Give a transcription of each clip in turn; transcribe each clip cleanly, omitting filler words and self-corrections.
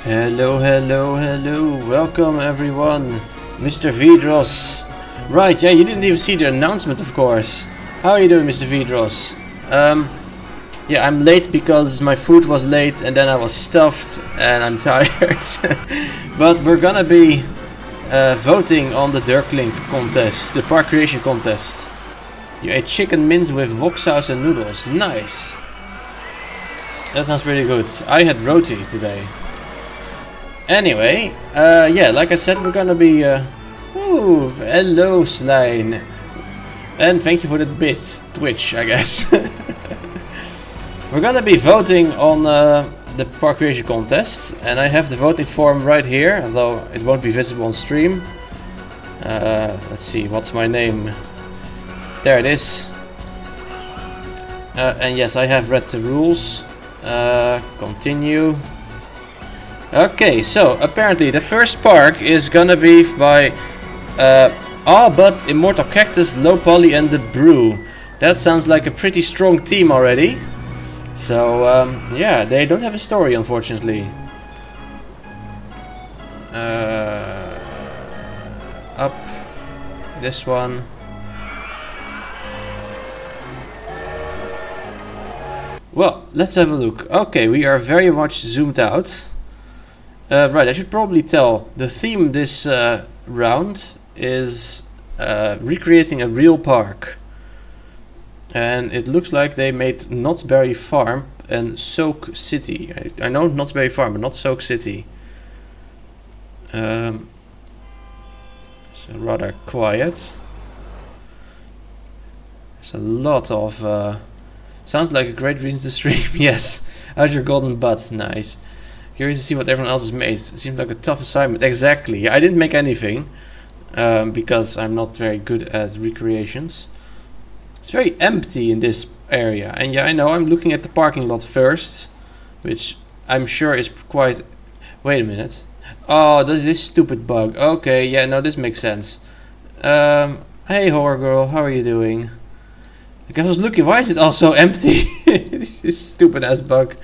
Hello, hello, hello. Welcome everyone. Mr. Vidros. Right, yeah, you didn't even see the announcement, of course. How are you doing, Mr. Vidros? Yeah, I'm late because my food was late and then I was stuffed and I'm tired. But we're gonna be voting on the Dirklink contest, the park creation contest. You ate chicken mince with wok sauce and noodles. Nice. That sounds pretty good. I had roti today. Anyway, yeah, like I said, we're gonna be. Ooh, hello, Slane. And thank you for the bit, Twitch, I guess. We're gonna be voting on the park creation contest, and I have the voting form right here, although it won't be visible on stream. Let's see, what's my name? There it is. And yes, I have read the rules. Continue. Okay, so apparently the first park is gonna be by but Immortal Cactus, Low Poly and the Brew. That sounds like a pretty strong team already. So yeah, they don't have a story, unfortunately. Up this one. Well, let's have a look. Okay, we are very much zoomed out. Right, I should probably tell. The theme this round is recreating a real park. And it looks like they made Knott's Berry Farm and Soak City. I know Knott's Berry Farm, but not Soak City. So rather quiet. There's a lot of... sounds like a great reason to stream. Yes. How's your golden butt? Nice. Curious to see what everyone else has made. Seems like a tough assignment. Exactly. I didn't make anything because I'm not very good at recreations. It's very empty in this area, and yeah, I know I'm looking at the parking lot first, which I'm sure is quite... Wait a minute. Oh, this stupid bug. Okay, yeah, no, this makes sense. Hey, horror girl, how are you doing? Because I was looking, why is it all so empty? This stupid ass bug.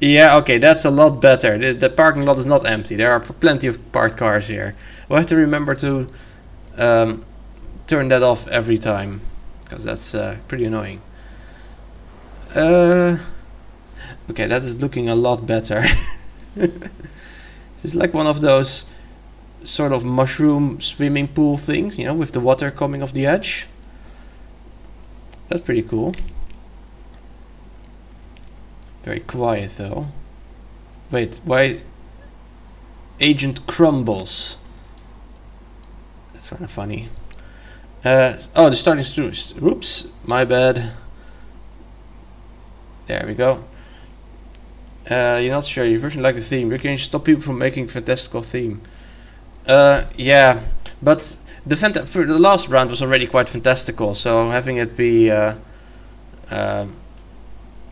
Yeah, okay, that's a lot better. The parking lot is not empty. There are plenty of parked cars here. We'll have to remember to turn that off every time, because that's pretty annoying. Okay, that is looking a lot better. This is like one of those sort of mushroom swimming pool things, you know, with the water coming off the edge. That's pretty cool. Very quiet though. Wait, why? Agent Crumbles. That's kind of funny. Oh, the starting students. Oops, my bad. There we go. You're not sure. You personally like the theme. You can stop people from making a fantastical theme. Yeah, but for the last round was already quite fantastical. So having it be,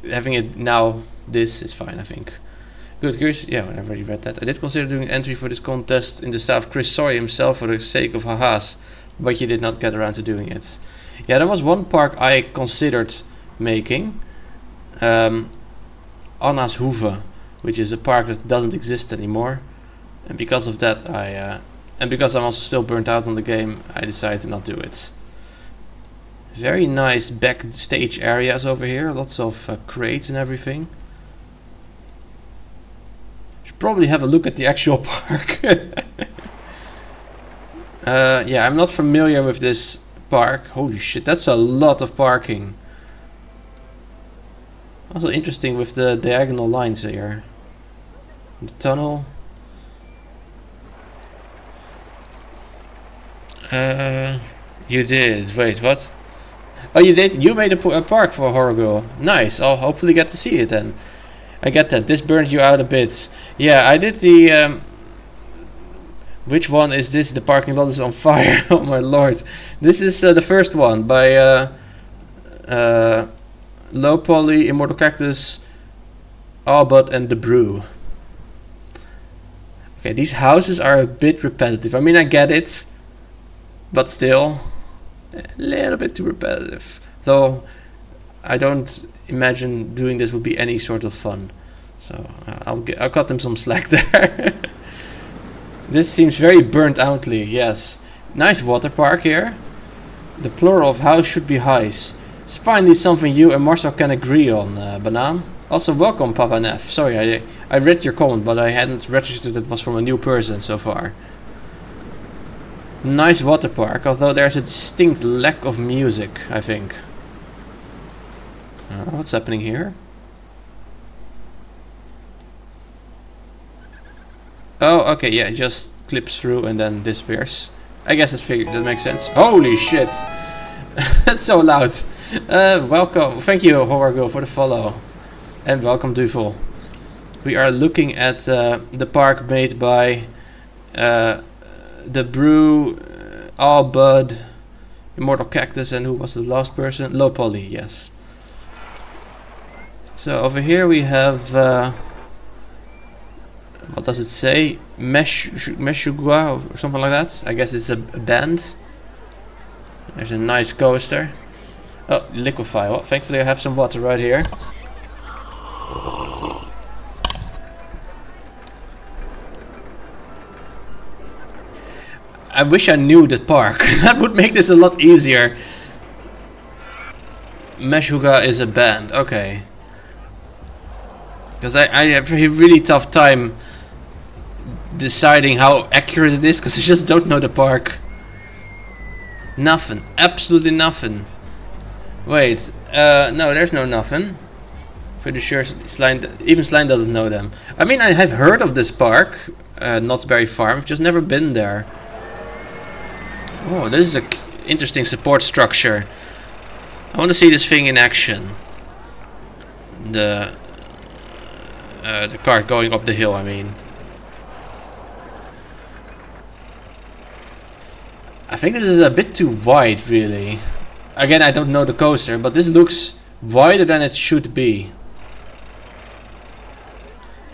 having it now, this is fine, I think. Good, Chris. Yeah, I already read that. I did consider doing an entry for this contest in the style of Chris Sawyer himself for the sake of ha-has, but you did not get around to doing it. Yeah, there was one park I considered making. Anna's Hoeve, which is a park that doesn't exist anymore. And because of that, and because I'm also still burnt out on the game, I decided to not do it. Very nice backstage areas over here, lots of crates and everything. Should probably have a look at the actual park. Yeah, I'm not familiar with this park. Holy shit, that's a lot of parking. Also interesting with the diagonal lines here. The tunnel. You did. Wait, what? Oh, you did? You made a park for Horror Girl. Nice. I'll hopefully get to see it then. I get that. This burned you out a bit. Yeah, I did the... which one is this? The parking lot is on fire. Oh my lord. This is the first one by Low Poly, Immortal Cactus, But and the Brew. Okay, these houses are a bit repetitive. I mean, I get it, but still a little bit too repetitive. Though I don't imagine doing this would be any sort of fun. So I'll cut them some slack there. This seems very burnt outly. Yes, nice water park here. The plural of house should be heis. It's finally something you and Marcel can agree on, Banaan. Also, welcome, Papa Neff. Sorry, I read your comment, but I hadn't registered it was from a new person so far. Nice water park, although there's a distinct lack of music, I think. What's happening here? Oh, okay, yeah, it just clips through and then disappears. I guess that makes sense. Holy shit! That's so loud. Welcome. Thank you, Horror for the follow. And welcome, Duvel. We are looking at the park made by the Brew, All Bud, Immortal Cactus, and who was the last person? Low Poly, yes. So over here we have, what does it say? Meshugua or something like that. I guess it's a band. There's a nice coaster. Oh, liquefy. Well, thankfully I have some water right here. I wish I knew that park. That would make this a lot easier. Meshuga is a band. Okay. Because I have a really tough time deciding how accurate it is, because I just don't know the park. Nothing. Absolutely nothing. Wait. No, there's no nothing. Pretty sure even Slime doesn't know them. I mean, I have heard of this park, Knott's Berry Farm. I've just never been there. Oh, this is an interesting support structure. I want to see this thing in action. The cart going up the hill, I mean. I think this is a bit too wide, really. Again, I don't know the coaster, but this looks wider than it should be.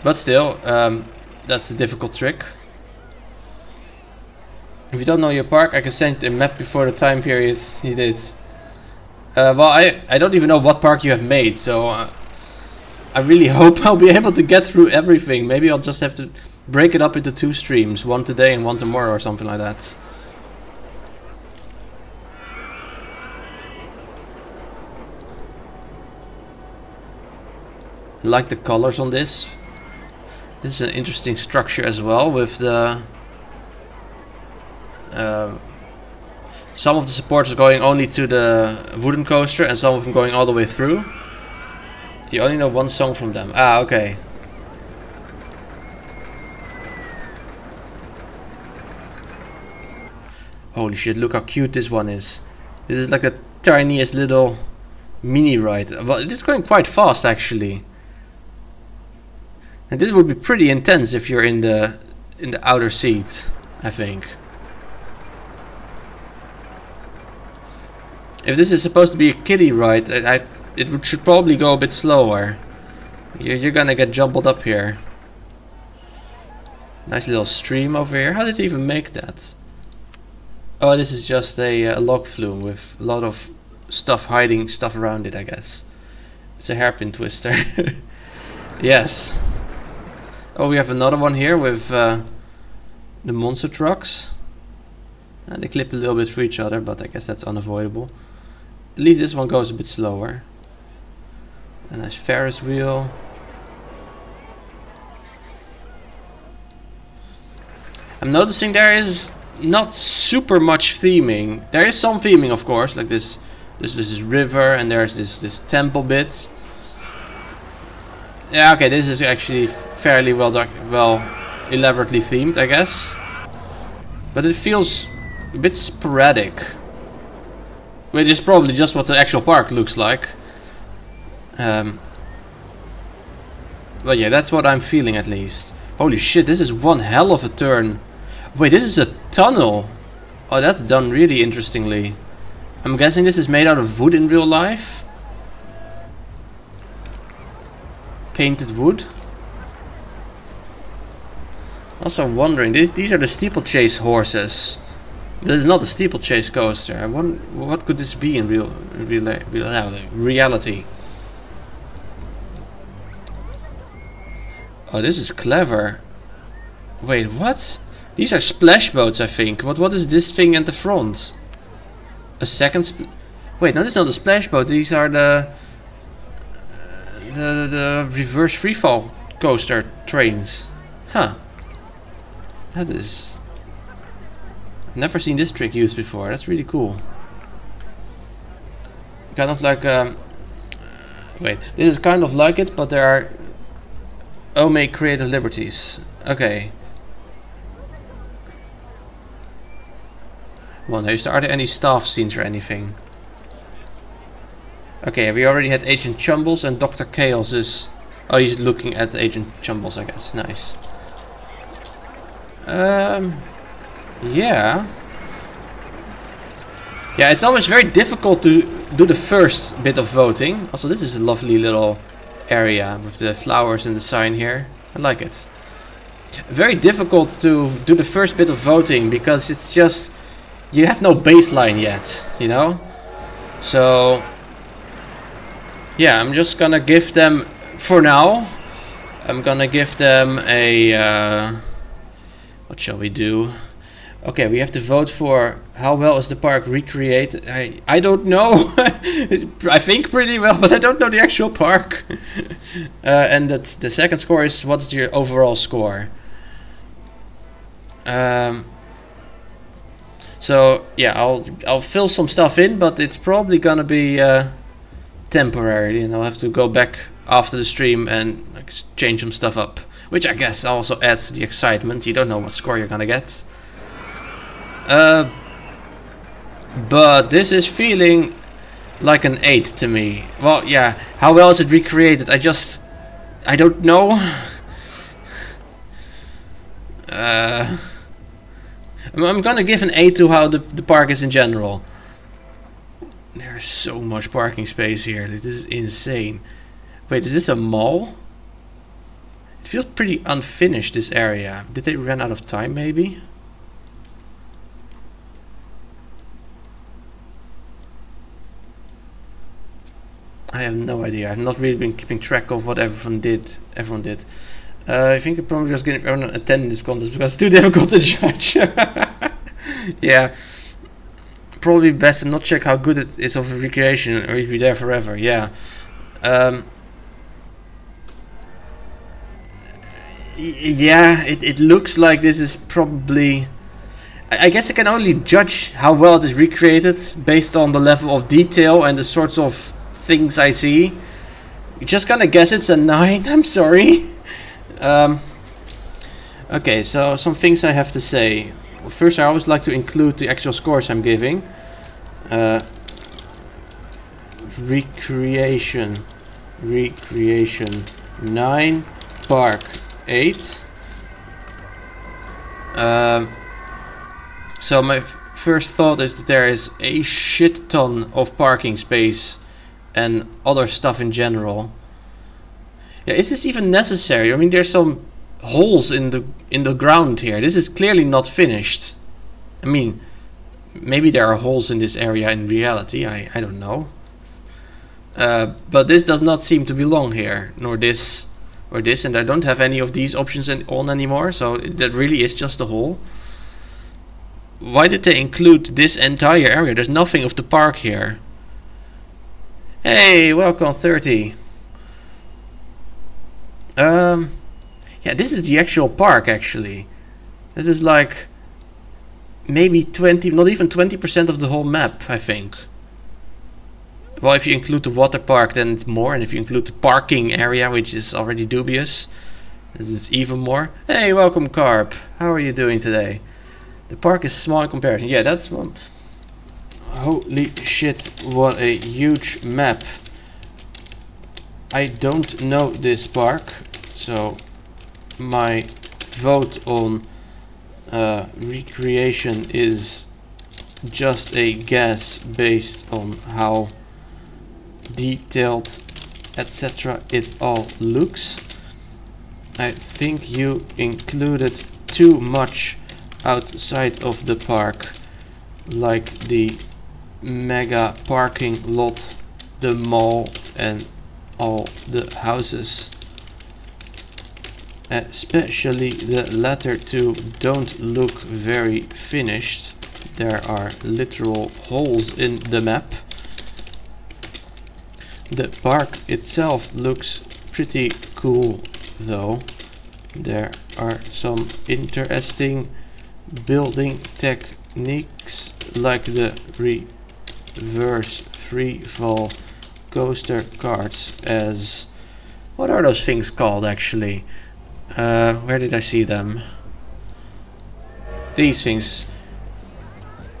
But still, that's a difficult trick. If you don't know your park, I can send a map before the time period he did. Well, I don't even know what park you have made, so I really hope I'll be able to get through everything. Maybe I'll just have to break it up into 2 streams, one today and one tomorrow or something like that. I like the colors on this. This is an interesting structure as well, with the some of the supports going only to the wooden coaster and some of them going all the way through. You only know one song from them. Ah, okay. Holy shit, look how cute this one is. This is like the tiniest little mini ride. Well, it is going quite fast actually. And this would be pretty intense if you're in the outer seats, I think. If this is supposed to be a kiddie ride, it should probably go a bit slower. You're gonna get jumbled up here. Nice little stream over here. How did you even make that? Oh, this is just a log flume with a lot of stuff hiding stuff around it, I guess. It's a hairpin twister. Yes. Oh, we have another one here with the monster trucks. They clip a little bit for each other, but I guess that's unavoidable. At least this one goes a bit slower. A nice Ferris wheel. I'm noticing there is not super much theming. There is some theming, of course, like this is river, and there's this temple bit. Yeah, okay, this is actually fairly well elaborately themed, I guess. But it feels a bit sporadic, which is probably just what the actual park looks like. But yeah, that's what I'm feeling at least. Holy shit, this is one hell of a turn. Wait, this is a tunnel. Oh, that's done really interestingly. I'm guessing this is made out of wood in real life. Painted wood. Also wondering, these are the steeplechase horses. This is not a steeplechase coaster. I wonder what could this be in reality. Oh, this is clever. Wait, what? These are splash boats, I think. But what is this thing at the front? A second wait, no, this is not a splash boat. These are the reverse freefall coaster trains. Huh. That is... I've never seen this trick used before. That's really cool. Kind of like... wait, this is kind of like it, but there are... make creative liberties. Okay. Well, are there any staff scenes or anything? Okay, we already had Agent Chumbles and Dr. Chaos is... Oh, he's looking at Agent Chumbles, I guess. Nice. Yeah. Yeah, it's always very difficult to do the first bit of voting. Also, this is a lovely little area with the flowers and the sign here. I like it. Very difficult to do the first bit of voting because it's just... You have no baseline yet, you know? So... Yeah, I'm just gonna give them... For now, I'm gonna give them a... what shall we do? Okay, we have to vote for how well is the park recreated. I don't know. I think pretty well, but I don't know the actual park. And that's the second score is what's your overall score. So yeah, I'll fill some stuff in, but it's probably gonna be temporary, and I'll have to go back after the stream and like, change some stuff up, which I guess also adds to the excitement. You don't know what score you're gonna get. But this is feeling like an 8 to me. Well, yeah, how well is it recreated? I don't know. I'm gonna give an 8 to how the park is in general. There's so much parking space here. This is insane. Wait, is this a mall? It feels pretty unfinished, this area. Did they run out of time, maybe? I have no idea. I've not really been keeping track of what everyone did. I think I'm probably just going to attend this contest because it's too difficult to judge. Yeah. Probably best to not check how good it is of a recreation or you'll be there forever. Yeah. Yeah, it looks like this is probably... I guess I can only judge how well it is recreated based on the level of detail and the sorts of things I see. You're just gonna guess it's a 9. I'm sorry. Okay, so some things I have to say. Well, first, I always like to include the actual scores I'm giving. Recreation 9, park 8. So my first thought is that there is a shit ton of parking space and other stuff in general. Yeah, is this even necessary? I mean, there's some holes in the ground here. This is clearly not finished. I mean, maybe there are holes in this area in reality. I don't know. But this does not seem to belong here, nor this or this, and I don't have any of these options on anymore. So that really is just a hole. Why did they include this entire area? There's nothing of the park here. Hey, welcome 30. Yeah, this is the actual park actually. That is like maybe 20, not even 20% of the whole map, I think. Well, if you include the water park, then it's more, and if you include the parking area, which is already dubious, it's even more. Hey, welcome Carp. How are you doing today? The park is small in comparison. Yeah, that's one. Holy shit, what a huge map. I don't know this park, so my vote on recreation is just a guess based on how detailed etc. it all looks. I think you included too much outside of the park, like the mega parking lot, the mall and all the houses. Especially the latter two don't look very finished. There are literal holes in the map. The park itself looks pretty cool though. There are some interesting building techniques like the reverse free fall coaster carts as... What are those things called actually? Where did I see them? These things.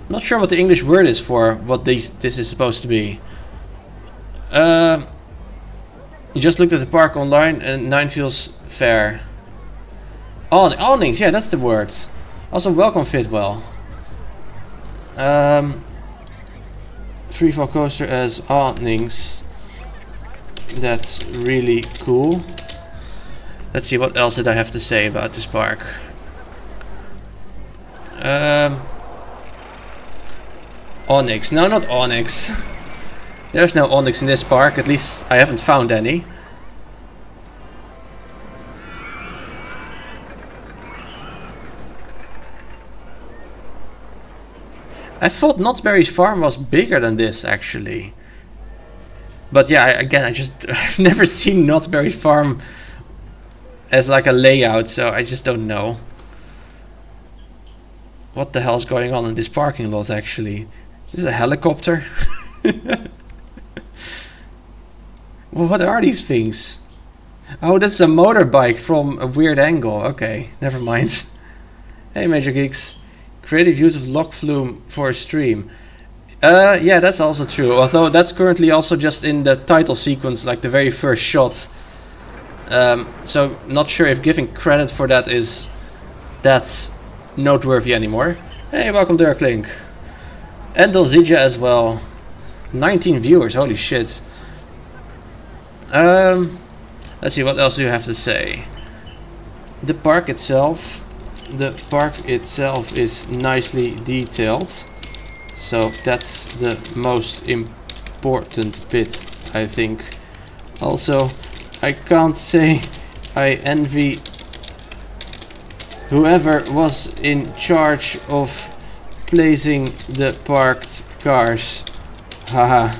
Not sure what the English word is for what this is supposed to be. You just looked at the park online and 9 feels fair. Awnings, yeah, that's the word. Also, welcome fit well. Free fall coaster as awnings. That's really cool. Let's see, what else did I have to say about this park? Onyx. No, not Onyx. There's no Onyx in this park, at least I haven't found any. I thought Knott's Berry's farm was bigger than this actually. But yeah, I've never seen Knott's Berry's farm as like a layout, so I just don't know what the hell's going on in this parking lot actually. Is this a helicopter? Well, what are these things? Oh, that's a motorbike from a weird angle. Okay, never mind. Hey Major Geeks. Creative use of lock flume for a stream. Yeah, that's also true. Although that's currently also just in the title sequence, like the very first shot. So not sure if giving credit for that that's noteworthy anymore. Hey, welcome Dirklink. And Dolzija as well. 19 viewers, holy shit. Let's see, what else do you have to say? The park itself is nicely detailed. So that's the most important bit, I think. Also, I can't say I envy whoever was in charge of placing the parked cars. Haha.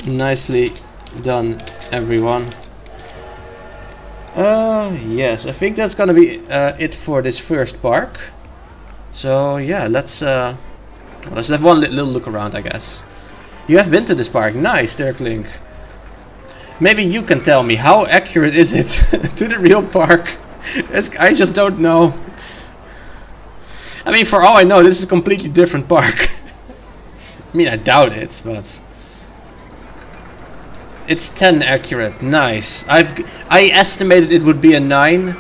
Nicely done, everyone. Yes, I think that's gonna be it for this first park. So yeah, let's have one little look around, I guess. You have been to this park. Nice, Dirklink. Maybe you can tell me, how accurate is it to the real park? I just don't know. I mean, for all I know, this is a completely different park. I mean, I doubt it, but... It's 10 accurate. Nice. I estimated it would be a 9.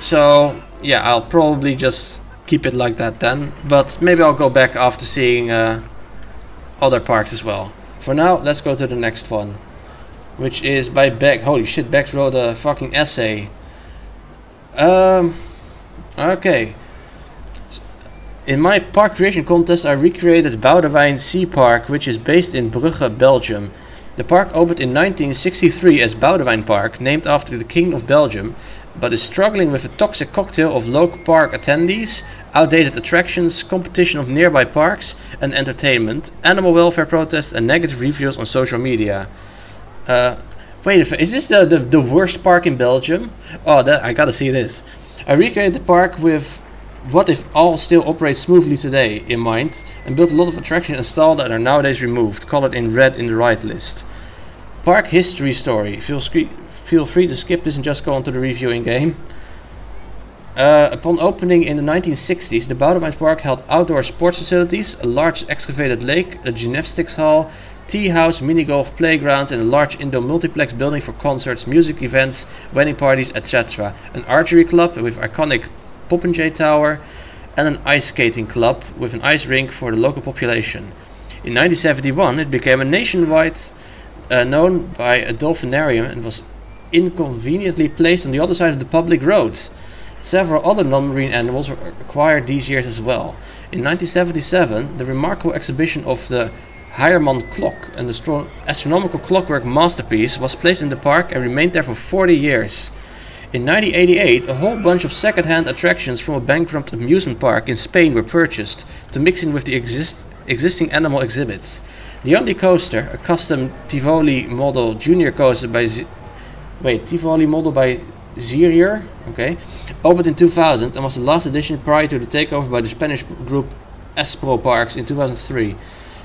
So, yeah, I'll probably just keep it like that then. But maybe I'll go back after seeing other parks as well. For now, let's go to the next one, which is by Beck. Holy shit, Beck wrote a fucking essay. Okay. In my park creation contest, I recreated Boudewijn Sea Park, which is based in Brugge, Belgium. The park opened in 1963 as Boudewijn Park, named after the King of Belgium, but is struggling with a toxic cocktail of local park attendees, outdated attractions, competition of nearby parks and entertainment, animal welfare protests and negative reviews on social media. Wait a second, is this the worst park in Belgium? Oh, I gotta see this. I recreated the park with what if all still operates smoothly today in mind, and built a lot of attractions installed that are nowadays removed, colored in red in the right list. Park history story. Feel free to skip this and just go on to the review in game. Upon opening in the 1960s, the Boudewijn Park held outdoor sports facilities, a large excavated lake, a gymnastics hall, tea house, mini-golf playground, and a large indoor multiplex building for concerts, music events, wedding parties, etc. An archery club with iconic Poppenjay Tower, and an ice skating club with an ice rink for the local population. In 1971 it became a nationwide known by a dolphinarium and was inconveniently placed on the other side of the public road. Several other non-marine animals were acquired these years as well. In 1977 the remarkable exhibition of the Heiermann clock, an astronomical clockwork masterpiece, was placed in the park and remained there for 40 years. In 1988, a whole bunch of second-hand attractions from a bankrupt amusement park in Spain were purchased to mix in with the existing animal exhibits. The only coaster, a custom Tivoli model junior coaster by Zirier, okay, opened in 2000 and was the last edition prior to the takeover by the Spanish group Espro Parks in 2003.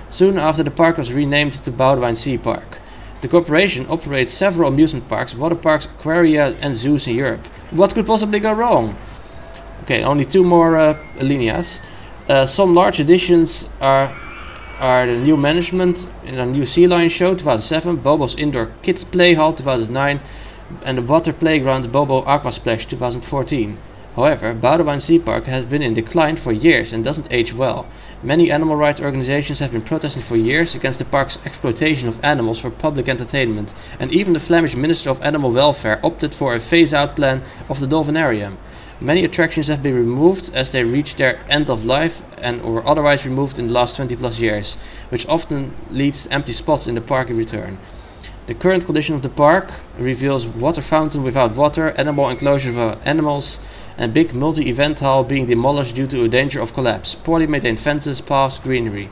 Soon after, the park was renamed to Boudewijn Sea Park. The corporation operates several amusement parks, water parks, aquaria and zoos in Europe. What could possibly go wrong? Okay, only 2 more líneas. Some large additions are the new management in a new Sea Lion show 2007, Bobo's Indoor Kids Play Hall 2009, and the water playground Bobo Aquasplash 2014. However, Boudewijn Sea Park has been in decline for years and doesn't age well. Many animal rights organizations have been protesting for years against the park's exploitation of animals for public entertainment, and even the Flemish Minister of Animal Welfare opted for a phase-out plan of the Dolphinarium. Many attractions have been removed as they reach their end of life and or otherwise removed in the last 20 plus years, which often leads to empty spots in the park in return. The current condition of the park reveals water fountain without water, animal enclosure for animals, and big multi-event hall being demolished due to a danger of collapse, poorly maintained fences, paths, greenery.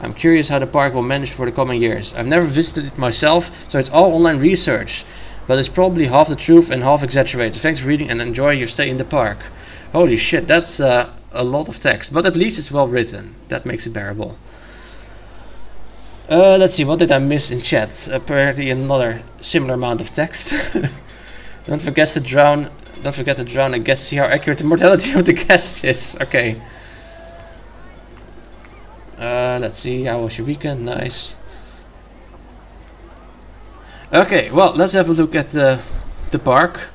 I'm curious how the park will manage for the coming years. I've never visited it myself, so it's all online research, but it's probably half the truth and half exaggerated. Thanks for reading and enjoy your stay in the park. Holy shit, that's a lot of text, but at least it's well written. That makes it bearable. Let's see, what did I miss in chat? Apparently another similar amount of text. Don't forget to drown a guest, see how accurate the mortality of the guest is. Okay. Let's see, how was your weekend? Nice. Okay, well, let's have a look at the park.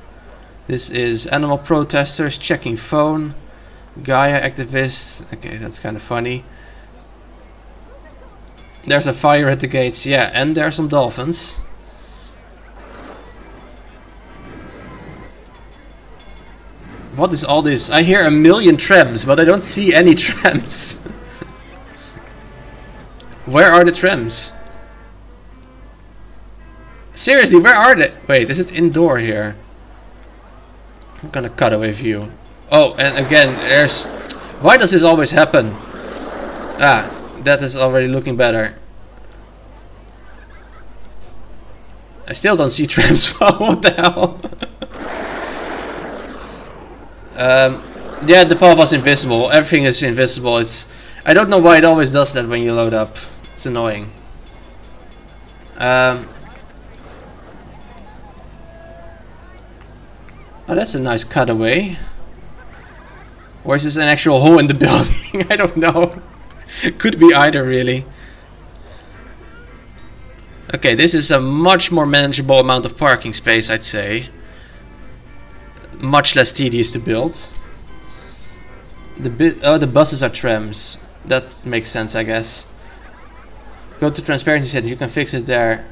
This is animal protesters checking phone, Gaia activists. Okay, that's kind of funny. There's a fire at the gates, yeah, and there are some dolphins. What is all this? I hear a million trams, but I don't see any trams. Where are the trams? Seriously, where are they? Wait, is it indoor here? I'm gonna cut away view. Oh, and again, there's... Why does this always happen? Ah, that is already looking better. I still don't see trams. What the hell? Yeah, the path was invisible. Everything is invisible. I don't know why it always does that when you load up. It's annoying. Oh, that's a nice cutaway. Or is this an actual hole in the building? I don't know. Could be either, really. Okay, this is a much more manageable amount of parking space, I'd say. Much less tedious to build. The buses are trams. That makes sense, I guess. Go to transparency settings, you can fix it there.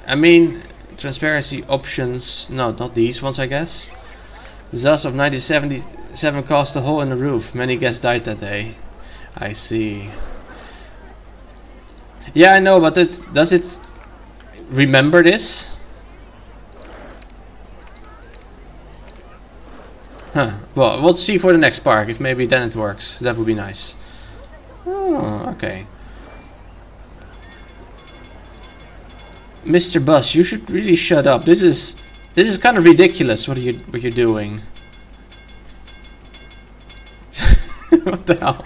I mean, transparency options. No, not these ones, I guess. Disaster of 1977 caused a hole in the roof. Many guests died that day. I see. Yeah, I know, but does it remember this? Huh. Well, we'll see for the next park. If maybe then it works. That would be nice. Oh, okay. Mr. Bus, you should really shut up. This is kind of ridiculous what you're doing. What the hell?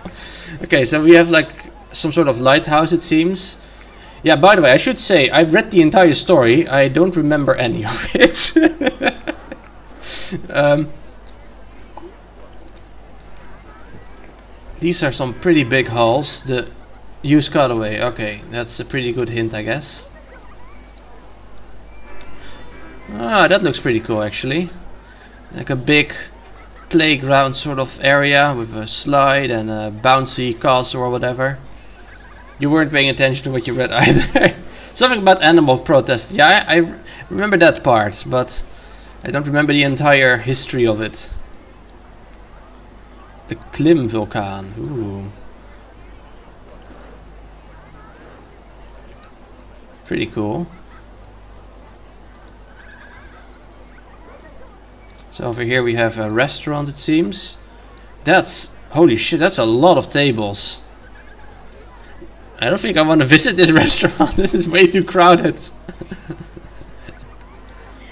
Okay, so we have like some sort of lighthouse, it seems. Yeah, by the way, I should say I read the entire story. I don't remember any of it. These are some pretty big hulls. The used cutaway. Okay, that's a pretty good hint, I guess. Ah, that looks pretty cool, actually. Like a big playground sort of area with a slide and a bouncy castle or whatever. You weren't paying attention to what you read either. Something about animal protest. Yeah, I remember that part, but I don't remember the entire history of it. The Klim Vulkan. Ooh. Pretty cool. So over here we have a restaurant, it seems. That's, holy shit, that's a lot of tables. I don't think I want to visit this restaurant. This is way too crowded.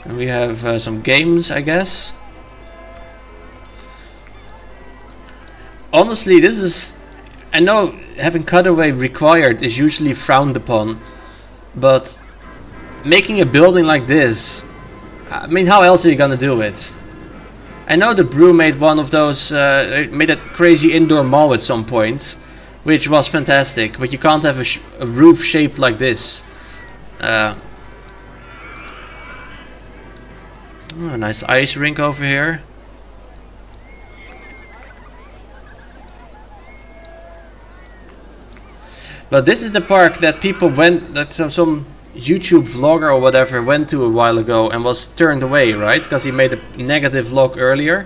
And we have some games, I guess. Honestly, this is... I know having cutaway required is usually frowned upon, but making a building like this, I mean, how else are you gonna do it? I know the Brew made one of those, made that crazy indoor mall at some point, which was fantastic, but you can't have a roof shaped like this. Oh, a nice ice rink over here. But this is the park that people went, that some YouTube vlogger or whatever went to a while ago and was turned away, right? Because he made a negative vlog earlier.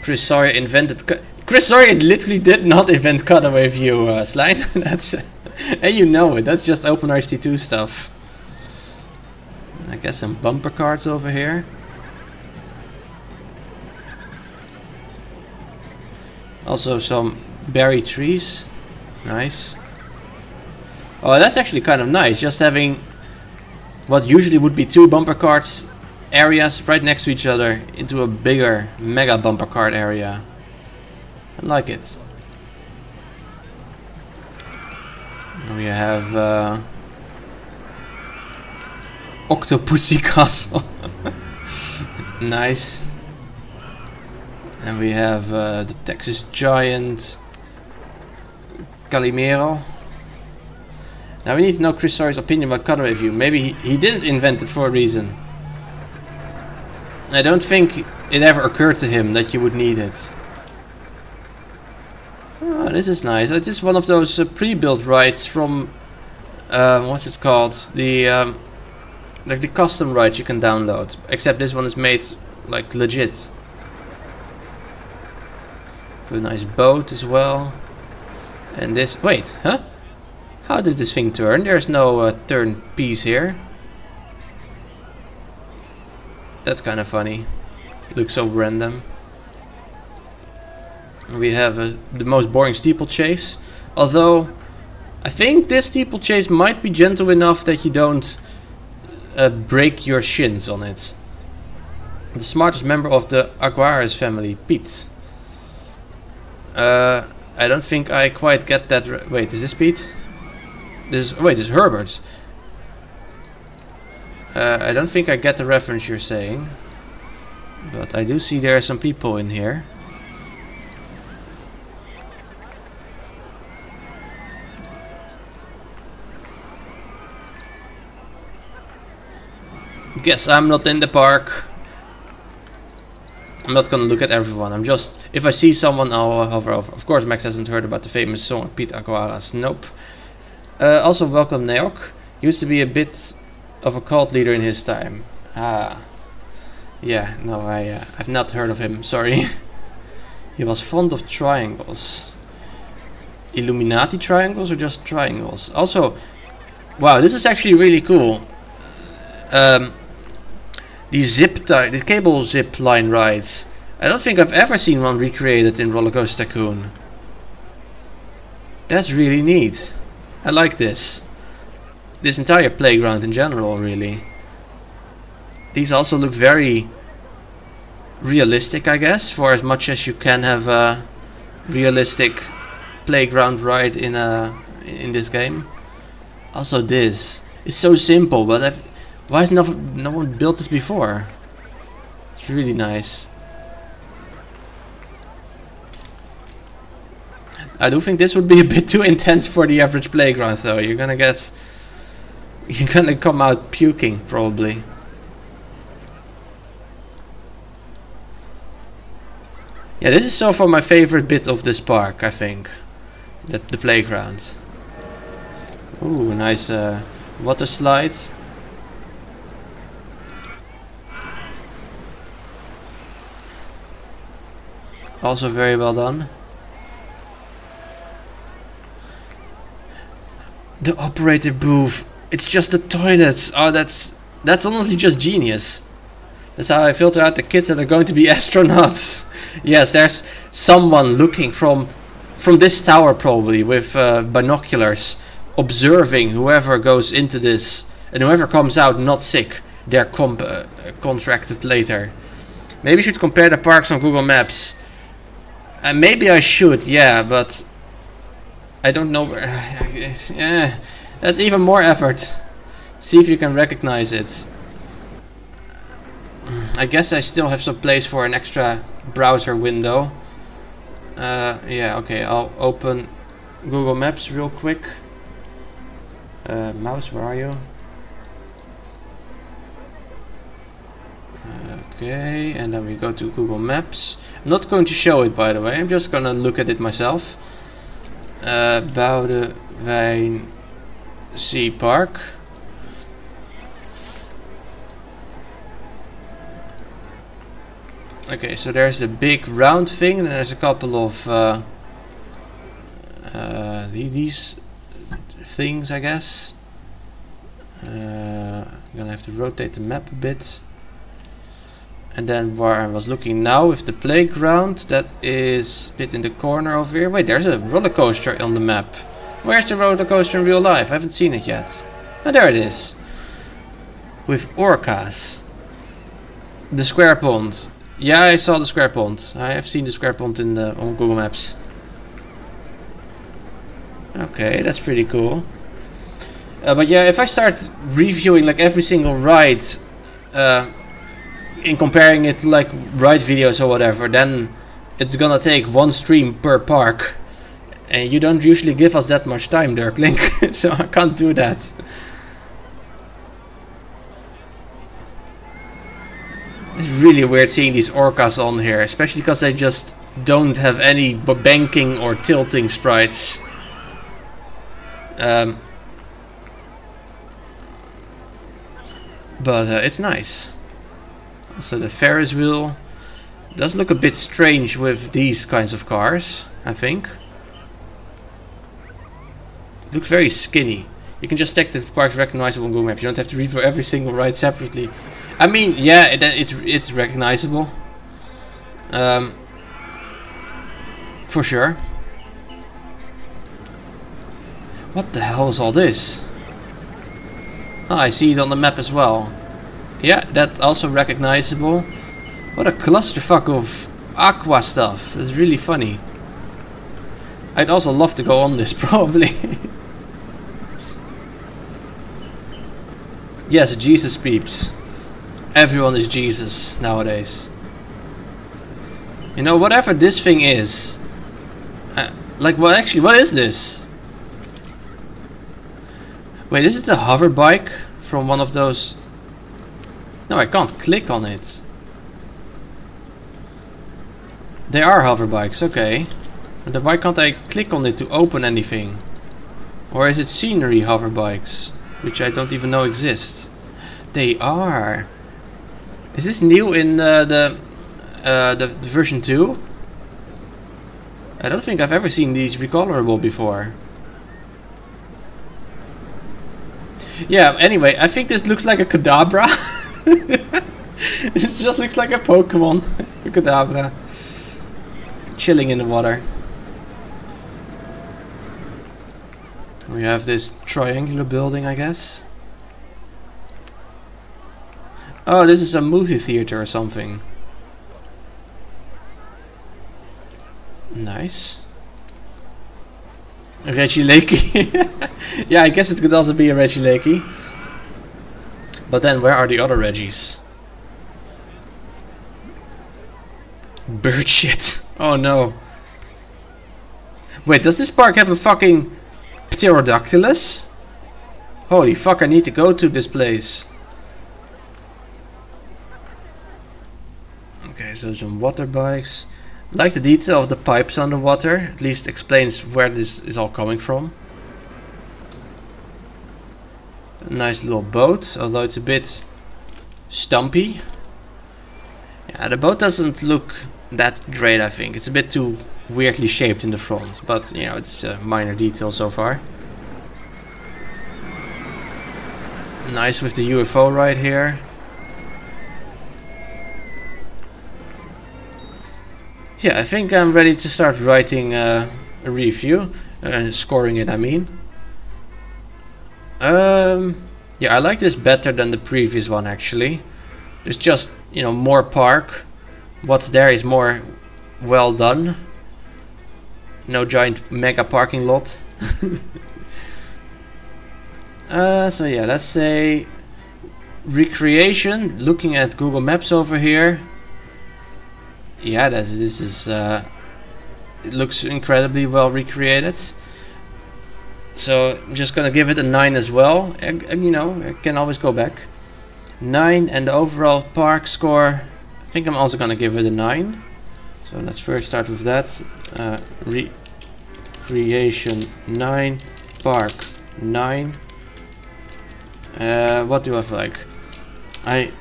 Chris Sawyer invented... Chris Sawyer literally did not invent cutaway view, Slime. That's... and you know it, that's just open RCT2 stuff. I guess some bumper cards over here. Also some berry trees. Nice. Oh, that's actually kind of nice, just having what usually would be two bumper cards areas right next to each other into a bigger mega bumper card area. I like it. We have Octopussy Castle. Nice. And we have the Texas Giant Calimero. Now we need to know Chris Sawyer's opinion about cutaway view. Maybe he didn't invent it for a reason. I don't think it ever occurred to him that you would need it. Oh, this is nice. This is one of those pre-built rides from what's it called? The like the custom rides you can download. Except this one is made like legit. For a nice boat as well. And this, wait, huh? How does this thing turn? There's no turn piece here. That's kind of funny. Looks so random. We have the most boring steeplechase. Although, I think this steeplechase might be gentle enough that you don't break your shins on it. The smartest member of the Aguares family, Pete. I don't think I quite get that. Wait, is this Pete? This is Herbert. I don't think I get the reference you're saying, but I do see there are some people in here. Guess I'm not in the park. I'm not gonna look at everyone. I'm just, if I see someone, I'll hover over. Of course, Max hasn't heard about the famous song Pete Aguaras. Nope. Also, welcome Neok. Used to be a bit of a cult leader in his time. Ah. Yeah, no, I've not heard of him, sorry. He was fond of triangles. Illuminati triangles or just triangles? Also, wow, this is actually really cool. The cable zip line rides. I don't think I've ever seen one recreated in Roller Coaster Tycoon. That's really neat. I like this. This entire playground in general, really. These also look very realistic, I guess, for as much as you can have a realistic playground ride in this game. Also, this is so simple, but why has no one built this before? It's really nice. I do think this would be a bit too intense for the average playground, though. You're gonna come out puking, probably. Yeah, this is so far my favorite bit of this park, I think. The playground. Ooh, nice water slides. Also very well done. The operator booth. It's just a toilet. Oh, that's honestly just genius. That's how I filter out the kids that are going to be astronauts. Yes, there's someone looking from this tower probably with binoculars, observing whoever goes into this, and whoever comes out not sick, they're contracted later. Maybe I should compare the parks on Google Maps. Maybe I should, yeah, but I don't know where. Yeah, that's even more effort. See if you can recognize it. I guess I still have some place for an extra browser window. Yeah, okay, I'll open Google Maps real quick. Mouse, where are you? Okay, and then we go to Google Maps. I'm not going to show it, by the way, I'm just gonna look at it myself. Boudewijn Sea Park. Okay, so there's the big round thing, and there's a couple of these things, I guess. I'm gonna have to rotate the map a bit. And then where I was looking now with the playground, that is a bit in the corner over here. Wait, there's a roller coaster on the map. Where's the roller coaster in real life? I haven't seen it yet. Oh, there it is. With orcas. The square pond. Yeah, I saw the square pond. I have seen the square pond in on Google Maps. Okay, that's pretty cool. But yeah, if I start reviewing like every single ride, in comparing it to like ride videos or whatever, then it's gonna take one stream per park, and you don't usually give us that much time, Dirklink, so I can't do that. It's really weird seeing these orcas on here, especially because they just don't have any banking or tilting sprites. But it's nice. Also the Ferris wheel does look a bit strange with these kinds of cars, I think. It looks very skinny. You can just take the parks recognizable on Google Maps. You don't have to read for every single ride separately. I mean, yeah, it's recognizable. For sure. What the hell is all this? Oh, I see it on the map as well. Yeah, that's also recognizable. What a clusterfuck of aqua stuff. That's really funny. I'd also love to go on this, probably. Yes, Jesus peeps. Everyone is Jesus nowadays. You know, whatever this thing is. Like, what actually, what is this? Wait, is it a hover bike from one of those? No, I can't click on it. They are hover bikes, okay. And then why can't I click on it to open anything? Or is it scenery hover bikes, which I don't even know exist? They are. Is this new in the version 2? I don't think I've ever seen these recolorable before. Yeah, anyway, I think this looks like a Kadabra. This just looks like a Pokemon. A Kadabra. Chilling in the water. We have this triangular building, I guess. Oh, this is a movie theater or something. Nice. Reggie Lakey. Yeah, I guess it could also be a Reggie Lakey. But then where are the other Reggies? Bird shit. Oh no. Wait, does this park have a fucking Pterodactylus? Holy fuck, I need to go to this place. Okay, so some water bikes. I like the detail of the pipes underwater. At least explains where this is all coming from. A nice little boat, although it's a bit stumpy. Yeah, the boat doesn't look that great, I think. It's a bit too weirdly shaped in the front, but you know, it's a minor detail so far. Nice with the UFO right here. yeah, I think I'm ready to start writing a review, scoring it, I mean. Yeah, I like this better than the previous one actually. There's just, you know, more park. What's there is more well done. No giant mega parking lot. So yeah, let's say recreation. Looking at Google Maps over here. Yeah, this is it looks incredibly well recreated. So I'm just gonna give it a 9 as well. You know, I can always go back. 9, and the overall park score, I think I'm also gonna give it a 9. So let's first start with that. Recreation 9, park 9. What do I like? I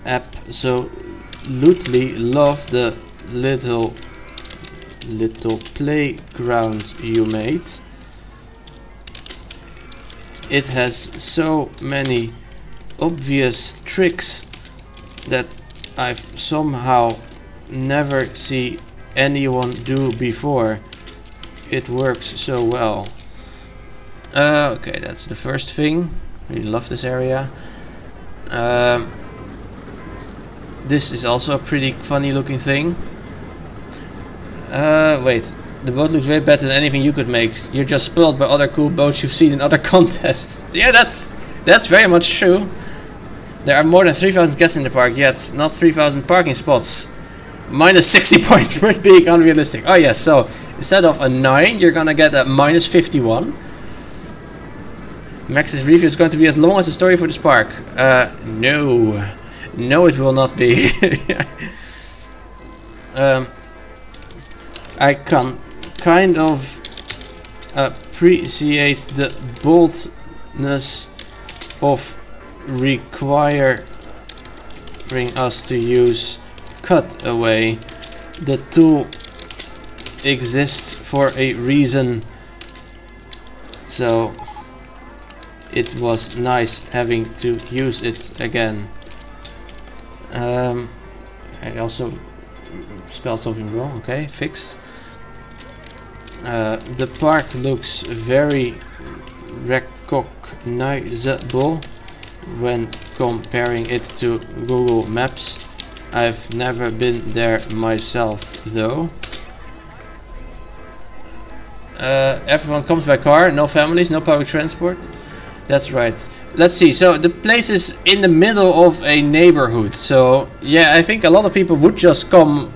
absolutely love the little playground you made. It has so many obvious tricks that I've somehow never seen anyone do before. It works so well. Okay, that's the first thing. Really love this area. This is also a pretty funny looking thing. Wait, the boat looks way better than anything you could make. You're just spoiled by other cool boats you've seen in other contests. Yeah, that's very much true. There are more than 3,000 guests in the park, yet not 3,000 parking spots. Minus 60 points for being unrealistic. Oh yes, so instead of a 9, you're gonna get a minus 51. Max's review is going to be as long as the story for this park. No, it will not be. I can kind of appreciate the boldness of requiring us to use cutaway. The tool exists for a reason, so it was nice having to use it again. I also spelled something wrong. Okay, fixed. The park looks very recognizable when comparing it to Google Maps. I've never been there myself though. Everyone comes by car, no families, no public transport. That's right. Let's see, so the place is in the middle of a neighborhood, so yeah, I think a lot of people would just come.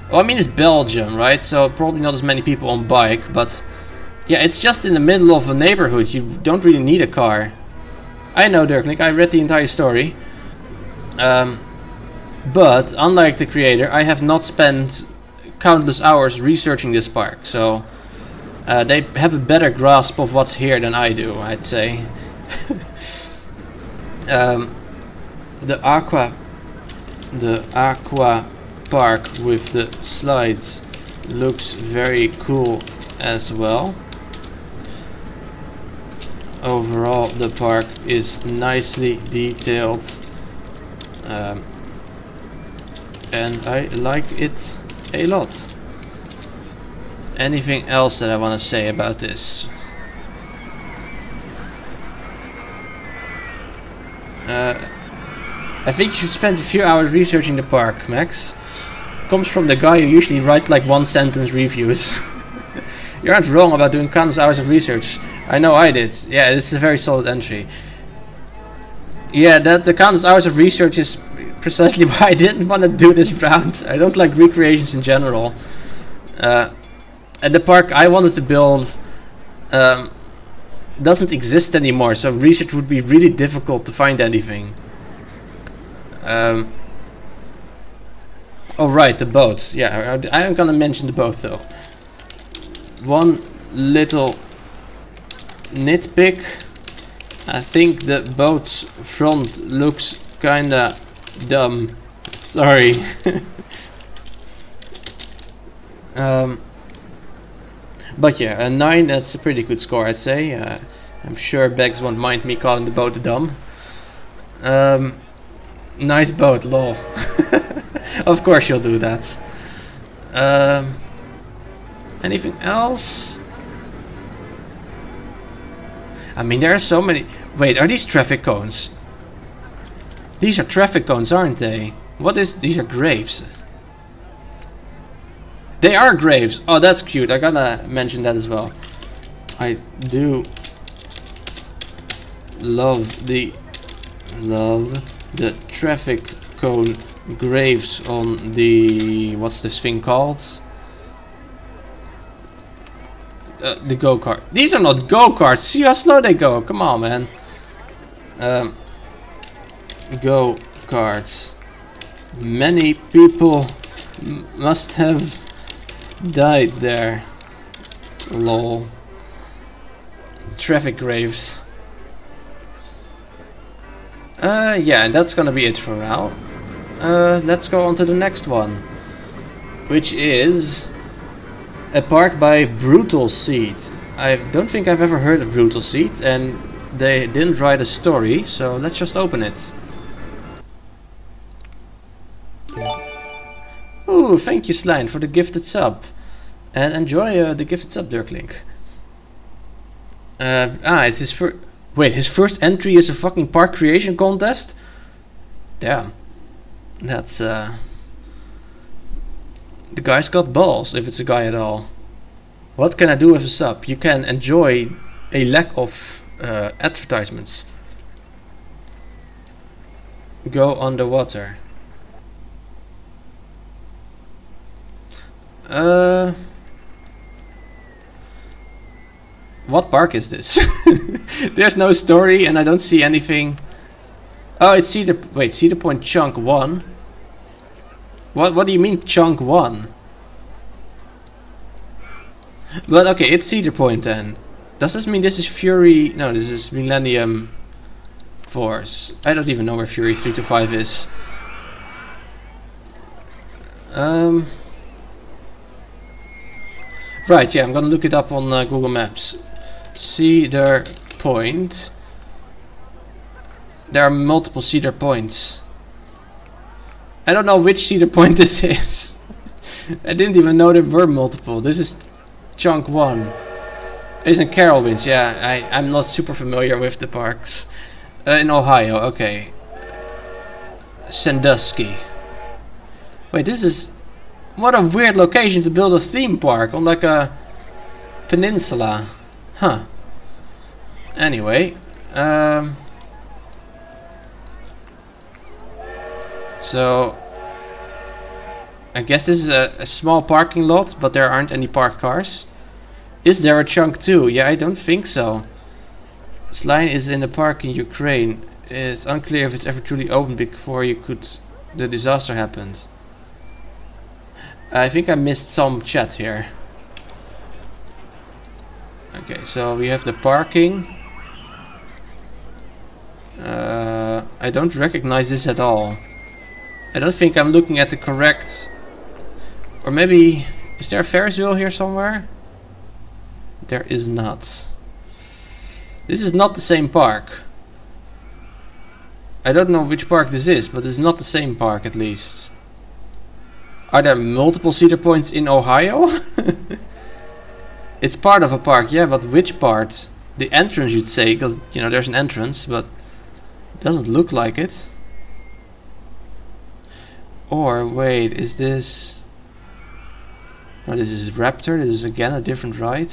Well, I mean, it's Belgium, right? So probably not as many people on bike, but yeah, it's just in the middle of a neighborhood. You don't really need a car. I know, Dirklink, I read the entire story. But unlike the creator, I have not spent countless hours researching this park, so they have a better grasp of what's here than I do, I'd say. The aqua park with the slides looks very cool as well. Overall, the park is nicely detailed, and I like it a lot. Anything else that I want to say about this? I think you should spend a few hours researching the park, Max. Comes from the guy who usually writes like 1-sentence reviews. You aren't wrong about doing countless hours of research. I know I did. Yeah, this is a very solid entry. Yeah, the countless hours of research is precisely why I didn't want to do this round. I don't like recreations in general. And the park I wanted to build doesn't exist anymore, so research would be really difficult to find anything. Oh right, the boats. Yeah, I'm gonna mention the boat though. One little nitpick. I think the boat's front looks kinda dumb. Sorry. But yeah, a 9, that's a pretty good score, I'd say. I'm sure Begs won't mind me calling the boat dumb. Nice boat, lol. Of course you'll do that. Anything else? I mean, there are so many. Wait, are these traffic cones? These are traffic cones, aren't they? What is? These are graves. They are graves. Oh, that's cute. I gotta mention that as well. I do love the traffic cone graves on the, what's this thing called? The go-kart. These are not go-karts. See how slow they go. Come on, man. Go-karts. Many people must have died there. Lol. Traffic graves. Yeah, that's gonna be it for now. Let's go on to the next one, which is a park by Brutal Seed. I don't think I've ever heard of Brutal Seed, and they didn't write a story, so let's just open it. Ooh, thank you, Slime, for the gifted sub. And enjoy the gifted sub, Dirklink. It's his first... Wait, his first entry is a fucking park creation contest? Damn. That's, the guy's got balls, if it's a guy at all. What can I do with a sub? You can enjoy a lack of advertisements. Go underwater. What park is this? There's no story and I don't see anything. Oh, it's Cedar... Wait, Cedar Point Chunk 1? What do you mean Chunk 1? But okay, it's Cedar Point then. Does this mean this is Fury... No, this is Millennium Force. I don't even know where Fury 325 is. Right, yeah, I'm gonna look it up on Google Maps. Cedar Point. There are multiple Cedar Points. I don't know which Cedar Point this is. I didn't even know there were multiple. This is Chunk 1. It's in Carowinds, yeah. I'm not super familiar with the parks. In Ohio, okay. Sandusky. Wait, this is... What a weird location to build a theme park on like a peninsula. Huh. Anyway. So... I guess this is a small parking lot, but there aren't any parked cars. Is there a Chunk 2? Yeah, I don't think so. This line is in a park in Ukraine. It's unclear if it's ever truly opened before the disaster happened. I think I missed some chat here. Okay, so we have the parking. I don't recognize this at all. I don't think I'm looking at the correct... Or maybe... Is there a Ferris wheel here somewhere? There is not. This is not the same park. I don't know which park this is, but it's not the same park at least. Are there multiple Cedar Points in Ohio? It's part of a park, yeah, but which part? The entrance, you'd say, because, you know, there's an entrance, but it doesn't look like it. Or, wait, is this... No, this is Raptor, this is again a different ride.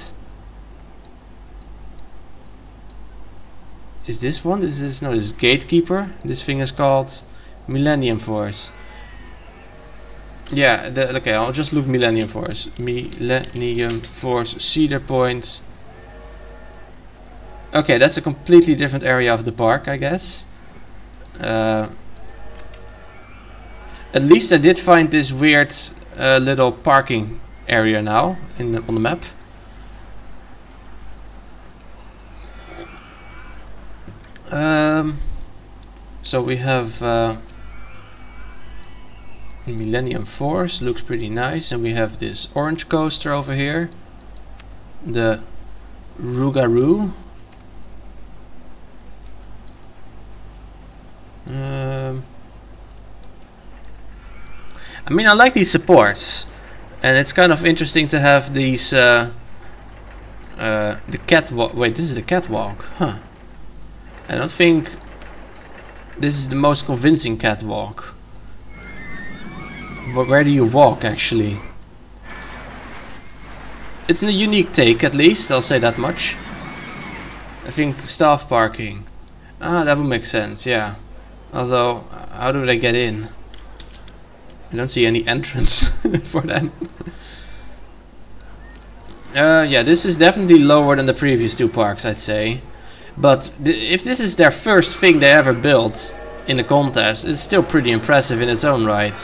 Is this one? No, this is Gatekeeper. This thing is called Millennium Force. Yeah, okay, I'll just look Millennium Force. Millennium Force, Cedar Point. Okay, that's a completely different area of the park, I guess. At least I did find this weird little parking area now on the map. So we have Millennium Force, looks pretty nice, and we have this orange coaster over here, the Rougarou. I mean, I like these supports, And it's kind of interesting to have these the catwalk. Wait, this is the catwalk, huh? I don't think this is the most convincing catwalk. But where do you walk, actually? It's a unique take, at least, I'll say that much. I think staff parking. Ah, that would make sense, yeah. Although, how do they get in? I don't see any entrance for them. Yeah, this is definitely lower than the previous two parks, I'd say. But if this is their first thing they ever built in the contest, it's still pretty impressive in its own right.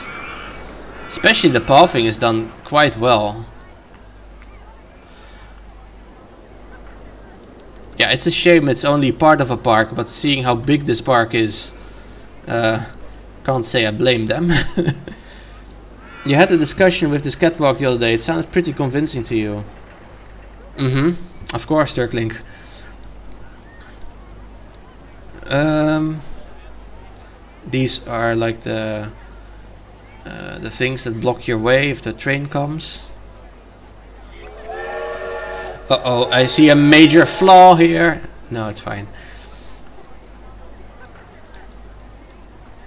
Especially the pathing is done quite well. Yeah, it's a shame it's only part of a park, but seeing how big this park is, can't say I blame them. You had a discussion with this catwalk the other day. It sounded pretty convincing to you. Of course, Turklink. These are like the things that block your way if the train comes. Uh-oh, I see a major flaw here. No, it's fine.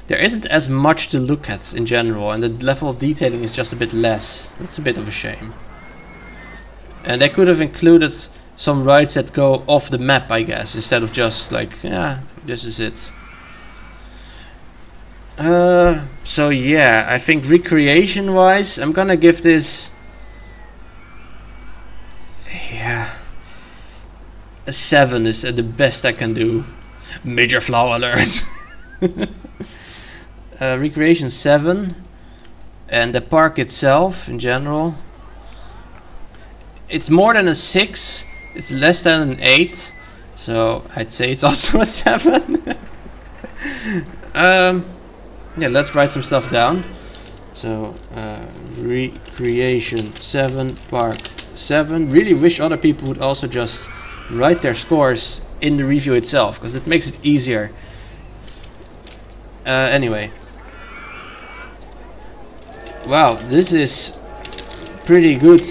There isn't as much to look at in general, and the level of detailing is just a bit less. That's a bit of a shame. And they could have included some rides that go off the map, I guess, instead of just like, yeah, this is it. So yeah, I think recreation wise, I'm gonna give this, yeah, a 7 is the best I can do. Major flaw alert. Recreation 7, and the park itself in general, it's more than a 6, it's less than an 8, so I'd say it's also a 7. Yeah, let's write some stuff down. So recreation 7, park 7. Really wish other people would also just write their scores in the review itself, because it makes it easier. Anyway, wow, this is pretty good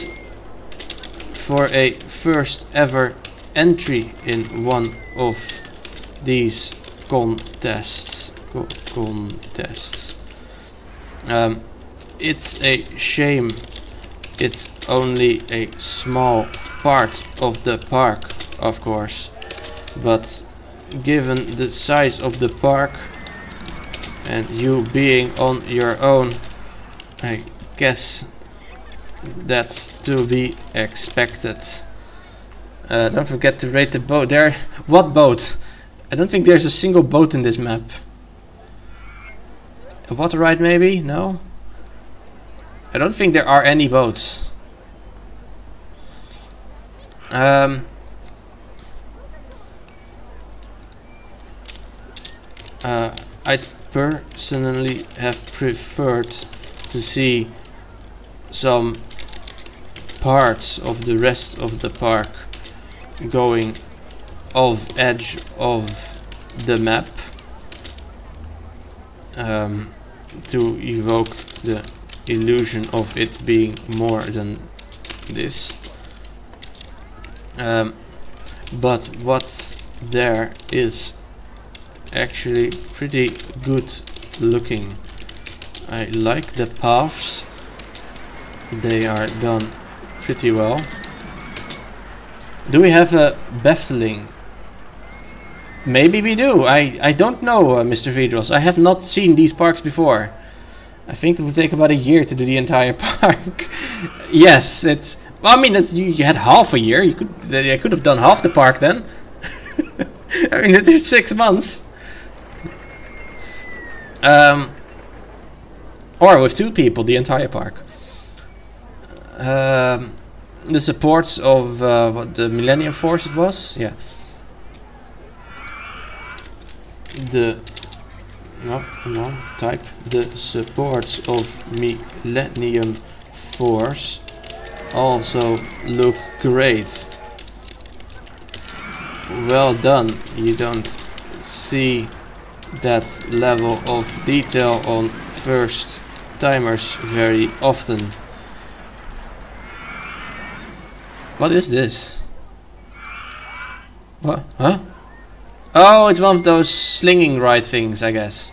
for a first ever entry in one of these contests. It's a shame it's only a small part of the park, of course, but given the size of the park and you being on your own, I guess that's to be expected. Don't forget to rate the boat. There, what boat? I don't think there's a single boat in this map. A water ride maybe? No? I don't think there are any boats. I'd personally have preferred to see some parts of the rest of the park going off edge of the map, to evoke the illusion of it being more than this. But what's there is actually pretty good looking. I like the paths, they are done pretty well. Do we have a Befteling? Maybe we do. I don't know, Mr. Vidros. I have not seen these parks before. I think it would take about a year to do the entire park. Yes, it's. Well, I mean, you had half a year. I could have done half the park then. I mean, it is 6 months. Or with 2 people, the entire park. The supports of what the Millennium Force it was, yeah. Type the supports of Millennium Force also look great. Well done. You don't see that level of detail on first timers very often. What is this? What? Huh? Oh, it's one of those slinging ride things, I guess.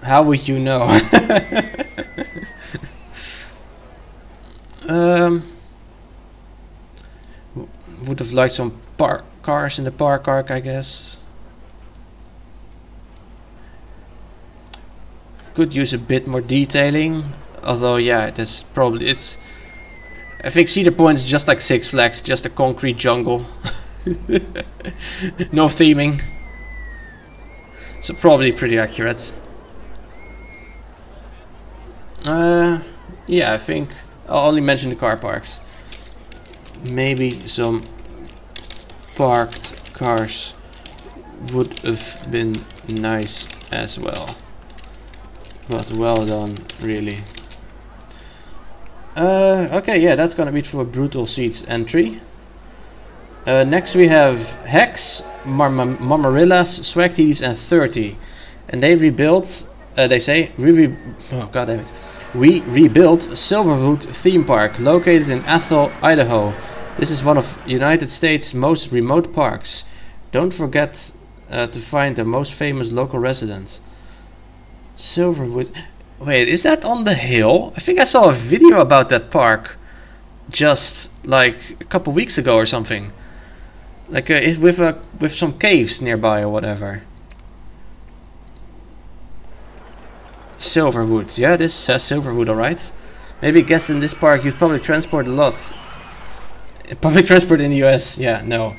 How would you know? Would have liked some cars in the park arc, I guess. Could use a bit more detailing, although yeah, that's probably I think Cedar Point is just like Six Flags, just a concrete jungle. No theming, so probably pretty accurate. Yeah, I think I'll only mention the car parks. Maybe some parked cars would have been nice as well, but well done, really. Okay, yeah, that's gonna be it for Brutal Seeds entry. Next we have Hex, Marmarillas, Swagtees and 30, and they rebuilt. They say oh god damn it. We rebuilt Silverwood theme park located in Ethel, Idaho. This is one of United States' most remote parks. Don't forget to find the most famous local residents. Silverwood. Wait, is that on the hill? I think I saw a video about that park just like a couple weeks ago or something. Like with some caves nearby or whatever. Silverwood. Yeah, this says Silverwood, alright. Maybe guess in this park you'd probably transport a lot. Public transport in the US, yeah, no.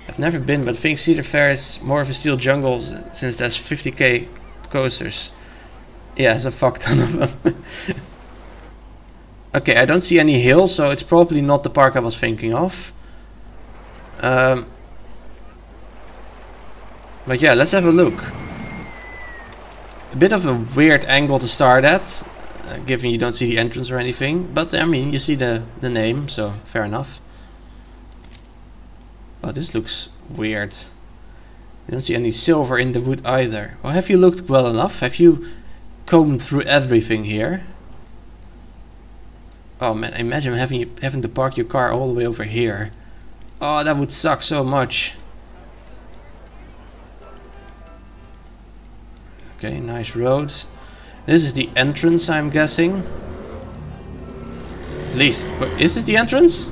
I've never been, but I think Cedar Fair is more of a steel jungle since there's 50k coasters. Yeah, there's a fuck ton of them. Okay, I don't see any hills, so it's probably not the park I was thinking of. But yeah, let's have a look. A bit of a weird angle to start at, given you don't see the entrance or anything. But I mean, you see the name, so fair enough. Oh, this looks weird. You don't see any silver in the wood either. Well, have you looked well enough? Have you combed through everything here? Oh man, imagine having to park your car all the way over here. Oh, that would suck so much. Okay, nice roads. This is the entrance, I'm guessing. At least, is this the entrance?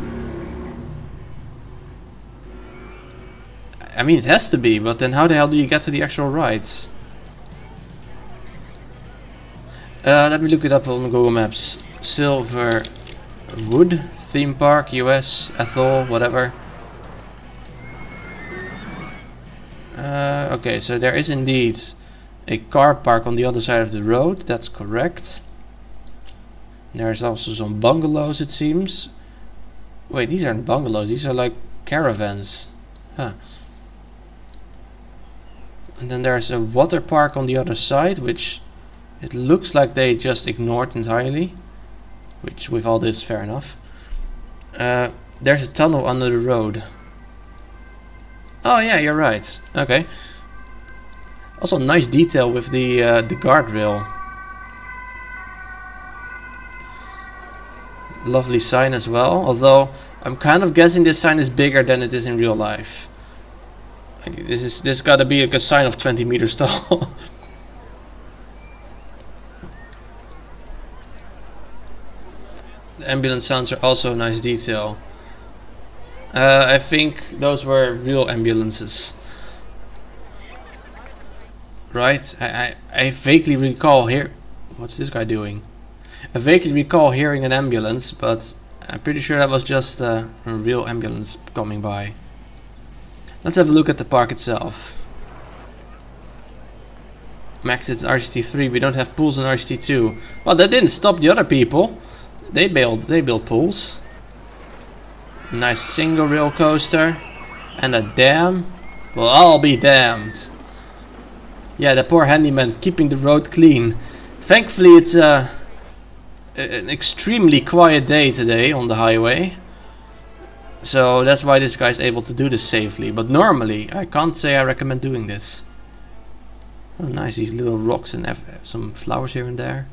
I mean, it has to be, but then how the hell do you get to the actual rides? Let me look it up on Google Maps. Silverwood theme park, US, Ethel, whatever. Okay, so there is indeed a car park on the other side of the road, that's correct. There's also some bungalows, it seems. Wait, these aren't bungalows, these are like caravans. Huh. And then there's a water park on the other side, which it looks like they just ignored entirely. Which, with all this, fair enough. There's a tunnel under the road. Oh yeah, you're right. Okay. Also nice detail with the guardrail. Lovely sign as well, although I'm kind of guessing this sign is bigger than it is in real life. Like, this gotta be like a sign of 20 meters tall. The ambulance sounds are also a nice detail. I think those were real ambulances. Right? I vaguely recall here. What's this guy doing? I vaguely recall hearing an ambulance, but I'm pretty sure that was just a real ambulance coming by. Let's have a look at the park itself. Max, it's RCT3. We don't have pools in RCT2. Well, that didn't stop the other people. They built pools. Nice single rail coaster and a dam. Well, I'll be damned. Yeah, the poor handyman keeping the road clean. Thankfully, it's an extremely quiet day today on the highway. So that's why this guy's able to do this safely. But normally, I can't say I recommend doing this. Oh, nice, these little rocks and some flowers here and there.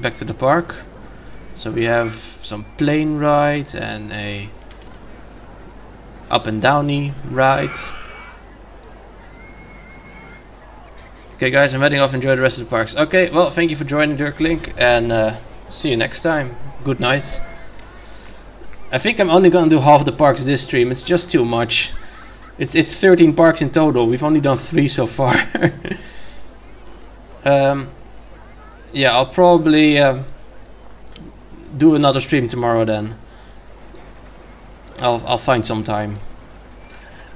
back to the park. So we have some plane ride and a up and downy ride. Okay guys, I'm heading off. Enjoy the rest of the parks. Okay, well, thank you for joining, Dirklink, and see you next time. Good night. I think I'm only gonna do half the parks this stream. It's just too much. It's 13 parks in total. We've only done 3 so far. Yeah, I'll probably do another stream tomorrow then. I'll find some time.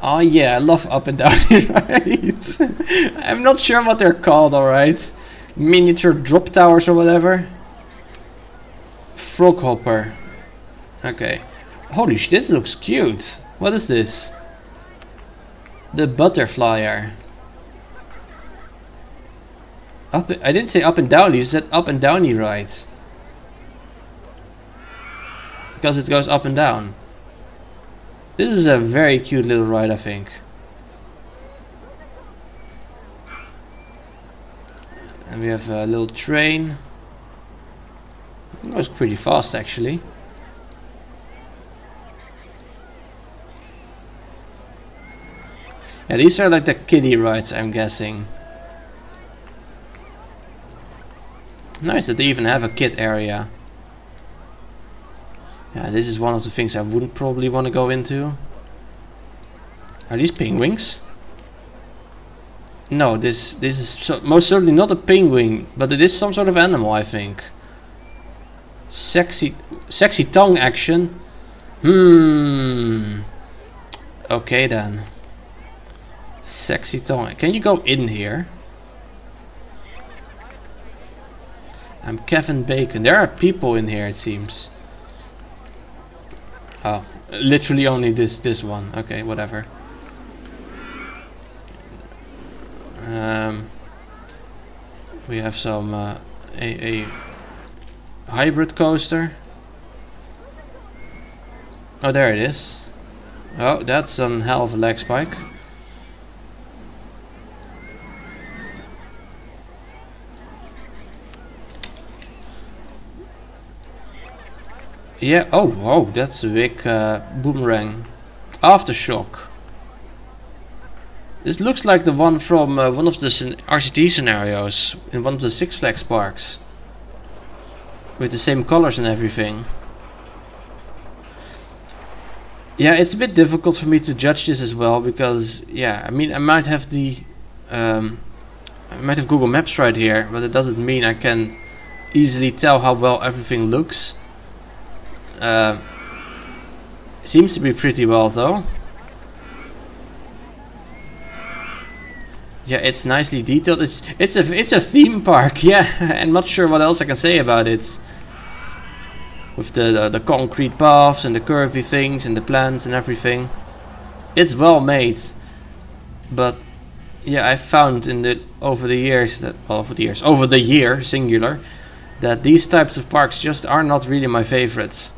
Oh yeah, I love up and down rides. I'm not sure what they're called, alright. Miniature drop towers or whatever. Frog hopper. Okay. Holy shit, this looks cute. What is this? The butterflyer. Up, I didn't say up and down, you said up and downy rides. Because it goes up and down. This is a very cute little ride, I think. And we have a little train. It goes pretty fast actually. Yeah, these are like the kiddie rides, I'm guessing. Nice that they even have a kid area. Yeah, this is one of the things I wouldn't probably want to go into. Are these penguins? No, this is most certainly not a penguin, but it is some sort of animal, I think. Sexy tongue action. Okay then. Sexy tongue. Can you go in here? I'm Kevin Bacon. There are people in here, it seems. Oh, literally only this one. Okay, whatever. We have some a hybrid coaster. Oh, there it is. Oh, that's one hell of a leg spike. Yeah, oh, whoa, that's a big boomerang. Aftershock. This looks like the one from one of the RCT scenarios in one of the Six Flags parks. With the same colors and everything. Yeah, it's a bit difficult for me to judge this as well because, yeah, I mean, I might have Google Maps right here, but it doesn't mean I can easily tell how well everything looks. Seems to be pretty well though. Yeah, it's nicely detailed. It's a theme park. Yeah, I'm not sure what else I can say about it. With the concrete paths and the curvy things and the plants and everything. It's well made. But yeah, I found over the year singular, that these types of parks just are not really my favorites.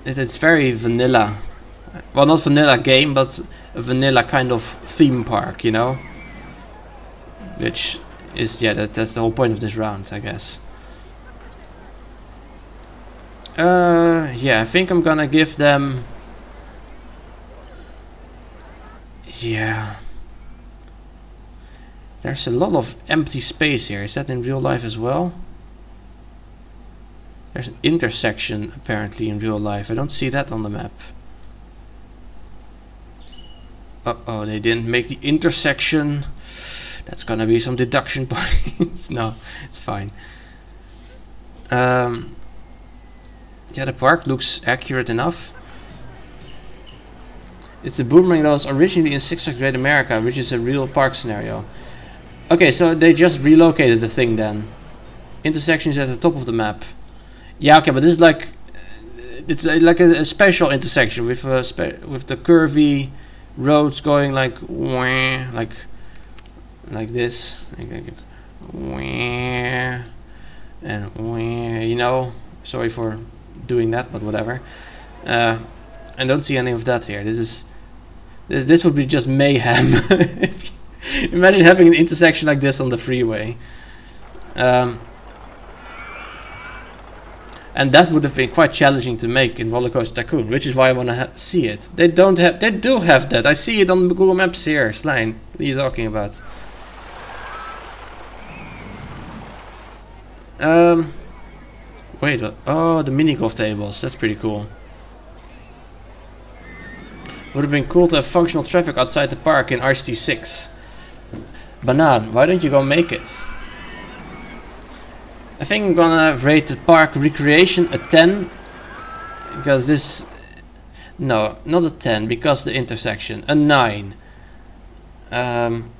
It's very vanilla. Well, not vanilla game, but a vanilla kind of theme park, you know. Which is, yeah, that's the whole point of this round, I guess. Yeah, I think I'm gonna give them. Yeah. There's a lot of empty space here. Is that in real life as well? There's an intersection apparently in real life. I don't see that on the map. Uh-oh, they didn't make the intersection. That's gonna be some deduction points. No, it's fine. Yeah, the park looks accurate enough. It's the boomerang that was originally in Six Flags Great America, which is a real park scenario. Okay, so they just relocated the thing then. Intersection is at the top of the map. Yeah, okay, but this is like it's like a special intersection with with the curvy roads going like this, and you know. Sorry for doing that, but whatever. I don't see any of that here. This would be just mayhem. Imagine having an intersection like this on the freeway. And that would have been quite challenging to make in Roller Coaster Tycoon, which is why I want to see it. They do have that. I see it on Google Maps here. Slime, what are you talking about? Wait, what? Oh, the mini golf tables. That's pretty cool. Would have been cool to have functional traffic outside the park in RCT6. Banaan, why don't you go make it? I think I'm gonna rate the park recreation a 10. Because this... No, not a 10, because the intersection. A 9. I'm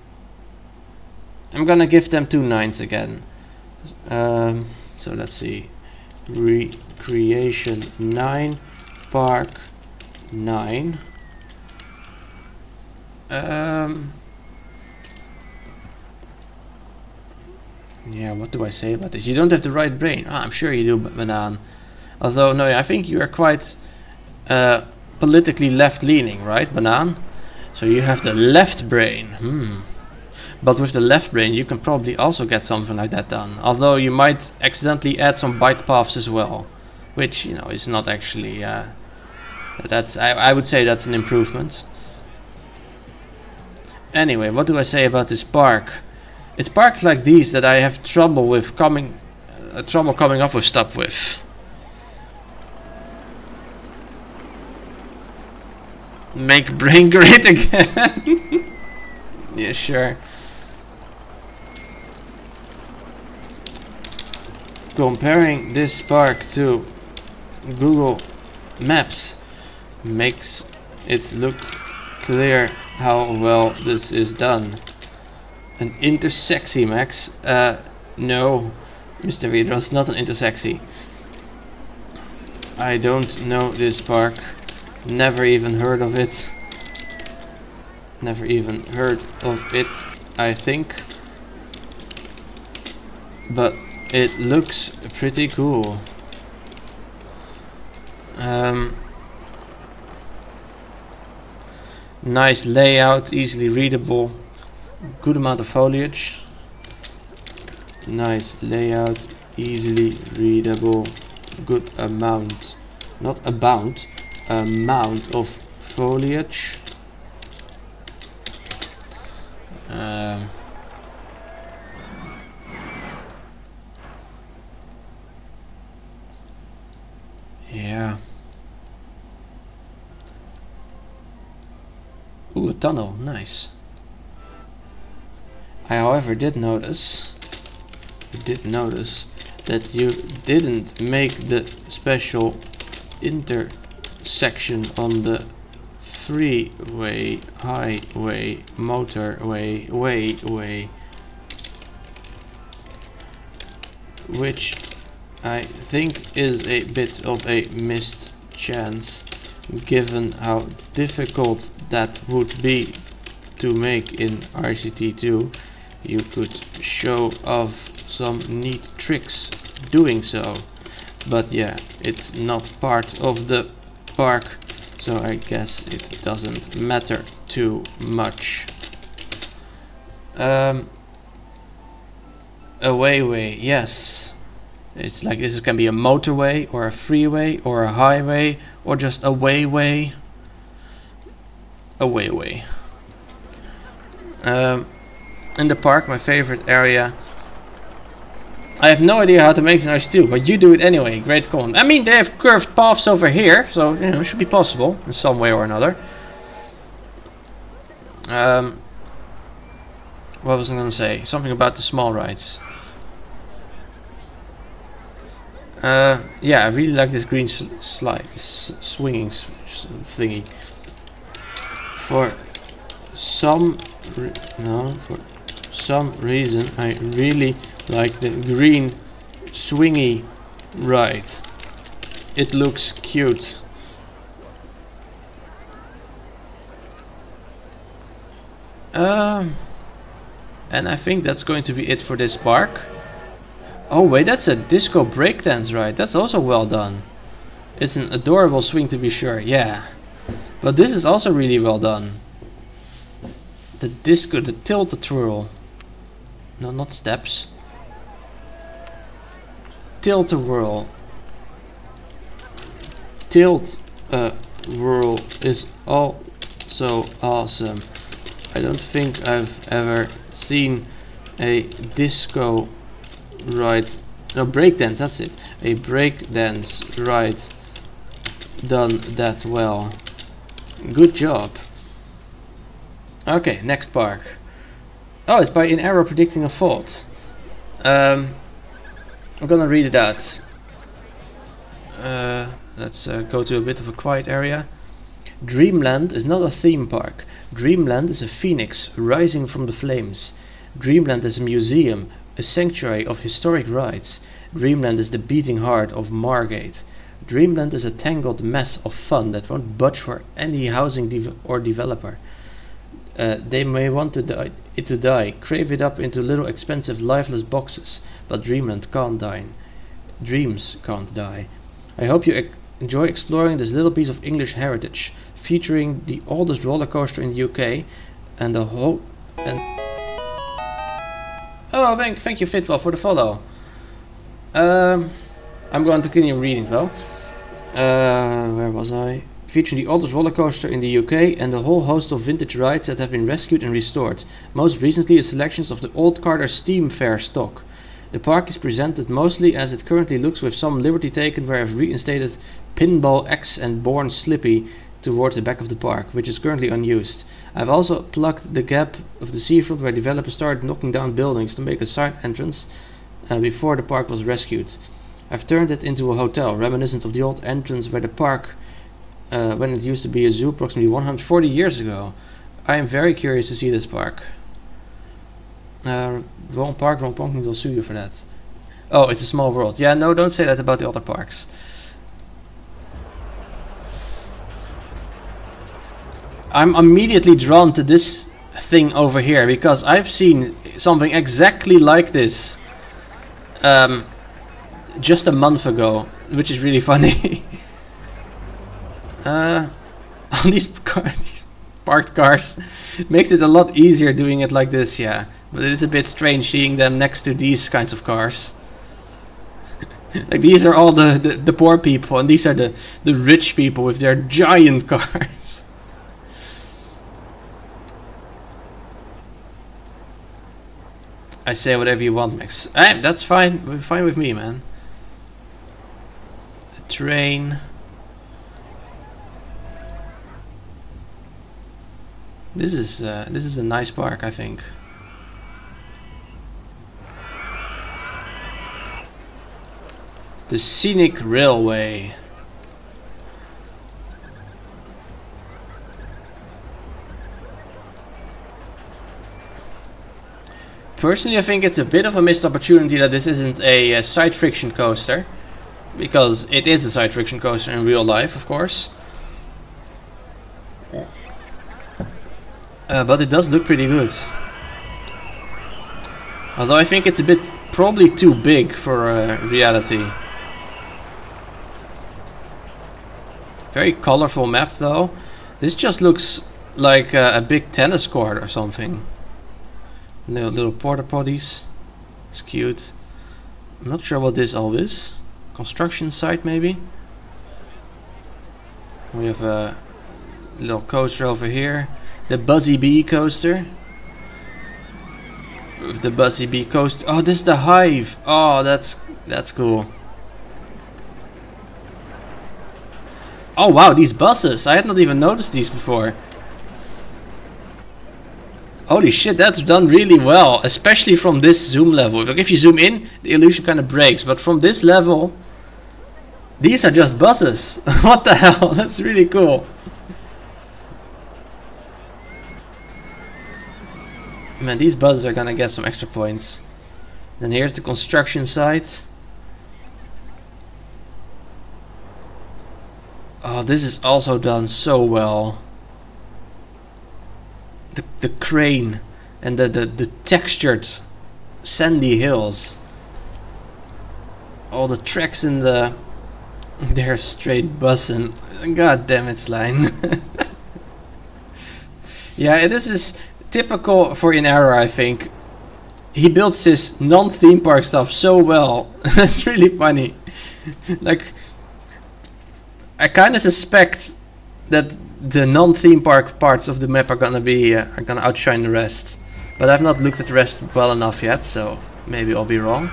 gonna give them 2 9s again. So let's see. Recreation 9. Park 9. Yeah, what do I say about this? You don't have the right brain. Ah, I'm sure you do, Banaan. Although, no, I think you are quite politically left-leaning, right, Banaan? So you have the left brain. But with the left brain, you can probably also get something like that done. Although you might accidentally add some bike paths as well, which, you know, is not actually. That's I would say that's an improvement. Anyway, what do I say about this park? It's parks like these that I have trouble with coming up with stuff with. Make brain great again. Yeah, sure. Comparing this park to Google Maps makes it look clear how well this is done. An intersexy, Max? No, Mr. Vedros, not an intersexy. I don't know this park. Never even heard of it. Never even heard of it, I think. But it looks pretty cool. Nice layout, easily readable. Good amount of foliage. Nice layout, easily readable. Good amount, not amount of foliage. Yeah. Ooh, a tunnel, nice. I, however, did notice that you didn't make the special intersection on the freeway, highway, motorway, way, which I think is a bit of a missed chance, given how difficult that would be to make in RCT2. You could show off some neat tricks doing so, but yeah, it's not part of the park, so I guess it doesn't matter too much. A way, yes. It's like this can be a motorway or a freeway or a highway or just a way. A way. In the park, my favorite area. I have no idea how to make it in RC2, but you do it anyway. Great comment. I mean, they have curved paths over here, so you know, it should be possible in some way or another. What was I going to say? Something about the small rides. Yeah, I really like this green slide, this swinging thingy. For some reason, I really like the green swingy ride. It looks cute. And I think that's going to be it for this park. Oh wait, that's a disco breakdance ride. That's also well done. It's an adorable swing to be sure, yeah. But this is also really well done. The disco, the tilt-a-twirl. No, not steps. Tilt-a-whirl. Tilt-a-whirl is also awesome. I don't think I've ever seen a disco ride, no, breakdance, that's it. A breakdance ride done that well. Good job. Okay, next park. Oh, it's by In Arrow Predicting a Fault. I'm gonna read it out. Let's go to a bit of a quiet area. Dreamland is not a theme park. Dreamland is a phoenix rising from the flames. Dreamland is a museum, a sanctuary of historic rides. Dreamland is the beating heart of Margate. Dreamland is a tangled mess of fun that won't budge for any housing or developer. They may want it to die, crave it up into little expensive lifeless boxes, but Dreamland can't die. Dreams can't die. I hope you enjoy exploring this little piece of English heritage, featuring the oldest roller coaster in the UK and the whole. Oh, thank you, Fitwell, for the follow. I'm going to continue reading though. Where was I? Featuring the oldest roller coaster in the UK and a whole host of vintage rides that have been rescued and restored. Most recently, a selection of the old Carter Steam Fair stock. The park is presented mostly as it currently looks, with some liberty taken where I've reinstated Pinball X and Born Slippy towards the back of the park, which is currently unused. I've also plugged the gap of the seafront where developers started knocking down buildings to make a side entrance before the park was rescued. I've turned it into a hotel, reminiscent of the old entrance where the park, when it used to be a zoo approximately 140 years ago. I am very curious to see this park. Wrong park, wrong pumpkin, will sue you for that. Oh, it's a small world. Yeah, no, don't say that about the other parks. I'm immediately drawn to this thing over here because I've seen something exactly like this just a month ago, which is really funny. On these parked cars, it makes it a lot easier doing it like this, yeah. But it is a bit strange seeing them next to these kinds of cars. Like, these are all the poor people, and these are the rich people with their giant cars. I say whatever you want, Max. That's fine. Fine with me, man. A train. This is a nice park, I think. The Scenic Railway. Personally, I think it's a bit of a missed opportunity that this isn't a side friction coaster, because it is a side friction coaster in real life, of course. But it does look pretty good. Although I think it's a bit probably too big for reality. Very colorful map though. This just looks like a big tennis court or something. Little porta potties. It's cute. I'm not sure what this all is. Construction site maybe. We have a little coaster over here. The Buzzy Bee coaster. With the Buzzy Bee coaster. Oh, this is the Hive. Oh, that's cool. Oh wow, these buses. I had not even noticed these before. Holy shit, that's done really well, especially from this zoom level. Like, if you zoom in, the illusion kind of breaks, but from this level, these are just buses. What the hell? That's really cool. Man, these buses are gonna get some extra points. Then here's the construction site. Oh, this is also done so well. The crane and the textured sandy hills. All the tracks in they're straight bussing. God damn it, Slime. Yeah, this is typical for In Arrow, I think. he builds his non-theme park stuff so well. That's really funny. Like, I kind of suspect that the non-theme park parts of the map are gonna outshine the rest. But I've not looked at the rest well enough yet, so maybe I'll be wrong.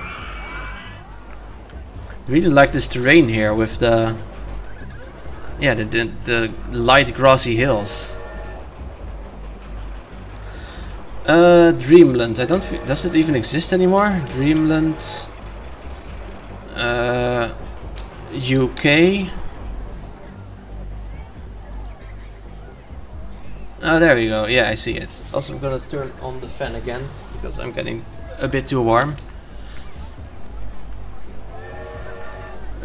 Really like this terrain here with the light grassy hills. Dreamland. I don't. Does it even exist anymore? Dreamland. UK. Oh, there we go. Yeah, I see it. Also, I'm gonna turn on the fan again because I'm getting a bit too warm.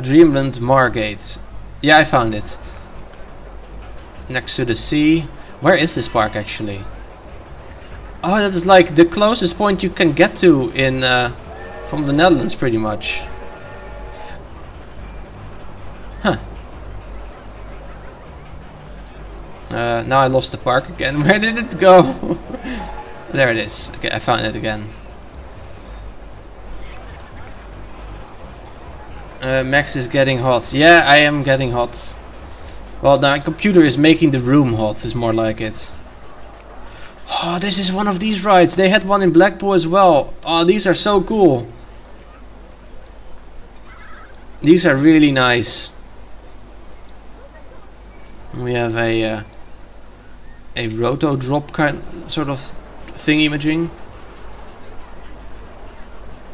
Dreamland Margate. Yeah, I found it. Next to the sea. Where is this park actually? Oh, that is like the closest point you can get to in from the Netherlands, pretty much. Huh. Now I lost the park again. Where did it go? There it is. Okay, I found it again. Max is getting hot. Yeah, I am getting hot. Well, my computer is making the room hot, is more like it. Oh, this is one of these rides. They had one in Blackpool as well. Oh, these are so cool. These are really nice. We have a roto drop kind sort of thing imaging.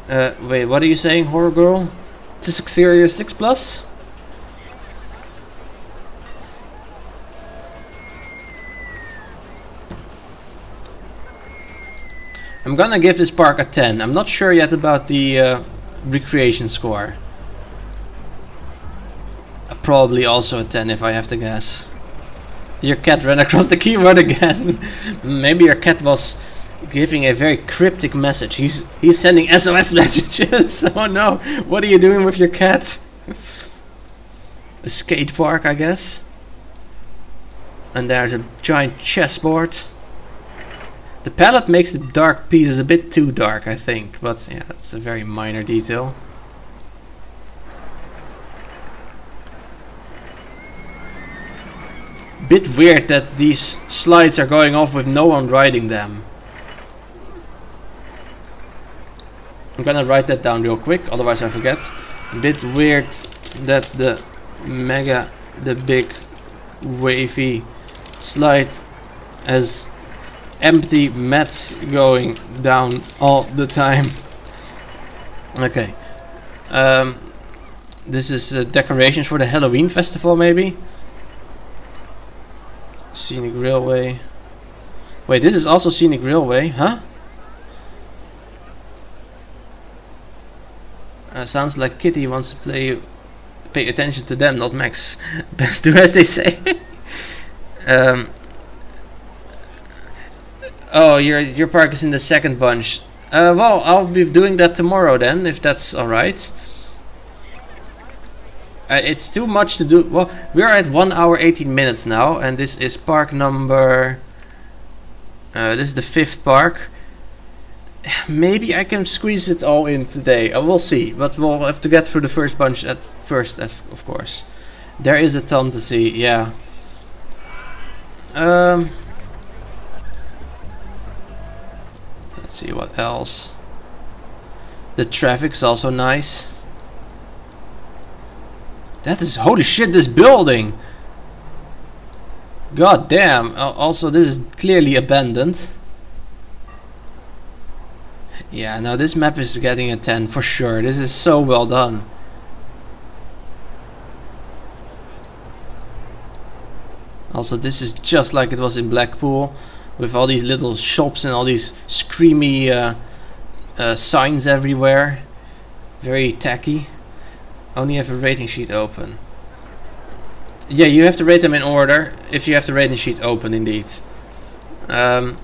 Wait, what are you saying, Horror Girl? It's a Series 6 Plus? I'm gonna give this park a 10. I'm not sure yet about the recreation score. Probably also a 10 if I have to guess. Your cat ran across the keyboard again. Maybe your cat was giving a very cryptic message. He's sending SOS messages. Oh no, what are you doing with your cat? A skate park, I guess. And there's a giant chessboard. The palette makes the dark pieces a bit too dark, I think, but yeah, that's a very minor detail. Bit weird that these slides are going off with no one riding them. I'm gonna write that down real quick, otherwise I forget. Bit weird that the big wavy slide has empty mats going down all the time. Okay. This is decorations for the Halloween festival, maybe? Scenic Railway. Wait, this is also Scenic Railway, huh? Sounds like Kitty wants to pay attention to them, not Max. Best do as they say. Oh, your park is in the second bunch. Well, I'll be doing that tomorrow then, if that's alright. It's too much to do. Well, we are at 1 hour 18 minutes now, and this is park number. This is the 5th park. Maybe I can squeeze it all in today. We'll see, but we'll have to get through the first bunch at first, of course. There is a ton to see. Yeah. Let's see what else. The traffic's also nice. That is, holy shit, this building! God damn. Also, this is clearly abandoned. Yeah, no, this map is getting a 10 for sure. This is so well done. Also, this is just like it was in Blackpool, with all these little shops and all these screamy signs everywhere. Very tacky. Only have a rating sheet open. Yeah, you have to rate them in order if you have the rating sheet open, indeed. Yeah,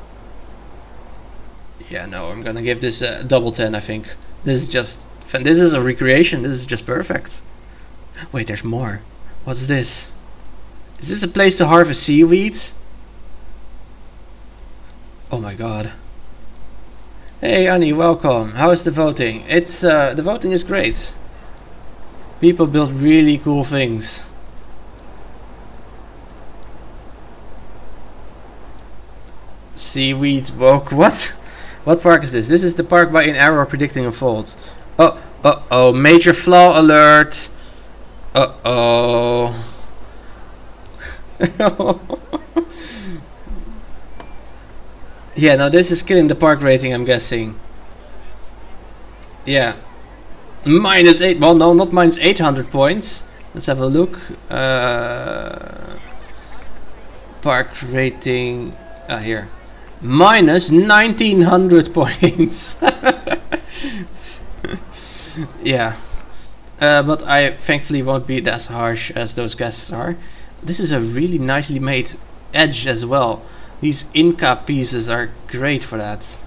no, I'm gonna give this a double 10, I think. This is just... This is a recreation, this is just perfect. Wait, there's more. What's this? Is this a place to harvest seaweed? Oh my god. Hey Annie, welcome. How is the voting? It's the voting is great. People build really cool things. Seaweed walk. What? What park is this? This is the park by an arrow predicting a fault. Oh, oh, major flaw alert. Oh. Yeah, now this is killing the park rating, I'm guessing. Yeah. -8. Well, no, not minus 800 points. Let's have a look. Park rating. Here. Minus 1900 points. Yeah. But I thankfully won't be as harsh as those guests are. This is a really nicely made edge as well. These Inca pieces are great for that.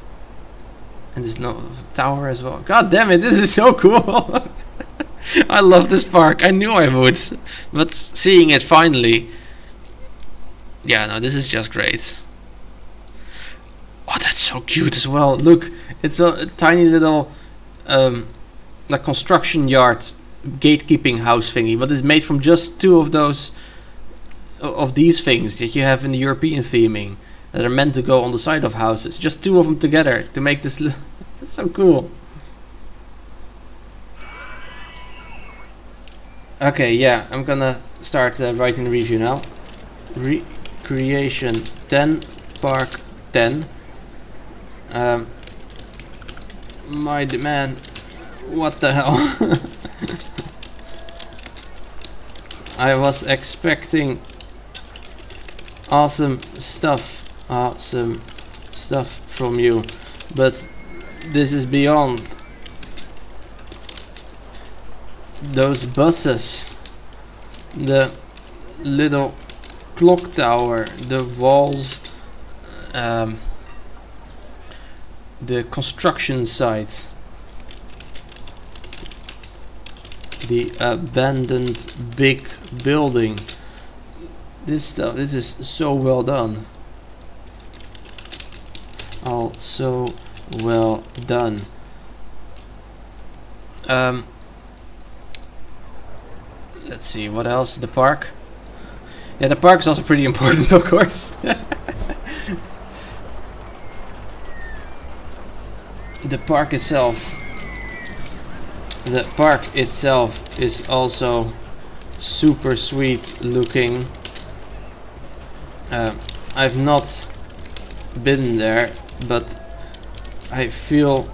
And there's no tower as well. God damn it, this is so cool. I love this park. I knew I would. But seeing it finally. Yeah, no, this is just great. Oh, that's so cute as well. Look, it's a tiny little like construction yard gatekeeping house thingy, but it's made from just two of those of these things that you have in the European theming that are meant to go on the side of houses. Just two of them together to make this. That's so cool. Okay, yeah, I'm gonna start writing the review now. Recreation 10, Park 10. My man, what the hell? I was expecting awesome stuff from you, but this is beyond. Those buses, the little clock tower, the walls, the construction site, the abandoned big building. This stuff, this is so well done. All so well done. Let's see, what else? The park. Yeah, the park is also pretty important, of course. The park itself is also super sweet looking. I've not been there, but I feel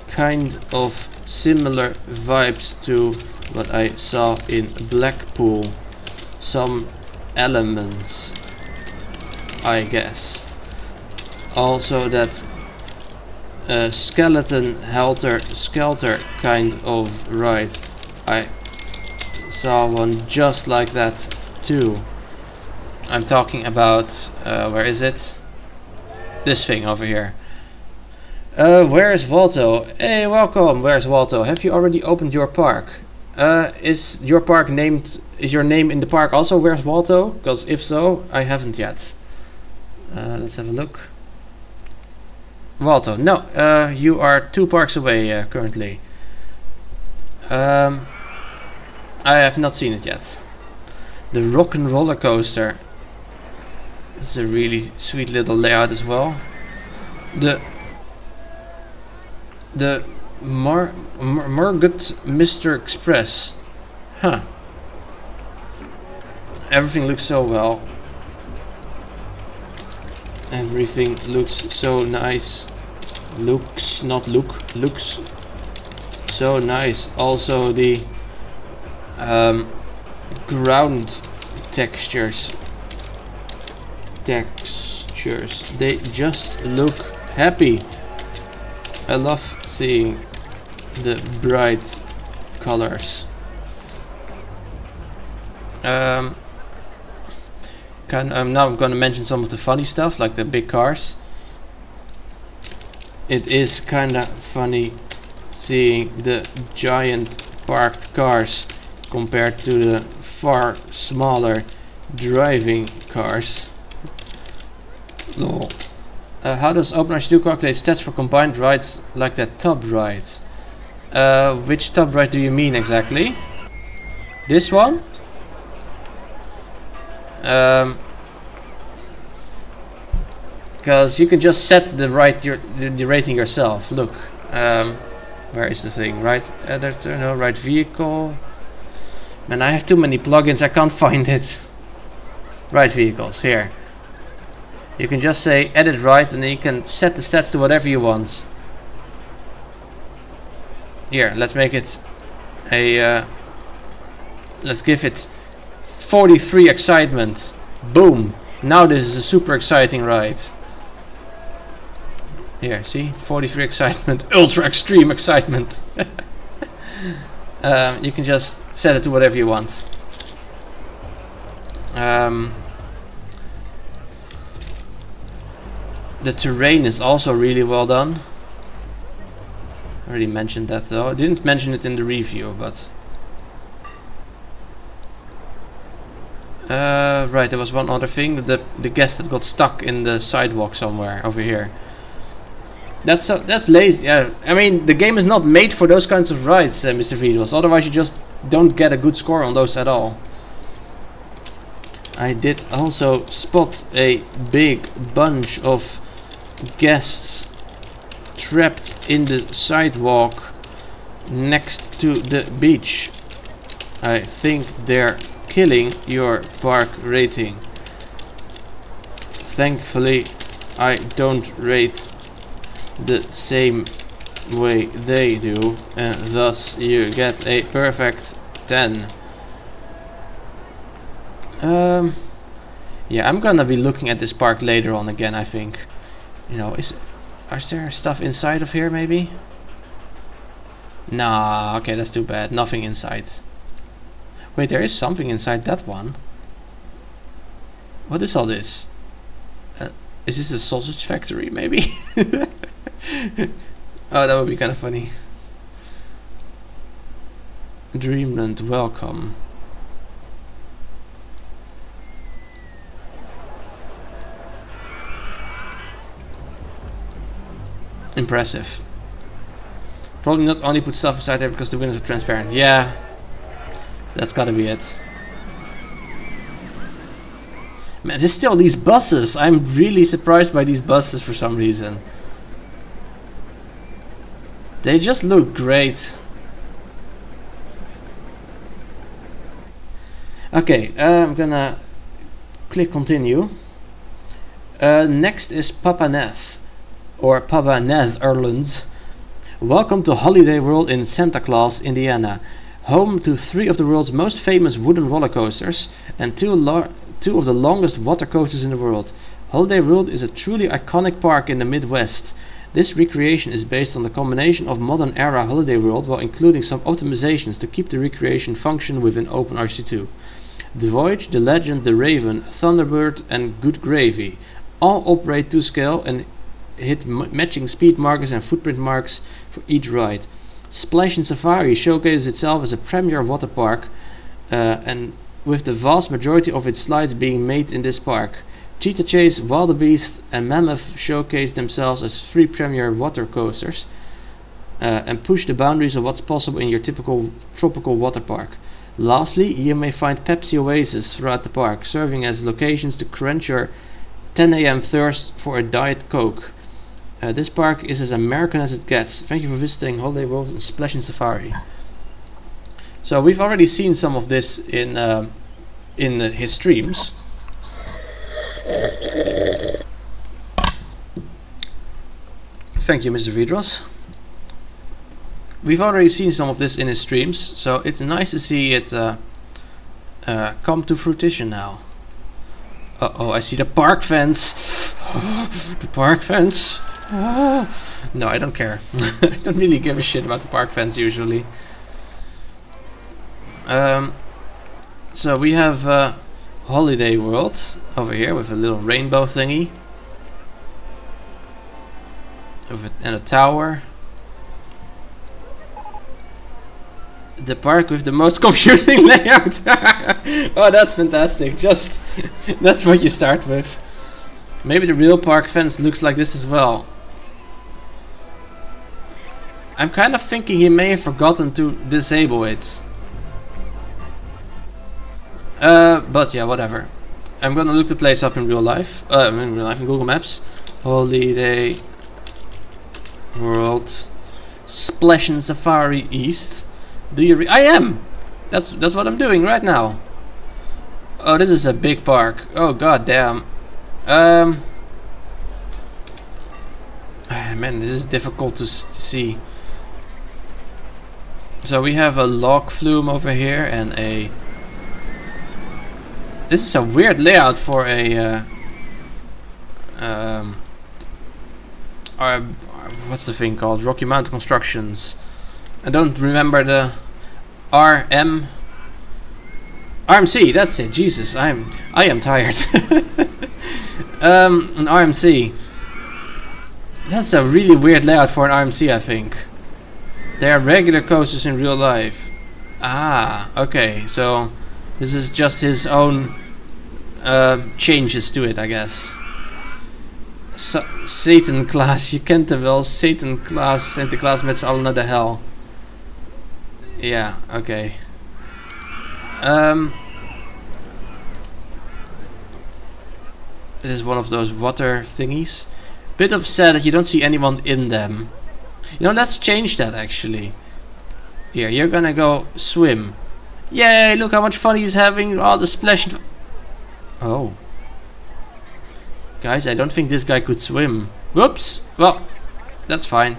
kind of similar vibes to what I saw in Blackpool. Some elements, I guess. Also that skeleton helter skelter kind of ride. I saw one just like that too. I'm talking about where is it? This thing over here. Where is Walto? Hey, welcome. Where's Walto? Have you already opened your park? Is your park named? Is your name in the park also? Where's Walto? Because if so, I haven't yet. Let's have a look. Walto, no, you are 2 parks away currently. I have not seen it yet. The rock and roller coaster. It's a really sweet little layout as well. The Margot Mr. Express. Huh. Everything looks so well. Everything looks so nice. Looks, not look. Looks so nice. Also the ground textures. They just look happy. I love seeing the bright colors. Now I'm gonna mention some of the funny stuff, like the big cars. It is kinda funny seeing the giant parked cars compared to the far smaller driving cars. Lol. How does OpenRCT2 calculate stats for combined rides like that top ride? Which top ride do you mean exactly? This one? Because you can just set the rating yourself. Look, where is the thing? Right editor, no, right vehicle. Man, I have too many plugins, I can't find it. Right vehicles, here. You can just say edit right and then you can set the stats to whatever you want. Here, let's make it a let's give it 43 excitement. Boom! Now this is a super exciting ride. Here, see? 43 excitement, ultra extreme excitement. You can just set it to whatever you want. The terrain is also really well done. I already mentioned that though. I didn't mention it in the review, but right, there was one other thing. The guest that got stuck in the sidewalk somewhere over here. That's lazy. Yeah, I mean the game is not made for those kinds of rides, Mr. Vidros. Otherwise, you just don't get a good score on those at all. I did also spot a big bunch of guests trapped in the sidewalk next to the beach. I think they're killing your park rating. Thankfully, I don't rate the same way they do, and thus you get a perfect 10. Yeah, I'm gonna be looking at this park later on again, I think. You know, is there stuff inside of here maybe? Nah, okay, that's too bad. Nothing inside. Wait, there is something inside that one. What is all this? Is this a sausage factory maybe? Oh, that would be kind of funny. Dreamland, welcome. Impressive. Probably not only put stuff inside there because the windows are transparent. Yeah, that's gotta be it. Man, there's still these buses. I'm really surprised by these buses for some reason. They just look great. Okay, I'm gonna click continue. Next is Papa Neth, or Papa Netherlands. Welcome to Holiday World in Santa Claus, Indiana, home to 3 of the world's most famous wooden roller coasters and 2 of the longest water coasters in the world. Holiday World is a truly iconic park in the Midwest. This recreation is based on the combination of modern era Holiday World while including some optimizations to keep the recreation function within OpenRCT2. The Voyage, The Legend, The Raven, Thunderbird and Good Gravy all operate to scale and hit matching speed markers and footprint marks for each ride. Splash and Safari showcases itself as a premier water park, and with the vast majority of its slides being made in this park. Cheetah Chase, Wildebeest and Mammoth showcase themselves as 3 premier water coasters and push the boundaries of what's possible in your typical tropical water park. Lastly, you may find Pepsi Oasis throughout the park, serving as locations to quench your 10 AM thirst for a Diet Coke. This park is as American as it gets. Thank you for visiting Holiday World and Splash and Safari. So we've already seen some of this in his streams. Thank you, Mr. Vidros. We've already seen some of this in his streams, so it's nice to see it come to fruition now. Uh-oh, I see the park fence. The park fence. No, I don't care. I don't really give a shit about the park fence usually. So we have Holiday World over here with a little rainbow thingy. And a tower. The park with the most confusing layout. Oh, that's fantastic. Just that's what you start with. Maybe the real park fence looks like this as well. I'm kind of thinking he may have forgotten to disable it. But yeah, whatever. I'm gonna look the place up in real life. In Google Maps. Holiday World Splash and Safari East. Do you? I am. That's what I'm doing right now. Oh, this is a big park. Oh god damn. Man, this is difficult to see. So we have a log flume over here and a. This is a weird layout for a. What's the thing called? Rocky Mountain Constructions. I don't remember the RMC. That's it. Jesus, I am tired. An RMC. That's a really weird layout for an RMC, I think. They are regular coasters in real life. Ah, okay. So this is just his own changes to it, I guess. Satan class, je kent hem wel. Satan class, Sinterklaas met z'n allen naar de hel. Yeah, okay. This is one of those water thingies. Bit of sad that you don't see anyone in them. You know, let's change that actually. Here, you're gonna go swim. Yay, look how much fun he's having. All the splash. Oh. Guys, I don't think this guy could swim. Whoops. Well, that's fine.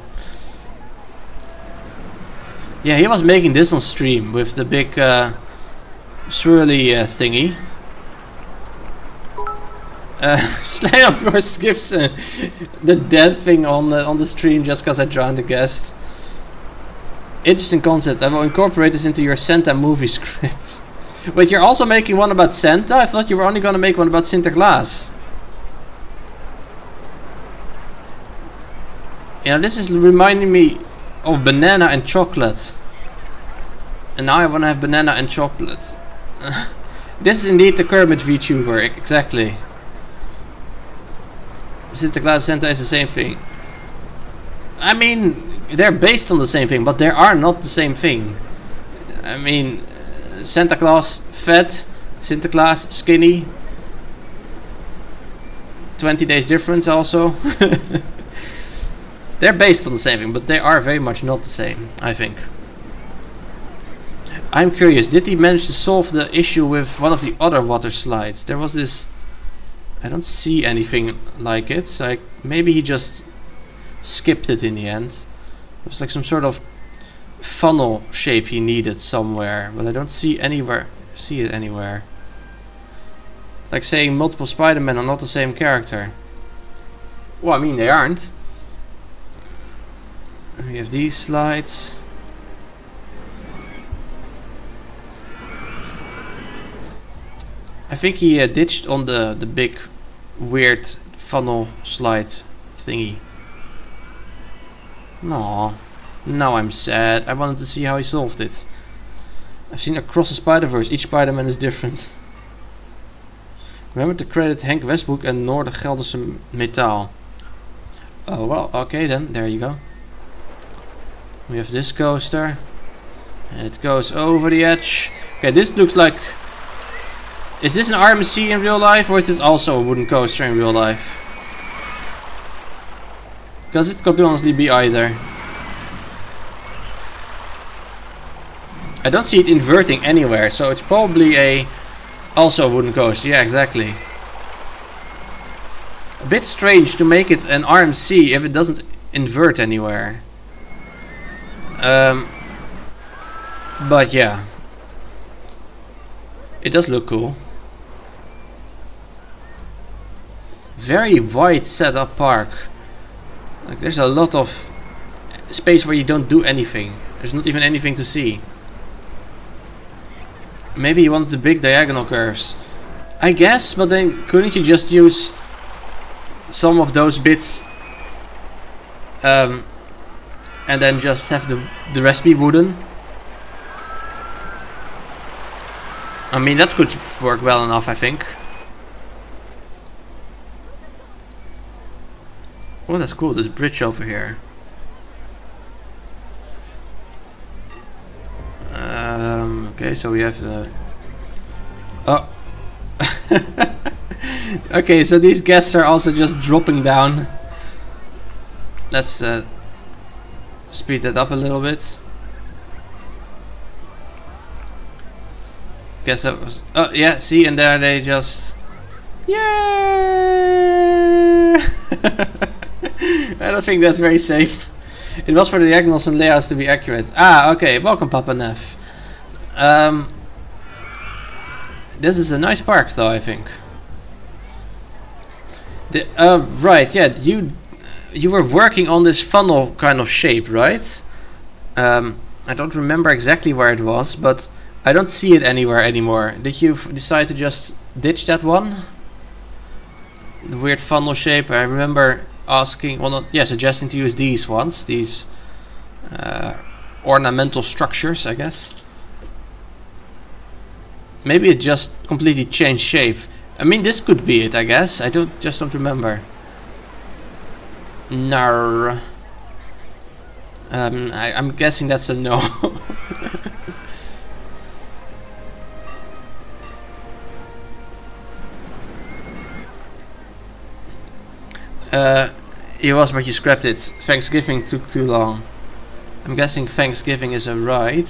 Yeah, he was making this on stream with the big swirly thingy. Slay of course gives the dead thing on the stream just because I drowned the guest. Interesting concept. I will incorporate this into your Santa movie script. Wait, you're also making one about Santa? I thought you were only gonna make one about Sinterklaas. Yeah, this is reminding me of banana and chocolate. And now I wanna have banana and chocolate. This is indeed the Kermit VTuber, exactly. Sinterklaas and Santa is the same thing. I mean, they're based on the same thing, but they are not the same thing. I mean, Santa Claus fat, Sinterklaas skinny. 20 days difference also. They're based on the same thing, but they are very much not the same, I think. I'm curious, did he manage to solve the issue with one of the other water slides? There was this... I don't see anything like it. Like maybe he just skipped it in the end. It was like some sort of funnel shape he needed somewhere, but I don't see it anywhere. Like saying multiple Spider-Men are not the same character. Well, I mean they aren't. We have these slides. I think he ditched on the big weird funnel slide thingy. No, now I'm sad. I wanted to see how he solved it. I've seen Across the Spider-Verse. Each Spider-Man is different. Remember to credit Henk Westbroek and Noorde Gelderse Metaal. Oh well, okay then. There you go. We have this coaster. And it goes over the edge. Okay, this looks like... Is this an RMC in real life, or is this also a wooden coaster in real life? Because it could honestly be either. I don't see it inverting anywhere, so it's probably also a wooden coaster. Yeah, exactly. A bit strange to make it an RMC if it doesn't invert anywhere. But yeah. It does look cool. Very wide set up park. Like there's a lot of space where you don't do anything. There's not even anything to see. Maybe you wanted the big diagonal curves. I guess, but then couldn't you just use some of those bits and then just have the rest be wooden? I mean, that could work well enough, I think. Oh, that's cool. This bridge over here. Okay, so we have oh. Okay, so these guests are also just dropping down. Let's speed that up a little bit. Guess that was... Oh, yeah, see, and there they just... Yeah! I don't think that's very safe. It was for the diagonals and layouts to be accurate. Ah, okay. Welcome, Papa Neff. This is a nice park, though, I think. Right, yeah, you were working on this funnel kind of shape, right? I don't remember exactly where it was, but I don't see it anywhere anymore. Did you decide to just ditch that one? The weird funnel shape. I remember asking, well, not, yeah, suggesting to use these ones, these ornamental structures, I guess. Maybe it just completely changed shape. I mean, this could be it, I guess. I just don't remember. No. I'm guessing that's a no. It was, but you scrapped it. Thanksgiving took too long. I'm guessing Thanksgiving is a right.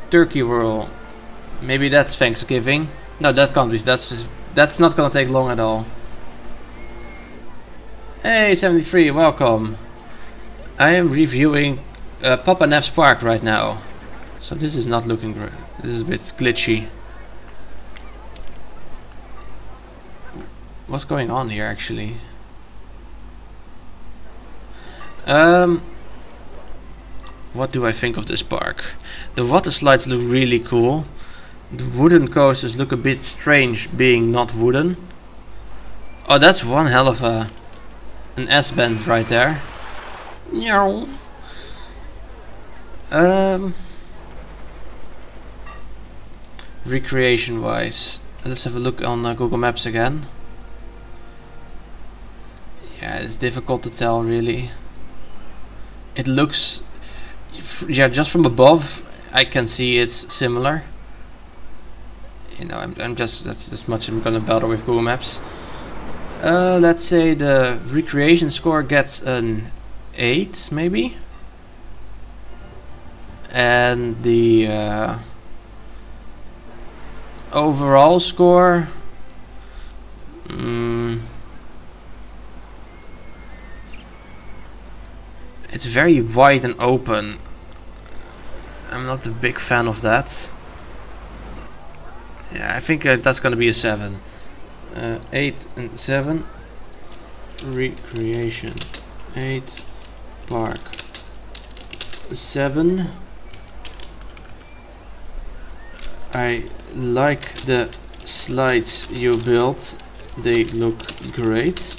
Turkey roll. Maybe that's Thanksgiving. No, that can't be. That's not gonna take long at all. Hey, 73, welcome. I am reviewing Papa Neff's Park right now, so this is not looking great. This is a bit glitchy. What's going on here, actually? What do I think of this park? The water slides look really cool. The wooden coasters look a bit strange being not wooden. Oh, that's one hell of an S-bend right there. No. Recreation wise, let's have a look on Google Maps again. Yeah, it's difficult to tell really. It looks, yeah, just from above I can see it's similar. You know, I'm just, that's as much I'm gonna bother with Google Maps. Let's say the recreation score gets an 8 maybe, and the overall score, it's very wide and open. I'm not a big fan of that. Yeah, I think that's gonna be a 7. 8 and 7. Recreation 8. Park 7. I like the slides you built. They look great.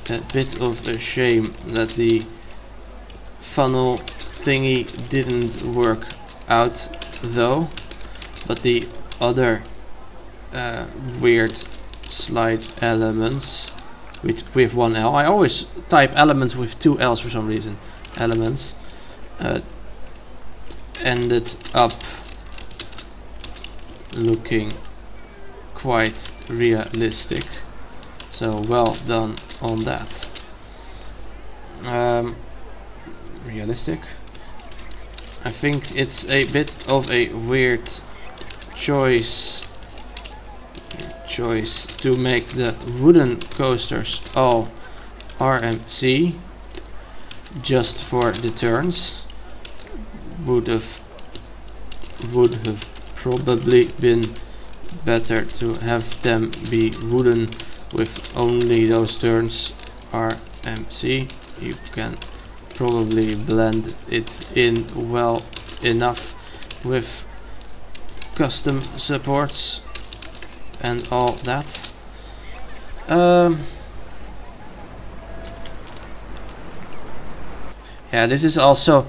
A bit of a shame that the funnel thingy didn't work out though, but the other weird slide elements with one L. I always type elements with 2 L's for some reason. Elements ended up looking quite realistic. So well done on that. Realistic. I think it's a bit of a weird choice to make the wooden coasters all RMC just for the turns. Would have probably been better to have them be wooden with only those turns. RMC, you can probably blend it in well enough with custom supports and all that. Yeah, this is also,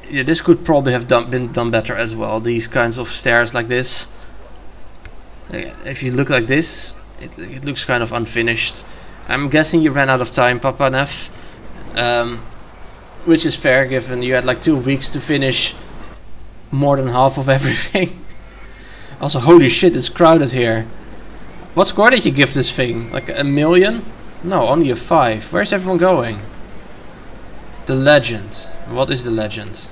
yeah, this could probably have been done better as well. These kinds of stairs like this, If you look like this, it looks kind of unfinished. I'm guessing you ran out of time, Papa Neff. Which is fair, given you had like 2 weeks to finish more than half of everything. Also, holy shit, it's crowded here. What score did you give this thing? Like 1 million? No, only a 5. Where's everyone going? The legend. What is the legend?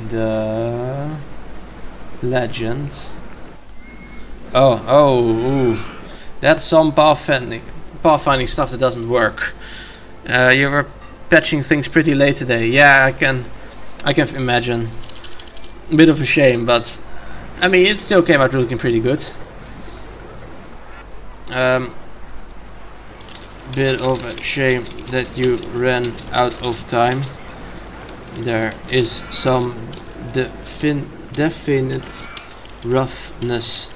The legend. Ooh. That's some pathfinding stuff that doesn't work. You were patching things pretty late today. Yeah, I can imagine. A bit of a shame, but I mean, it still came out looking pretty good. Bit of a shame that you ran out of time. There is some definite roughness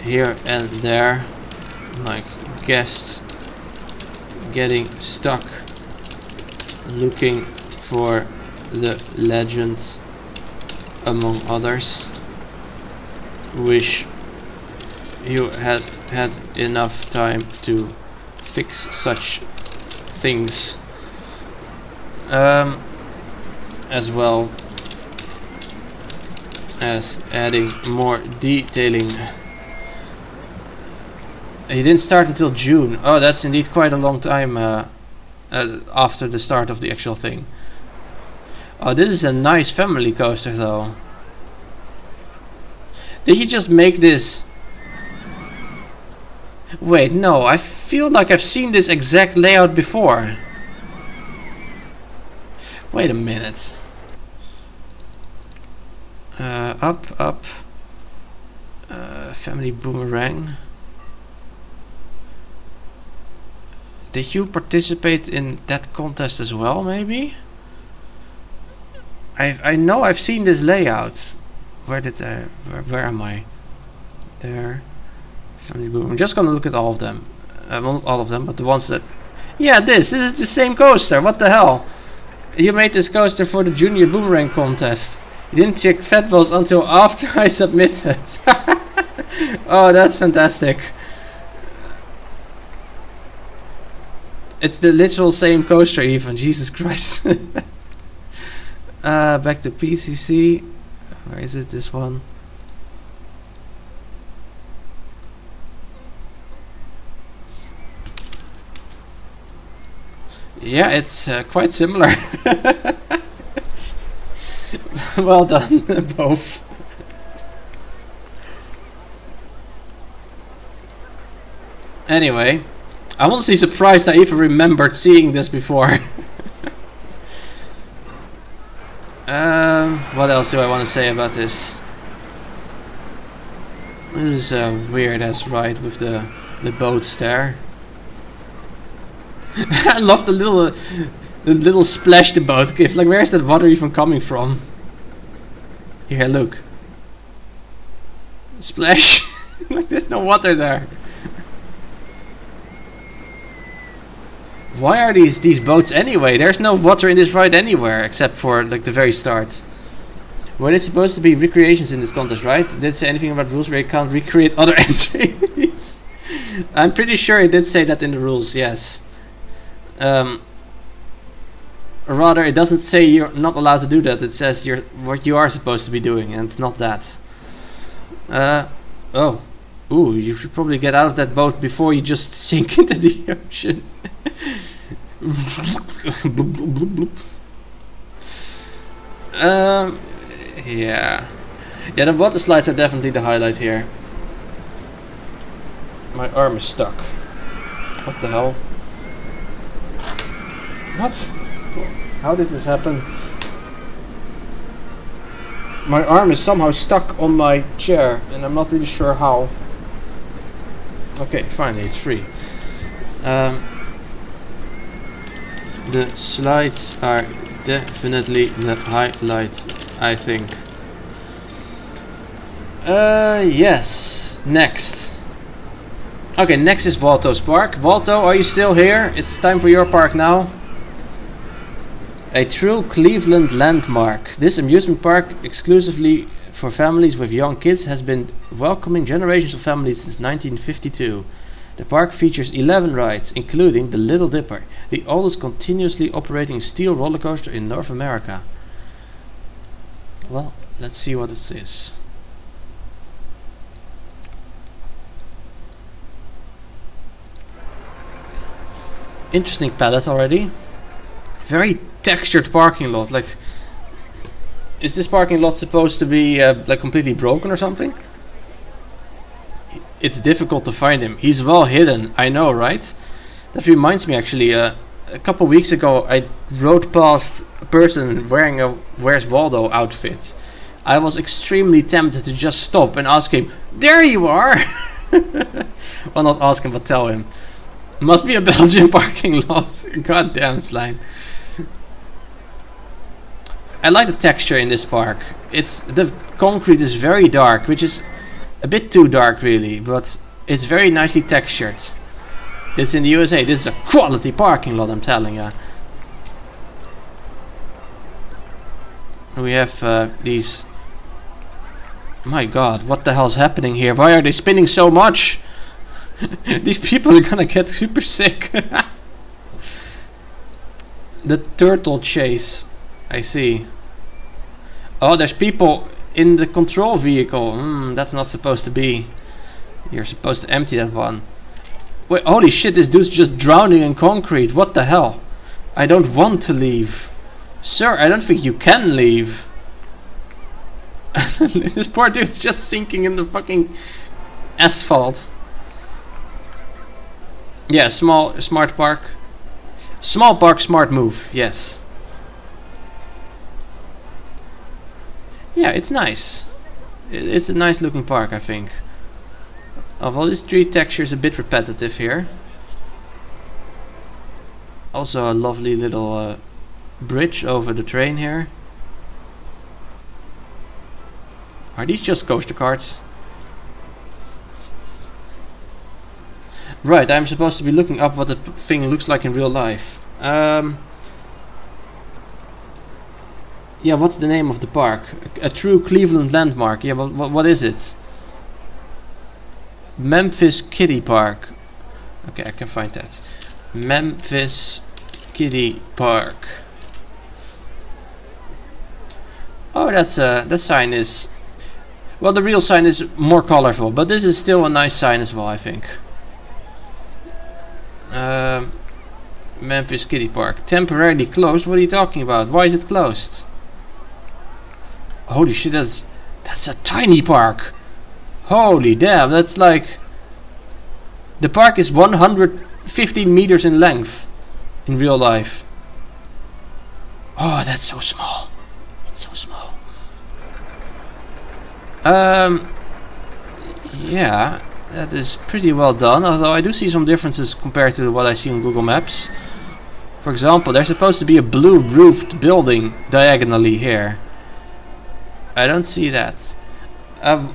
here and there, like guests getting stuck looking for the legend, among others. Wish you had enough time to fix such things, as well as adding more detailing. He didn't start until June. Oh, that's indeed quite a long time after the start of the actual thing. Oh, this is a nice family coaster though. Did you just make this? Wait, no, I feel like I've seen this exact layout before. Wait a minute. Up. Family boomerang. Did you participate in that contest as well, maybe? I know I've seen this layout. Where am I? There. Family boom. I'm just gonna look at all of them. Well, not all of them, but the ones that... Yeah, this is the same coaster. What the hell? You made this coaster for the junior boomerang contest. You didn't check fatwells until after I submitted. Oh, that's fantastic. It's the literal same coaster even. Jesus Christ. Back to PCC. Where is it? This one. Yeah, it's quite similar. Well done, both. Anyway, I'm honestly surprised I even remembered seeing this before. What else do I want to say about this? This is a weird ass ride with the boats there. I love the little splash the boat gives. Like, where's that water even coming from? Here, look. Splash. Like, there's no water there. Why are these boats anyway? There's no water in this ride anywhere except for like the very start. Well, there's supposed to be recreations in this contest, right? Did it say anything about rules where you can't recreate other entries? I'm pretty sure it did say that in the rules, yes. Rather, it doesn't say you're not allowed to do that. It says what you are supposed to be doing, and it's not that. Oh. Ooh, you should probably get out of that boat before you just sink into the ocean. Yeah. Yeah, the water slides are definitely the highlight here. My arm is stuck. What the hell? What? How did this happen? My arm is somehow stuck on my chair, and I'm not really sure how. Okay, finally, it's free. The slides are definitely the highlight, I think. Yes. Next. Okay, next is Walto's park. Walto, are you still here? It's time for your park now. A true Cleveland landmark. This amusement park exclusively for families with young kids has been welcoming generations of families since 1952. The park features 11 rides, including the Little Dipper, the oldest continuously operating steel roller coaster in North America. Well, let's see what this is. Interesting palette already. Very textured parking lot. Like, is this parking lot supposed to be like completely broken or something? It's difficult to find him. He's well hidden. I know, right? That reminds me, actually. A couple weeks ago, I rode past a person wearing a Where's Waldo outfit. I was extremely tempted to just stop and ask him, "There you are!" Well, not ask him, but tell him. Must be a Belgian parking lot. Goddamn, Slime. I like the texture in this park. The concrete is very dark, which is a bit too dark really, but it's very nicely textured. It's in the USA. This is a quality parking lot, I'm telling ya. We have these... My god, what the hell's happening here? Why are they spinning so much? These people are gonna get super sick. The turtle chase. I see. Oh, there's people in the control vehicle. That's not supposed to be. You're supposed to empty that one. Wait, holy shit, this dude's just drowning in concrete. What the hell? I don't want to leave. Sir, I don't think you can leave. This poor dude's just sinking in the fucking asphalt. Yeah, smart park. Small park, smart move, yes. Yeah, it's nice. It's a nice looking park, I think. Although this tree texture is a bit repetitive here. Also a lovely little bridge over the train here. Are these just coaster carts? Right, I'm supposed to be looking up what the thing looks like in real life. Yeah, what's the name of the park? A true Cleveland landmark. Yeah, but what is it? Memphis Kiddie Park. Okay, I can find that. Memphis Kiddie Park. Oh, that sign is... Well, the real sign is more colorful, but this is still a nice sign as well, I think. Memphis Kiddie Park. Temporarily closed? What are you talking about? Why is it closed? Holy shit, that's a tiny park. Holy damn, that's like... The park is 115 meters in length in real life. Oh, that's so small. It's so small. Yeah, that is pretty well done, although I do see some differences compared to what I see on Google Maps. For example, there's supposed to be a blue roofed building diagonally here. I don't see that.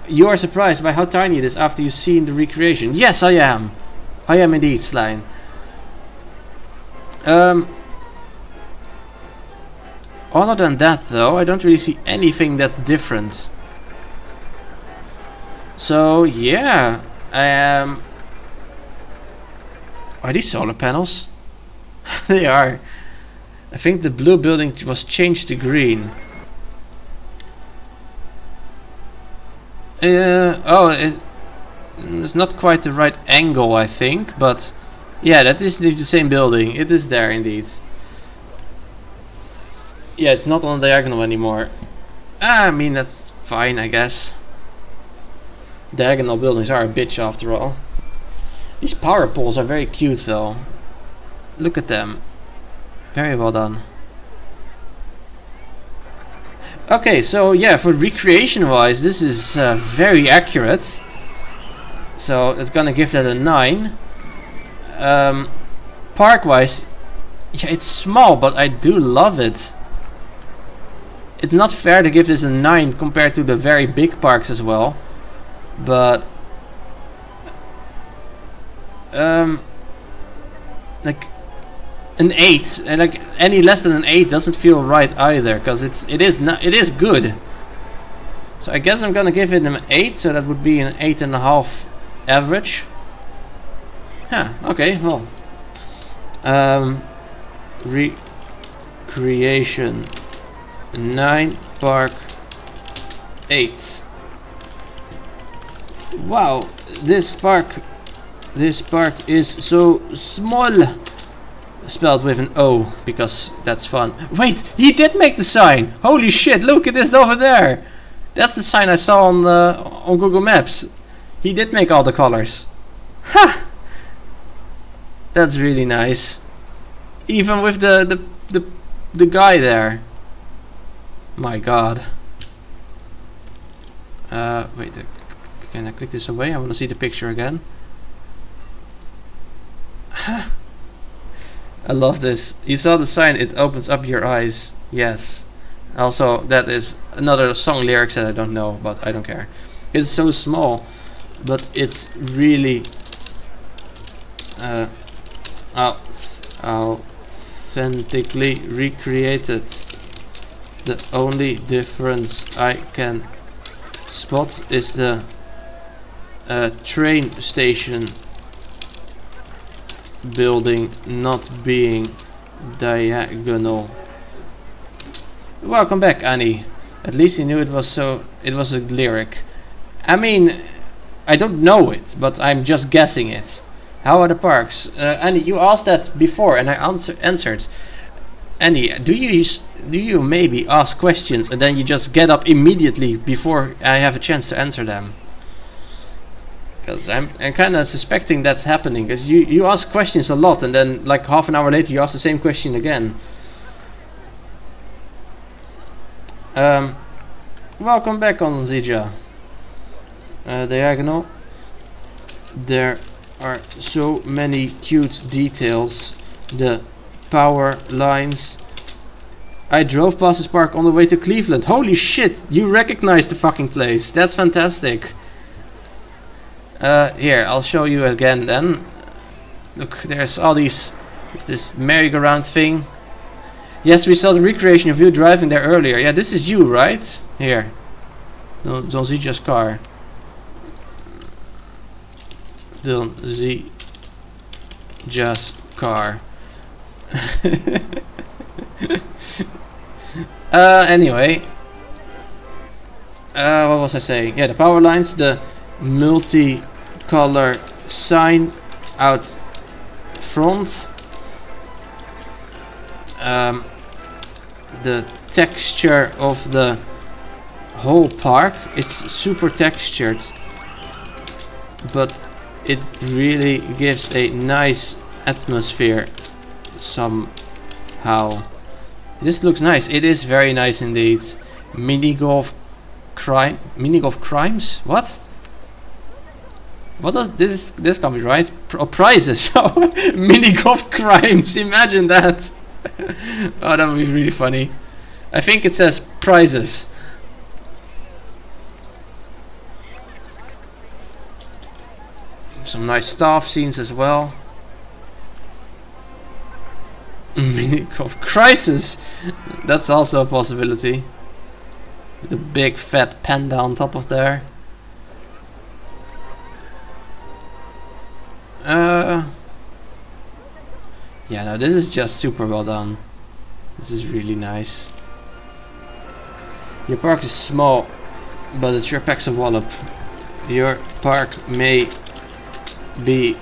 You are surprised by how tiny it is after you've seen the recreation. Yes, I am. I am indeed, Slime. Other than that, though, I don't really see anything that's different. So, yeah. Are these solar panels? They are. I think the blue building was changed to green. It's not quite the right angle, I think, but yeah, that is the same building. It is there indeed. Yeah, it's not on the diagonal anymore. I mean, that's fine, I guess. Diagonal buildings are a bitch after all. These power poles are very cute though. Look at them. Very well done. Okay, so yeah, for recreation wise, this is very accurate. So it's gonna give that a 9. Park wise, yeah, it's small, but I do love it. It's not fair to give this a 9 compared to the very big parks as well, but like an 8, and like any less than an 8 doesn't feel right either, because it is good. So I guess I'm gonna give it an 8, so that would be an 8.5 average. Huh, okay, well. Recreation 9, park 8. Wow, this park is so small. Spelled with an O, because that's fun. Wait, he did make the sign! Holy shit, look at this over there! That's the sign I saw on Google Maps. He did make all the colors. Ha! That's really nice. Even with the guy there. My god. Wait, can I click this away? I want to see the picture again. I love this. You saw the sign, it opens up your eyes. Yes. Also, that is another song lyrics that I don't know, but I don't care. It's so small, but it's really authentically recreated. The only difference I can spot is the train station building not being diagonal. Welcome back, Annie. At least you knew it was a lyric. I mean, I don't know it, but I'm just guessing it. How are the parks? Annie, you asked that before and I answered. Annie, do you maybe ask questions and then you just get up immediately before I have a chance to answer them? Because I'm kind of suspecting that's happening. Because you ask questions a lot and then like half an hour later you ask the same question again. Welcome back on Zija. Diagonal. There are so many cute details. The power lines. I drove past this park on the way to Cleveland. Holy shit, you recognize the fucking place. That's fantastic. Here, I'll show you again then. Look, there's all these. Is this merry-go-round thing? Yes, we saw the recreation of you driving there earlier. Yeah, this is you, right? Here. Don't see just car. Don't see just car. Anyway. What was I saying? Yeah, the power lines, the multi-color sign out front. The texture of the whole park, it's super textured, but it really gives a nice atmosphere somehow. This looks nice. It is very nice indeed. Mini golf crimes? What does this can't be right? Prizes. Mini golf crimes. Imagine that. Oh, that would be really funny. I think it says prizes. Some nice staff scenes as well. Mini golf crisis. That's also a possibility. With a big fat panda on top of there. Yeah, no, this is just super well done. This is really nice. Your park is small, but it sure packs a wallop. Your park may be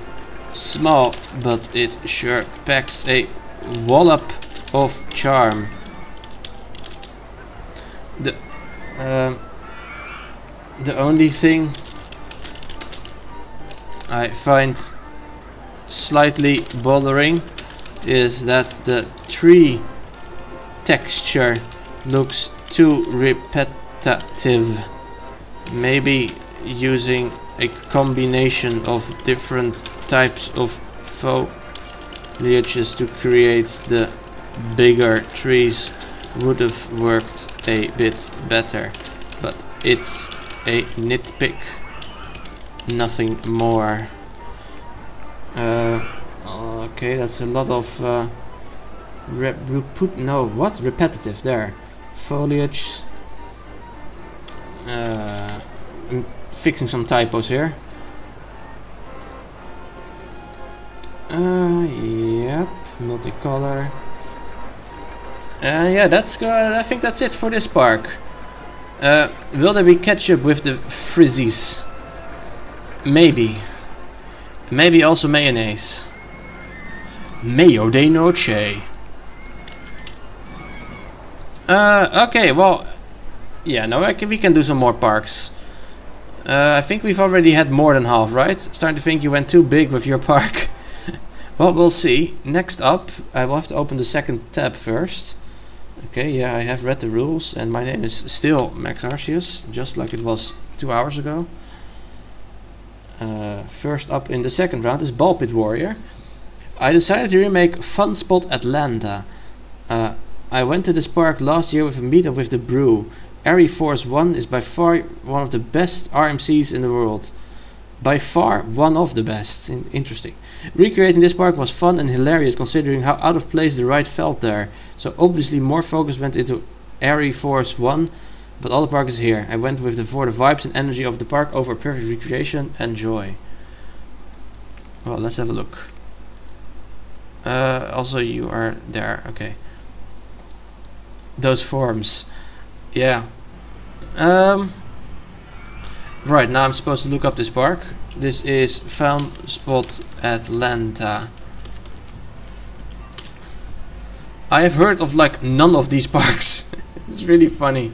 small, but it sure packs a wallop of charm. The only thing I find slightly bothering is that the tree texture looks too repetitive. Maybe using a combination of different types of foliages to create the bigger trees would have worked a bit better, but it's a nitpick, nothing more. Okay, that's a lot of repetitive there. Foliage. I'm fixing some typos here. Yep, multicolor. Yeah, that's good. I think that's it for this park. Will there be ketchup with the frizzies? Maybe. Maybe also mayonnaise. Mayo de noche. Okay, well, yeah, no, we can do some more parks. I think we've already had more than half, right? Starting to think you went too big with your park. Well, we'll see. Next up, I will have to open the second tab first. Okay, yeah, I have read the rules, and my name is still Max Arceus, just like it was 2 hours ago. First up in the second round is Ball Pit Warrior. I decided to remake Fun Spot Atlanta. I went to this park last year with a meetup with the Brew. Air Force 1 is by far one of the best RMCs in the world. By far one of the best. Interesting. Recreating this park was fun and hilarious considering how out of place the ride felt there. So obviously more focus went into Air Force 1, but all the park is here. I went with for the vibes and energy of the park over perfect recreation and joy. Well, let's have a look. Also you are there, okay. Those forms. Yeah. Right, now I'm supposed to look up this park. This is Fun Spot Atlanta. I have heard of like none of these parks. It's really funny.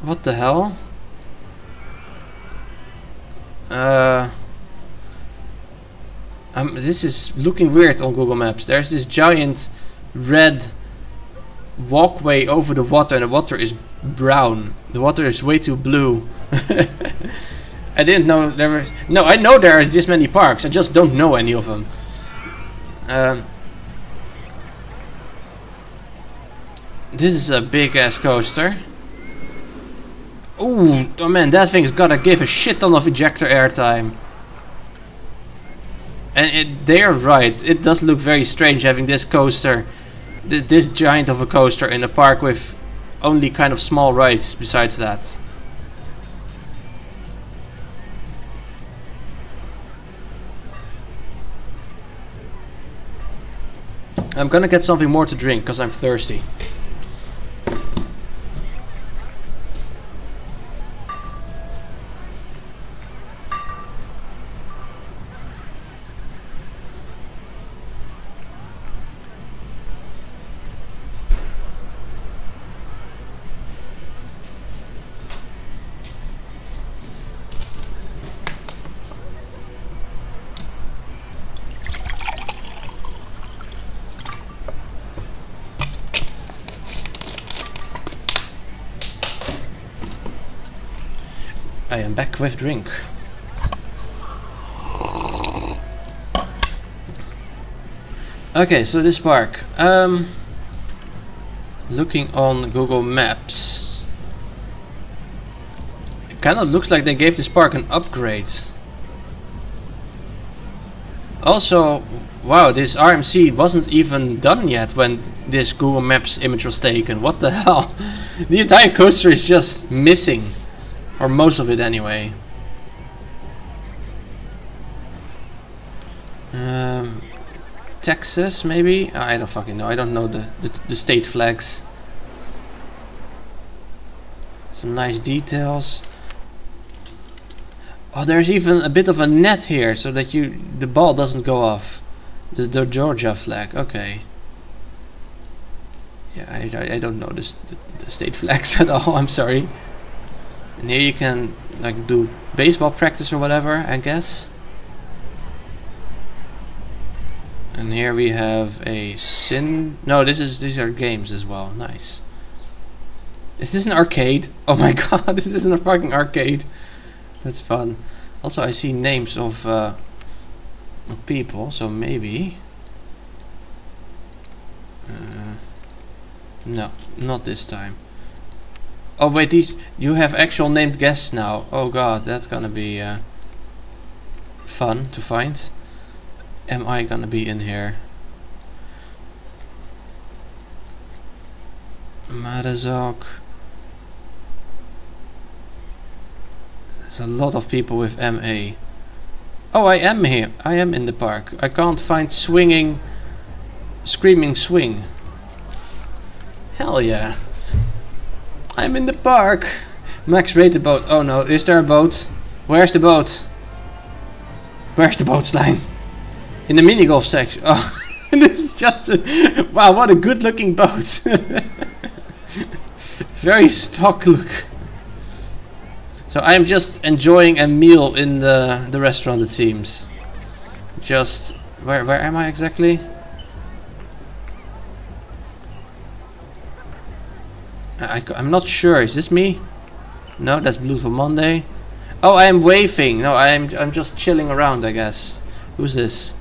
What the hell? This is looking weird on Google Maps. There's this giant red walkway over the water, and the water is brown. The water is way too blue. I didn't know there was... No, I know there is this many parks. I just don't know any of them. This is a big ass coaster. Ooh, oh man, that thing's gotta give a shit ton of ejector airtime. And they're right, it does look very strange having this coaster, this giant of a coaster in a park with only kind of small rides besides that. I'm gonna get something more to drink because I'm thirsty. I am back with drink. Okay, so this park. Looking on Google Maps, it kind of looks like they gave this park an upgrade. Also, wow, this RMC wasn't even done yet when this Google Maps image was taken. What the hell? The entire coaster is just missing. Or most of it anyway. Texas maybe? I don't fucking know. I don't know the state flags. Some nice details. Oh, there's even a bit of a net here so that the ball doesn't go off. The Georgia flag. Okay. Yeah, I don't know the state flags at all. I'm sorry. And here you can like do baseball practice or whatever, I guess. And here we have a no, these are games as well. Nice. Is this an arcade? Oh my god, this isn't a fucking arcade. That's fun. Also, I see names of people, so maybe. No, not this time. Oh wait, you have actual named guests now. Oh god, that's gonna be fun to find. Am I gonna be in here? Marazok. There's a lot of people with MA. Oh, I am here. I am in the park. I can't find swinging, screaming swing. Hell yeah. I'm in the park. Max rated boat. Oh no, is there a boat? Where's the boat? Where's the boat line? In the mini golf section. Oh, this is just a... Wow, what a good looking boat. Very stock look. So I'm just enjoying a meal in the restaurant, it seems. Just... Where am I exactly? I'm not sure. Is this me? No, that's Blue for Monday. Oh, I am waving. No, I'm just chilling around, I guess. Who's this?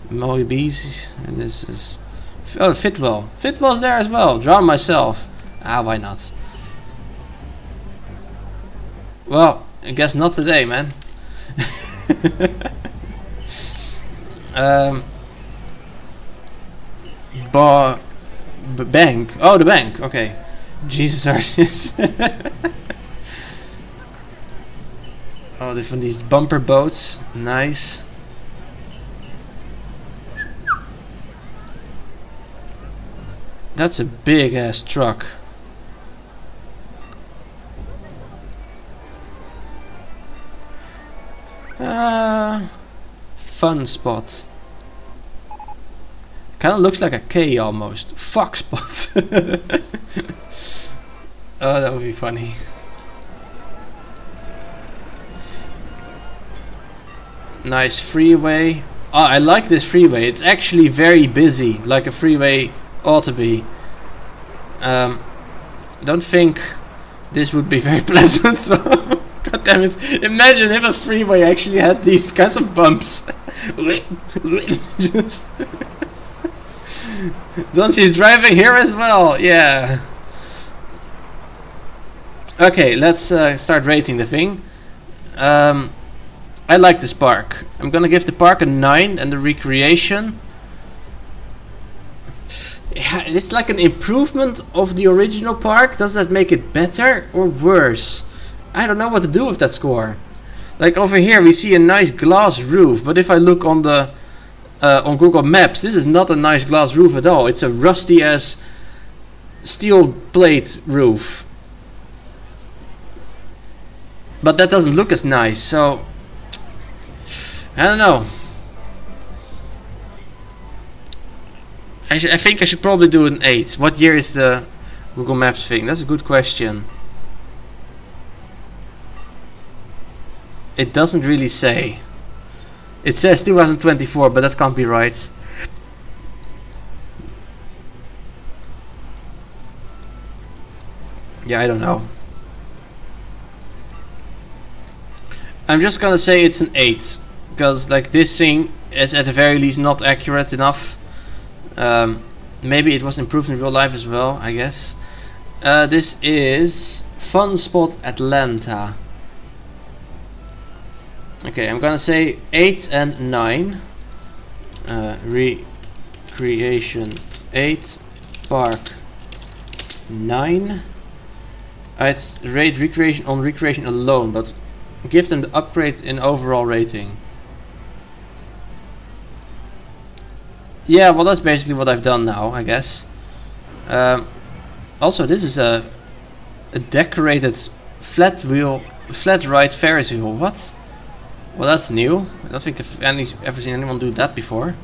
Moebies. And this is... Oh, Fitwell. Fitwell's there as well. Drown myself. Ah, why not? Well, I guess not today, man. Bank. Oh, the bank. Okay. Jesus Christ. Oh, different these bumper boats. Nice. That's a big ass truck. Fun spot. Kinda looks like a K almost. Fuck spot. Oh, that would be funny. Nice freeway. Oh, I like this freeway. It's actually very busy, like a freeway ought to be. I don't think this would be very pleasant. God damn it. Imagine if a freeway actually had these kinds of bumps. Just Zonchi's driving here as well. Yeah. Okay, let's start rating the thing. I like this park. I'm gonna give the park a 9 and the recreation. It's like an improvement of the original park. Does that make it better or worse? I don't know what to do with that score. Like over here we see a nice glass roof, but if I look on the on Google Maps, this is not a nice glass roof at all. It's a rusty ass steel plate roof. But that doesn't look as nice, so I don't know. I think I should probably do an 8. What year is the Google Maps thing? That's a good question. It doesn't really say. It says 2024, but that can't be right. Yeah, I don't know. I'm just gonna say it's an 8, because like this thing is at the very least not accurate enough. Maybe it was improved in real life as well, I guess. This is Fun Spot Atlanta. Okay, I'm gonna say 8 and 9. Recreation 8, park 9. I'd rate recreation on recreation alone, but give them the upgrade in overall rating. Yeah, well that's basically what I've done now, I guess. Also, this is a decorated flat ride Ferris wheel. What? Well, that's new. I don't think I've ever seen anyone do that before.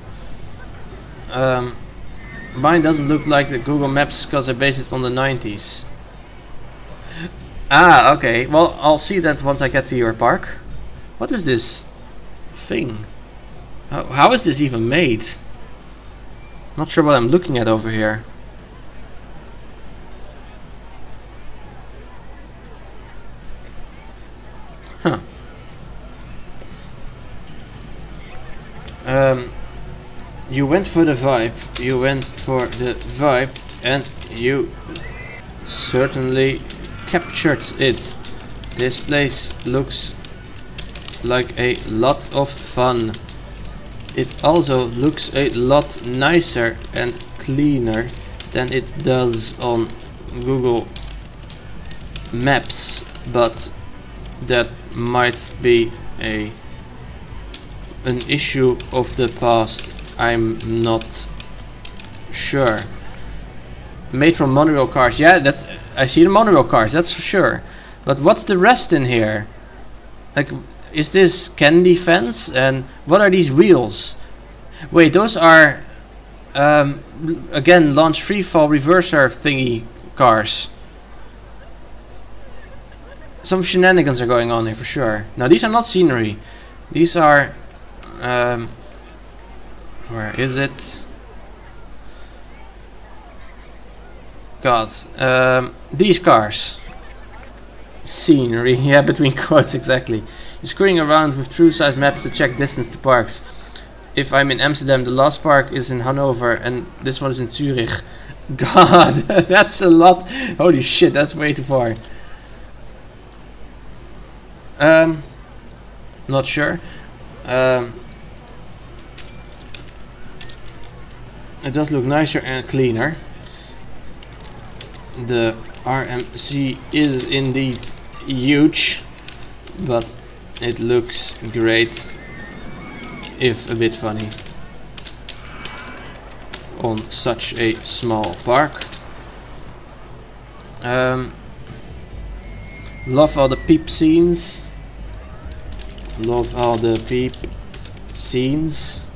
Mine doesn't look like the Google Maps because I based it on the 90s. Ah, okay. Well, I'll see that once I get to your park. What is this thing? How is this even made? Not sure what I'm looking at over here. Huh. You went for the vibe. You went for the vibe, and you certainly captured it. This place looks like a lot of fun. It also looks a lot nicer and cleaner than it does on Google Maps, but that might be an issue of the past. I'm not sure. Made from monorail cars. Yeah, that's, I see the monorail cars, that's for sure. But what's the rest in here? Like, is this candy fence? And what are these wheels? Wait, those are again launch free fall reverser thingy cars. Some shenanigans are going on here for sure. Now these are not scenery. These are where is it? God, these cars. Scenery, yeah, between quotes, exactly. You're screwing around with true size maps to check distance to parks. If I'm in Amsterdam, the last park is in Hanover, and this one is in Zurich. God, that's a lot. Holy shit, that's way too far. Not sure. It does look nicer and cleaner. The RMC is indeed huge, but it looks great, if a bit funny, on such a small park. Love all the peep scenes. Love all the peep scenes.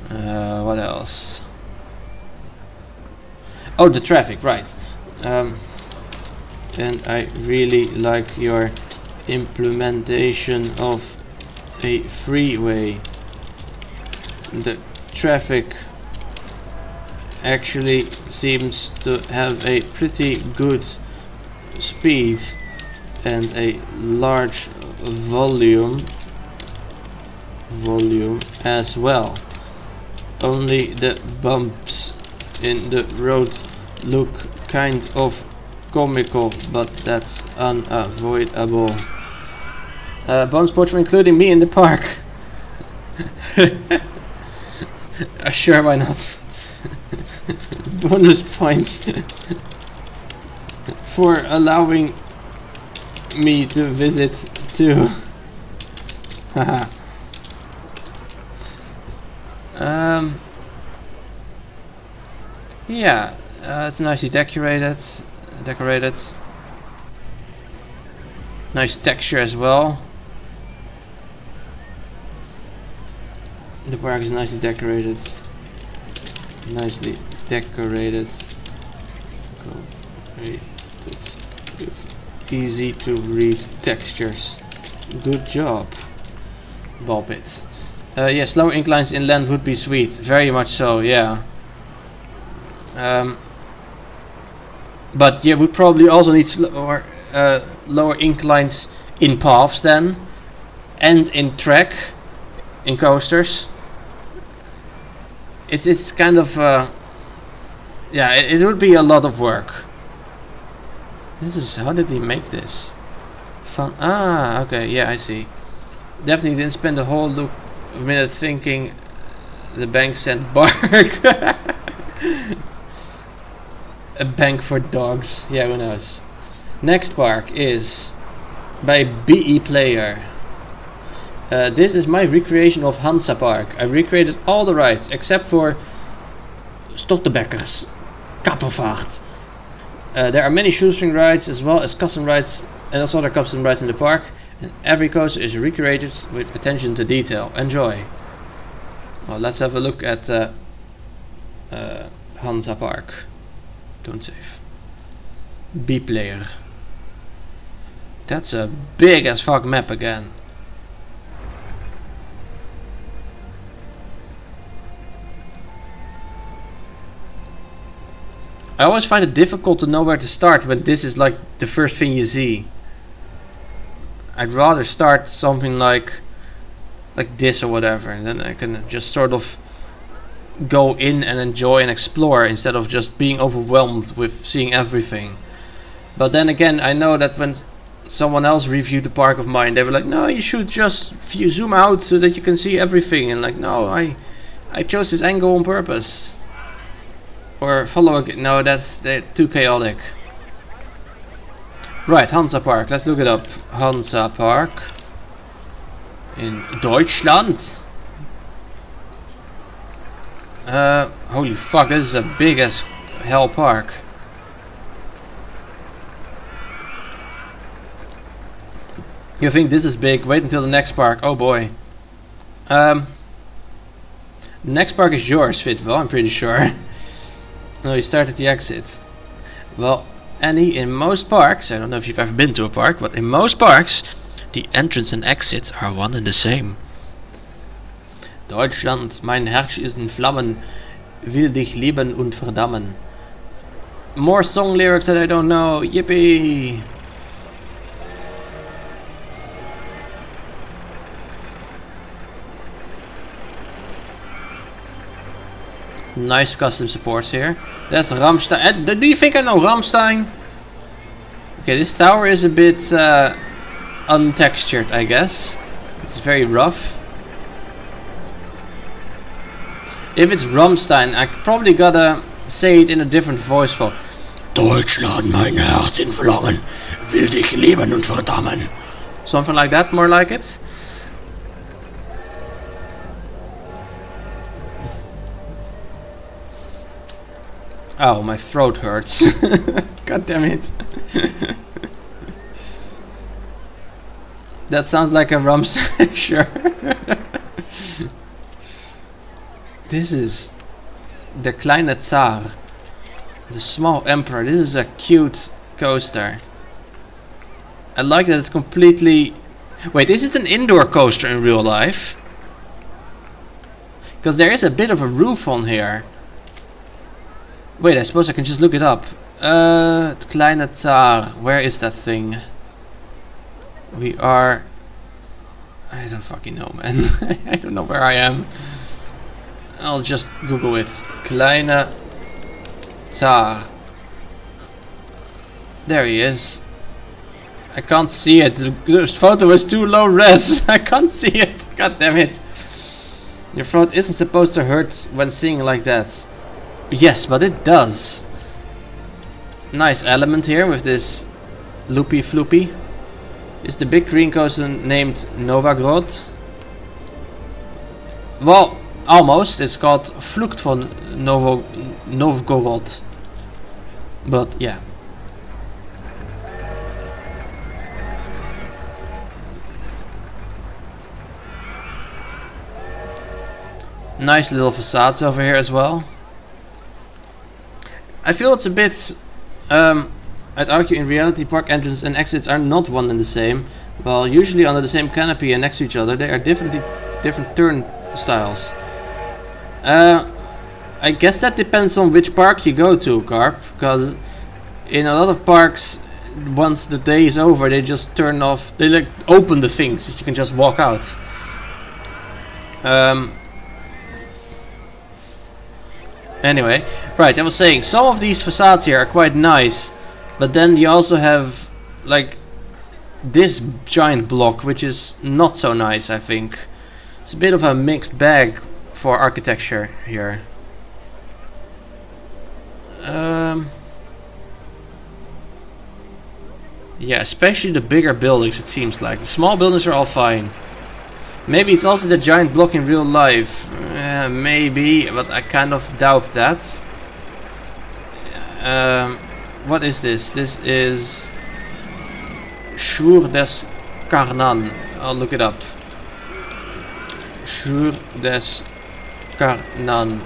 What else? Oh, the traffic, right. And I really like your implementation of a freeway. The traffic actually seems to have a pretty good speed and a large volume as well. Only the bumps in the road look kind of comical, but that's unavoidable. Bonus points for including me in the park. Sure, why not? Bonus points for allowing me to visit too. Haha. Yeah, it's nicely decorated. Nice texture as well. The park is nicely decorated. With easy to read textures. Good job, Ballpit. Yeah, slower inclines inland would be sweet. Very much so, yeah. But yeah, we probably also need slower, lower inclines in paths then, and in track, in coasters. It's kind of yeah, it would be a lot of work. This is, how did he make this? Fun. Ah, okay, yeah, I see. Definitely didn't spend a whole minute thinking the bank sent bark. A bank for dogs. Yeah, who knows. Next park is by BE Player. This is my recreation of Hansa Park. I recreated all the rides except for Stottebekkers, Kappenvaart. There are many shoestring rides as well as custom rides and also other custom rides in the park. And every coaster is recreated with attention to detail. Enjoy. Well, let's have a look at Hansa Park. Don't save. B Player. That's a big as fuck map again. I always find it difficult to know where to start when this is like the first thing you see. I'd rather start something like this or whatever, and then I can just sort of go in and enjoy and explore instead of just being overwhelmed with seeing everything. But then again, I know that when someone else reviewed the park of mine, they were like, no, you should just zoom out so that you can see everything, and like, no, I chose this angle on purpose. Or follow no, that's too chaotic. Right, Hansa Park. Let's look it up. Hansa Park in Deutschland. Holy fuck, this is a big as hell park. You think this is big? Wait until the next park. Oh boy. The next park is yours, Fitwell, I'm pretty sure. No, you start at the exit. Well, Annie, in most parks, I don't know if you've ever been to a park, but in most parks, the entrance and exit are one and the same. Deutschland, mein Herz ist in Flammen, will dich lieben und verdammen. More song lyrics that I don't know, yippee! Nice custom supports here. That's Rammstein. Do you think I know Rammstein? Okay, this tower is a bit untextured, I guess. It's very rough. If it's Rammstein, I probably gotta say it in a different voice for Deutschland, mein Herz in Flammen, will dich lieben und verdammen. Something like that, more like it. Oh, my throat hurts. God damn it. That sounds like a Rammstein, sure. This is the kleine Tsar, the small emperor. This is a cute coaster. I like that it's completely... Wait, is it an indoor coaster in real life? Because there is a bit of a roof on here. Wait, I suppose I can just look it up. Kleine Tsar. Where is that thing? We are... I don't fucking know, man. I don't know where I am. I'll just Google it. Kleine Tsar. There he is. I can't see it. The photo is too low res. I can't see it. God damn it. Your throat isn't supposed to hurt when singing like that. Yes, but it does. Nice element here with this loopy floopy. Is the big green coaster named Novgorod? Well, almost. It's called Flucht von Novgorod. But yeah. Nice little facades over here as well. I feel it's a bit... I'd argue in reality park entrances and exits are not one and the same. While usually under the same canopy and next to each other, they are different turn styles. I guess that depends on which park you go to, Carp. Because in a lot of parks, once the day is over, they just turn off... They like open the things so you can just walk out. Anyway, right, I was saying, some of these facades here are quite nice, but then you also have, like, this giant block, which is not so nice, I think. It's a bit of a mixed bag for architecture here. Yeah, especially the bigger buildings, it seems like. The small buildings are all fine. Maybe it's also the giant block in real life. Maybe, but I kind of doubt that. What is this? This is Schur des Karnan. I'll look it up. Schur des Karnan.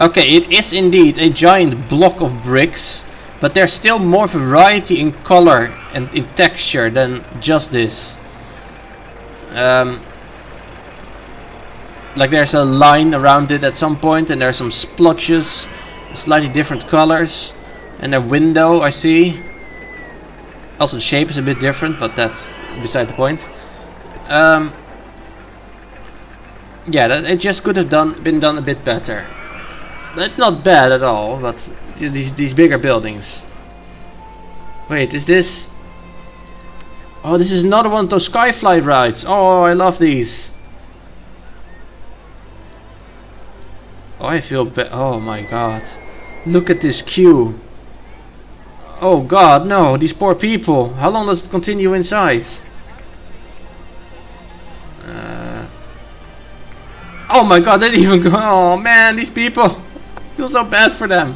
Okay, it is indeed a giant block of bricks. But there's still more variety in color and in texture than just this. Like there's a line around it at some point, and there's some splotches, slightly different colors, and a window I see. Also the shape is a bit different, but that's beside the point. Yeah, it just could have been done a bit better. But not bad at all, but these bigger buildings. Wait, is this... Oh, this is another one of those skyfly rides. Oh, I love these. Oh, I feel bad. Oh my god. Look at this queue. Oh god, no, these poor people. How long does it continue inside? Oh my god, they didn't even go. Oh man, these people. I feel so bad for them.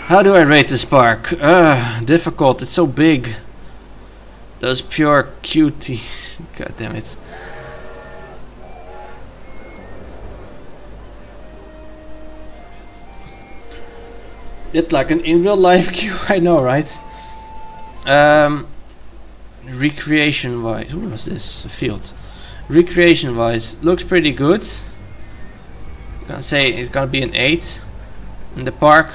How do I rate this park? Difficult, it's so big. Those pure cuties. God damn it. It's like an in real life queue, I know, right? Recreation wise, what was this? A field. Recreation wise, looks pretty good. I'm gonna say it's gonna be an 8. In the park,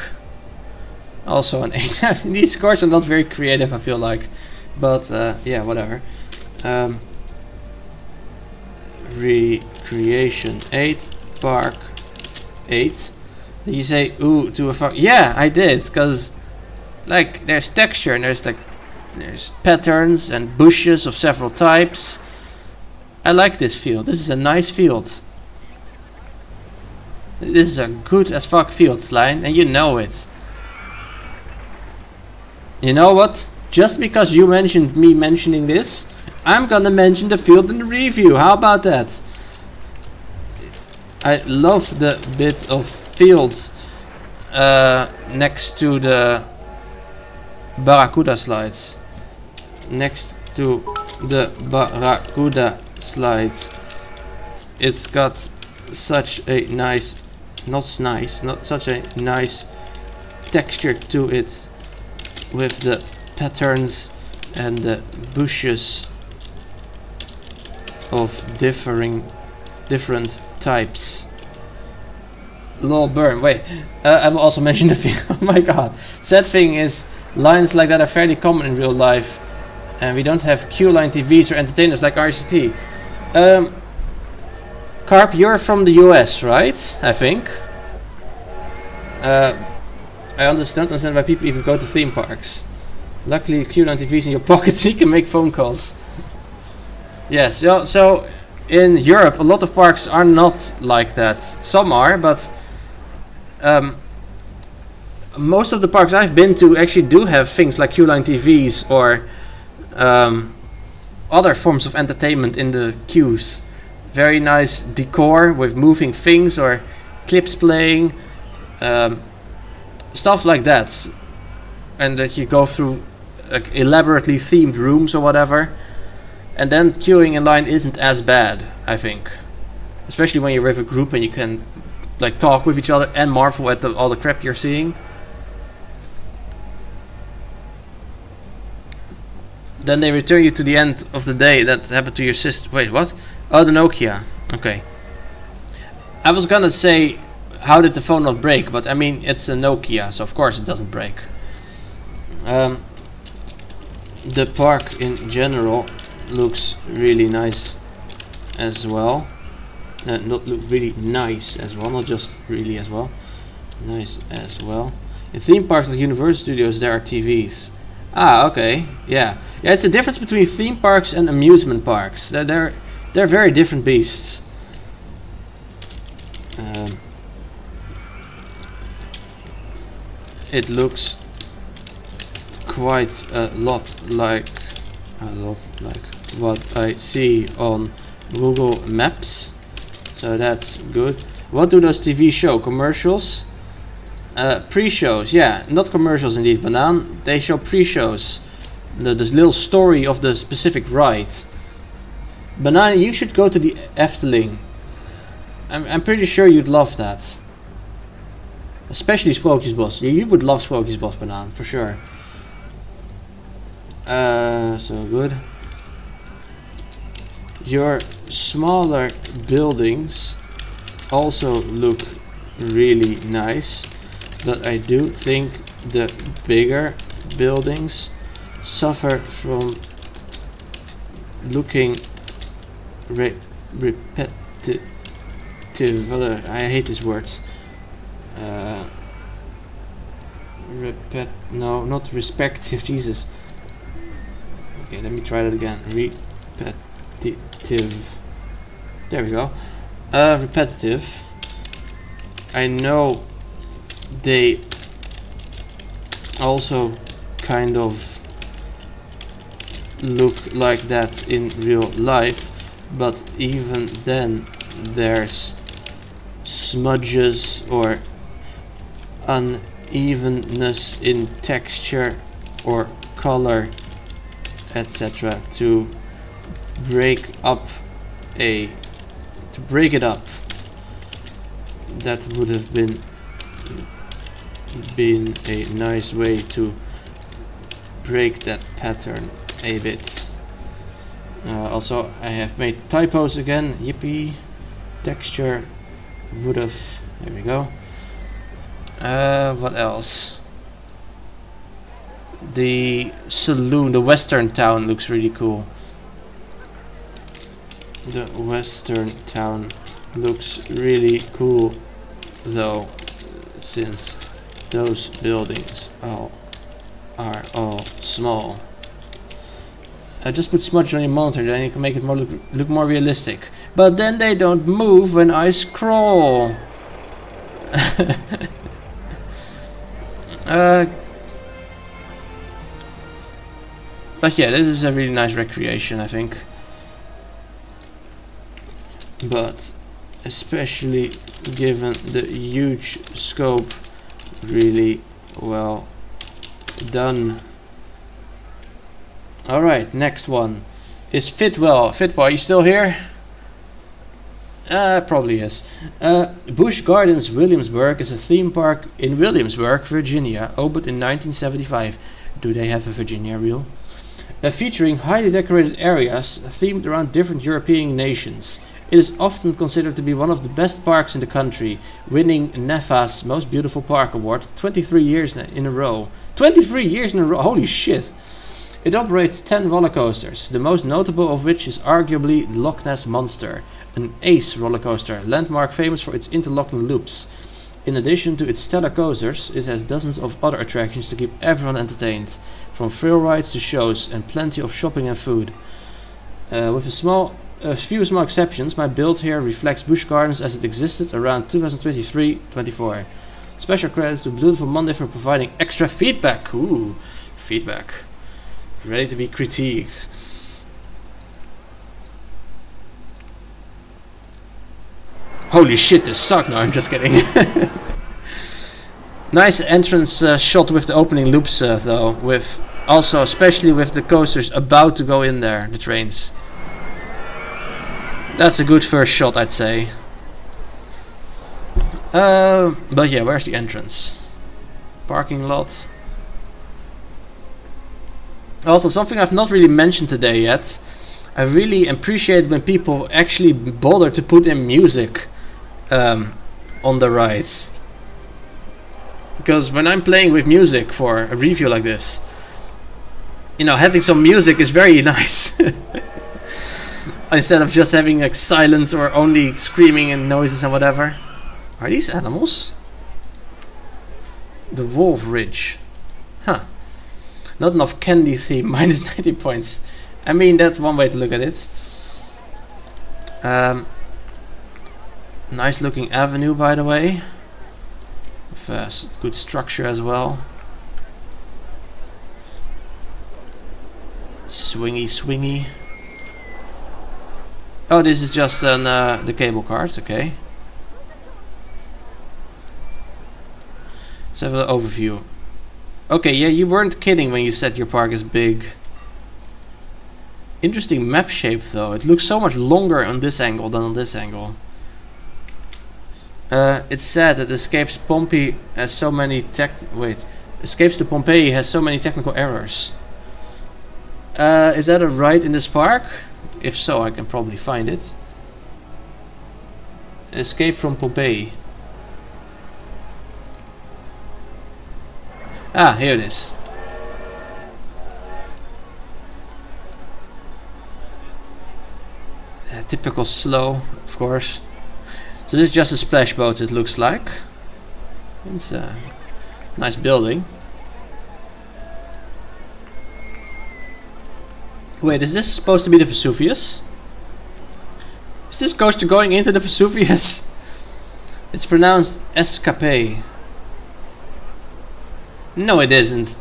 also an 8. These scores are not very creative, I feel like. But yeah, whatever. Recreation 8, park 8. Did you say ooh to a fuck? Yeah, I did, because like there's texture and there's patterns and bushes of several types. I like this field. This is a nice field. This is a good as fuck field, Slime, and you know it. You know what? Just because you mentioned me mentioning this, I'm gonna mention the field in the review. How about that? I love the bit of fields next to the Barracuda slides. Next to the Barracuda slides, it's got such a nice, not such a nice texture to it, with the patterns and the bushes of different types. Lol burn. Wait, I will also mention the thing. Oh my god. Sad thing is, lines like that are fairly common in real life, and we don't have queue line TVs or entertainers like RCT. Carp, you're from the US, right? I think. I understand why people even go to theme parks. Luckily, queue line TVs in your pocket so you can make phone calls. Yes, so in Europe, a lot of parks are not like that. Some are, but most of the parks I've been to actually do have things like queue line TVs or other forms of entertainment in the queues. Very nice decor with moving things or clips playing, stuff like that, and that you go through like elaborately themed rooms or whatever. And then queuing in line isn't as bad, I think. Especially when you're with a group and you can like talk with each other and marvel at all the crap you're seeing. Then they return you to the end of the day. That happened to your sister. Wait, what? Oh, the Nokia. Okay. I was gonna say, how did the phone not break? But I mean, it's a Nokia, so of course it doesn't break. The park in general looks really nice as well. Not look really nice as well, not just really as well. Nice as well. In theme parks like Universal Studios, there are TVs. Ah, okay, yeah. It's the difference between theme parks and amusement parks. They're very different beasts. It looks quite a lot like what I see on Google Maps, so that's good. What do those TV show? Commercials? Pre-shows, yeah, not commercials indeed, Banan. They show pre-shows, this little story of the specific ride. Banan, you should go to the Efteling. I'm pretty sure you'd love that. Especially Sprookjesbos. You would love Sprookjesbos, Banan, for sure. So good. Your smaller buildings also look really nice, but I do think the bigger buildings suffer from looking repetitive. I hate these words. No, not respective. Jesus. Okay, let me try that again. Repetitive. There we go. Repetitive. I know they also kind of look like that in real life, but even then there's smudges or unevenness in texture or color, etc. to break it up. That would have been a nice way to break that pattern a bit. Also, I have made typos again. Yippee. Texture would have. There we go. What else? The saloon, the western town, looks really cool. The western town looks really cool, though, since those buildings are all small. I just put smudge on your monitor, then you can make it look more realistic. But then they don't move when I scroll. But yeah, this is a really nice recreation, I think. But especially given the huge scope, really well done. Alright, next one is Fitwell. Fitwell, are you still here? Probably is. Busch Gardens Williamsburg is a theme park in Williamsburg, Virginia, opened in 1975. Do they have a Virginia reel? Featuring highly decorated areas themed around different European nations. It is often considered to be one of the best parks in the country, winning NAFA's Most Beautiful Park Award 23 years in a row. 23 years in a row! Holy shit! It operates 10 roller coasters, the most notable of which is arguably the Loch Ness Monster, an ace roller coaster, landmark famous for its interlocking loops. In addition to its stellar coasters, it has dozens of other attractions to keep everyone entertained, from thrill rides to shows, and plenty of shopping and food. With a few small exceptions, my build here reflects Busch Gardens as it existed around 2023-24. Special credits to Beautiful Monday for providing extra feedback. Ooh, feedback. Ready to be critiqued. Holy shit, this sucked. No, I'm just kidding. Nice entrance shot with the opening loops though, with also especially with the coasters about to go in there, the trains. That's a good first shot, I'd say. But yeah, where's the entrance? Parking lot. Also, something I've not really mentioned today yet. I really appreciate when people actually bother to put in music on the rides. Because when I'm playing with music for a review like this, you know, having some music is very nice. Instead of just having like silence or only screaming and noises and whatever. Are these animals? The Wolf Ridge. Huh. Not enough candy theme, minus 90 points. I mean, that's one way to look at it. Nice looking avenue, by the way. With good structure as well. Swingy, swingy. Oh, this is just the cable cars, okay. Let's have an overview. Okay, yeah, you weren't kidding when you said your park is big. Interesting map shape though. It looks so much longer on this angle than on this angle. It's sad that Escapes Pompeii has so many Escapes to Pompeii has so many technical errors. Is that a ride in this park? If so, I can probably find it. Escape from Pompeii. Ah, here it is. Typical slow, of course. So this is just a splash boat, it looks like. It's a nice building. Wait, is this supposed to be the Vesuvius? Is this coaster going into the Vesuvius? It's pronounced escape. No, it isn't.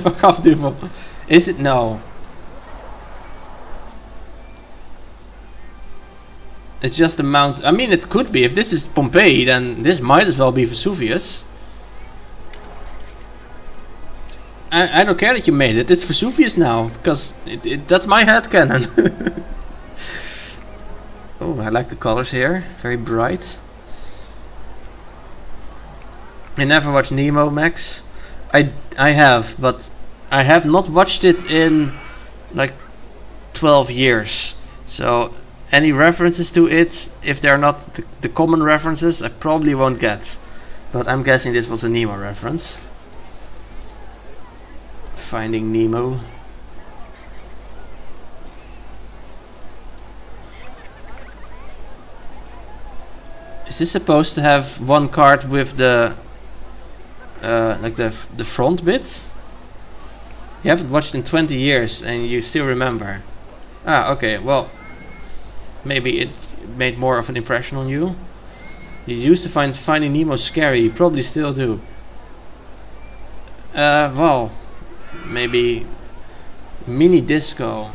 Fuck off, Duvel. Is it? No. It's just the mount. I mean, it could be. If this is Pompeii, then this might as well be Vesuvius. I don't care that you made it. It's Vesuvius now, because that's my headcanon. Oh, I like the colors here. Very bright. I never watched Nemo, Max. I have, but I have not watched it in like 12 years. So any references to it, if they're not the common references, I probably won't get. But I'm guessing this was a Nemo reference. Finding Nemo. Is this supposed to have one card with the like the front bit? You haven't watched in 20 years and you still remember. Ah, okay, well, maybe it made more of an impression on you. You used to find Finding Nemo scary, you probably still do. Well, maybe Mini Disco.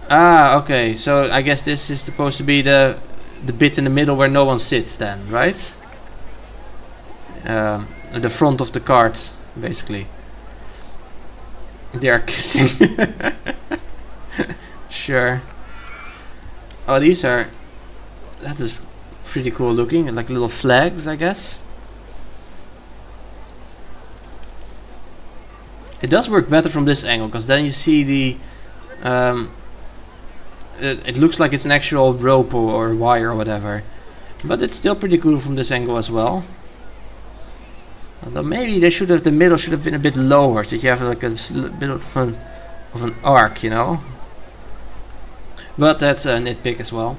Ah, okay, so I guess this is supposed to be the bit in the middle where no one sits then, right? The front of the cards, basically. They are kissing. Sure. Oh, these are... That is pretty cool looking, like little flags, I guess. It does work better from this angle, because then you see the... it looks like it's an actual rope or wire or whatever. But it's still pretty cool from this angle as well. Although maybe they should have, the middle should have been a bit lower, so that you have like a bit of an arc, you know. But that's a nitpick as well.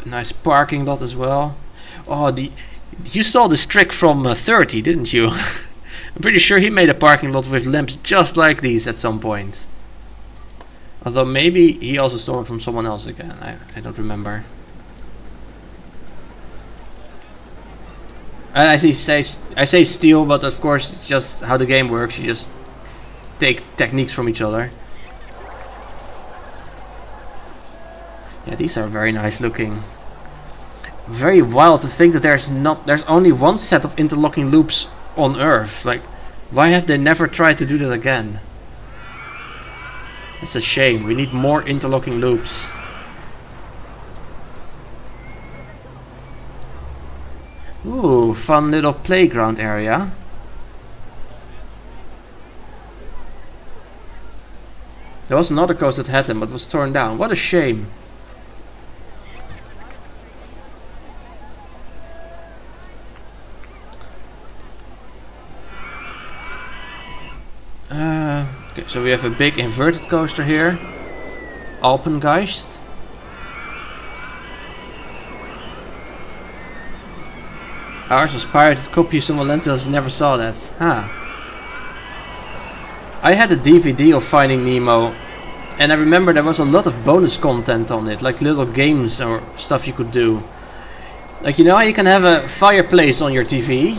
A nice parking lot as well. Oh, you saw this trick from 30, didn't you? I'm pretty sure he made a parking lot with lamps just like these at some point. Although maybe he also stole it from someone else again. I don't remember. And I say steal, but of course it's just how the game works. You just take techniques from each other. Yeah, these are very nice looking. Very wild to think that there's only one set of interlocking loops on Earth. Like, why have they never tried to do that again? It's a shame. We need more interlocking loops. Ooh, fun little playground area. There was another coaster that had them, but was torn down. What a shame. Okay, so we have a big inverted coaster here. Alpengeist. Ours was pirated copy, someone lent us, never saw that. Huh. I had a DVD of Finding Nemo, and I remember there was a lot of bonus content on it, like little games or stuff you could do. Like, you know how you can have a fireplace on your TV?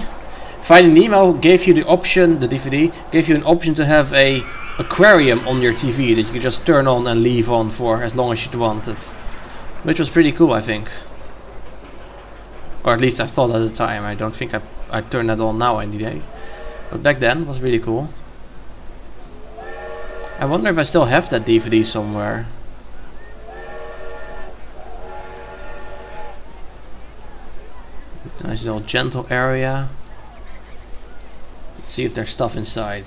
Finding Nemo gave you the option, the DVD, gave you an option to have a aquarium on your TV that you could just turn on and leave on for as long as you wanted. Which was pretty cool, I think. Or at least I thought at the time. I don't think I turn that on now any day. But back then it was really cool. I wonder if I still have that DVD somewhere. Nice little gentle area. Let's see if there's stuff inside.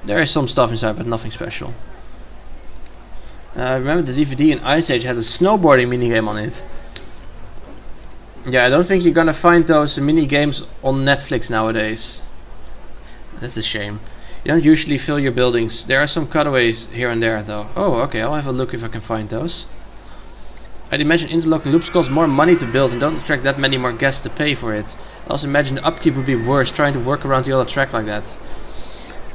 There is some stuff inside, but nothing special. Remember the DVD in Ice Age had a snowboarding minigame on it. Yeah, I don't think you're gonna find those minigames on Netflix nowadays. That's a shame. You don't usually fill your buildings. There are some cutaways here and there though. Oh, okay, I'll have a look if I can find those. I'd imagine interlocking loops cost more money to build and don't attract that many more guests to pay for it. I also imagine the upkeep would be worse trying to work around the other track like that.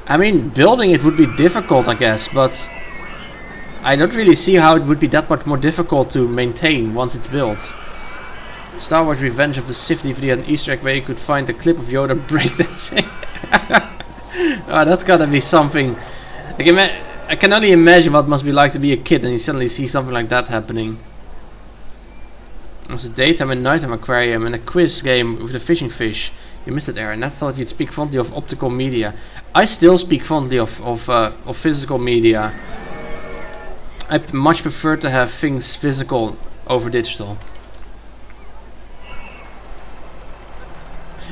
I mean, building it would be difficult, I guess, but I don't really see how it would be that much more difficult to maintain once it's built. Star Wars Revenge of the Sith DVD had an Easter egg where you could find a clip of Yoda breakdancing. Oh, that's gotta be something. I can only imagine what it must be like to be a kid and you suddenly see something like that happening. There's a daytime and nighttime aquarium and a quiz game with a fishing fish. You missed it, Aaron. I thought you'd speak fondly of optical media. I still speak fondly of physical media. I much prefer to have things physical over digital.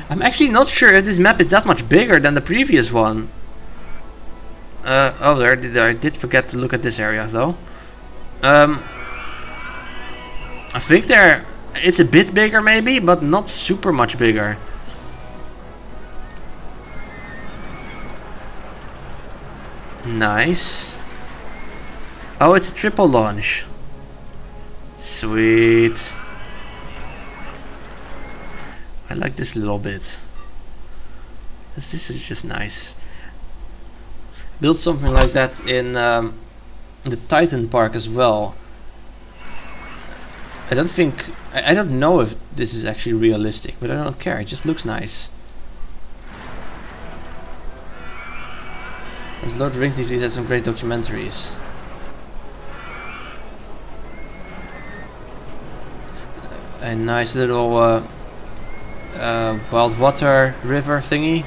I'm actually not sure if this map is that much bigger than the previous one. Oh, I did forget to look at this area though. I think it's a bit bigger maybe, but not super much bigger. Nice. Oh, it's a triple launch. Sweet. I like this little bit. This is just nice. Build something like that in the Titan Park as well. I don't know if this is actually realistic, but I don't care. It just looks nice. There's Lord of the Rings DVDs had some great documentaries. A nice little wild water river thingy.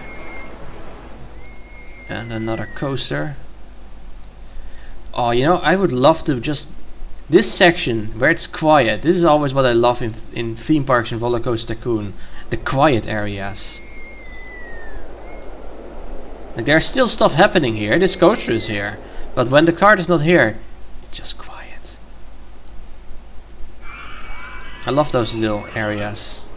And another coaster. Oh, you know, I would love to just... This section, where it's quiet, this is always what I love in theme parks and Roller Coaster Tycoon. The quiet areas. Like, there's still stuff happening here, this coaster is here. But when the cart is not here, it's just quiet. I love those little areas.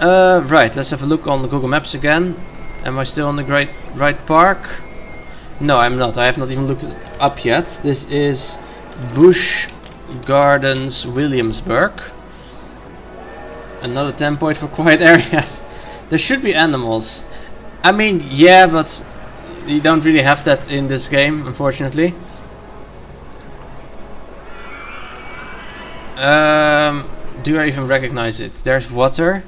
Right, let's have a look on the Google Maps again. Am I still on the right park? No, I'm not. I have not even looked it up yet. This is Busch Gardens, Williamsburg. Another 10 point for quiet areas. There should be animals. I mean, yeah, but you don't really have that in this game, unfortunately. Do I even recognize it? There's water.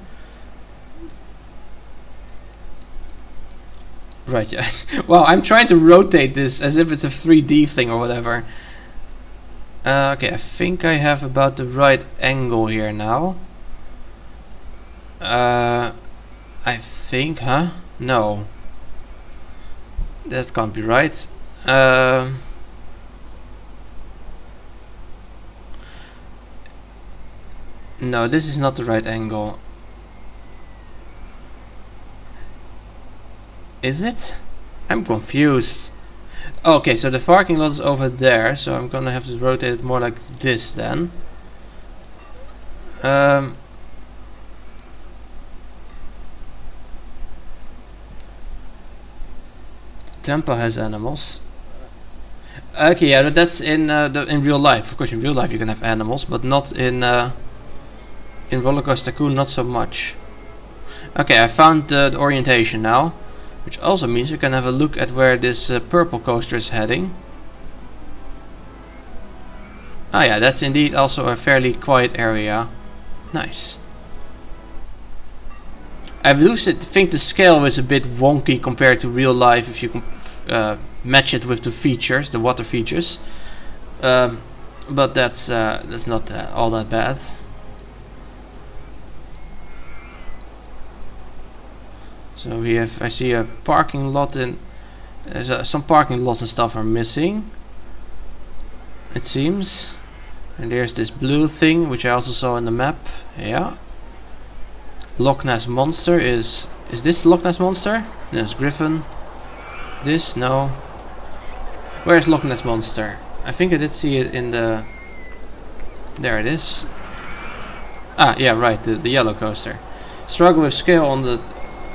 Right, yeah. Wow, I'm trying to rotate this as if it's a 3D thing or whatever. Okay, I think I have about the right angle here now. I think, huh? No. That can't be right. No, this is not the right angle. Is it? I'm confused. Okay, so the parking lot is over there, so I'm gonna have to rotate it more like this then. Tampa has animals. Okay, yeah, that's in real life. Of course, in real life you can have animals, but not in Roller Coaster Tycoon, not so much. Okay, I found the orientation now. Which also means we can have a look at where this purple coaster is heading. Ah yeah, that's indeed also a fairly quiet area. Nice. I do think the scale is a bit wonky compared to real life if you match it with the features, the water features. But that's not all that bad. So we have, I see a parking lot and some parking lots and stuff are missing, it seems. And there's this blue thing which I also saw in the map. Yeah. Loch Ness Monster is this Loch Ness Monster? There's Griffin. This? No. Where's Loch Ness Monster? I think I did see it in the... There it is. Ah, yeah, right, the yellow coaster. Struggle with scale on the...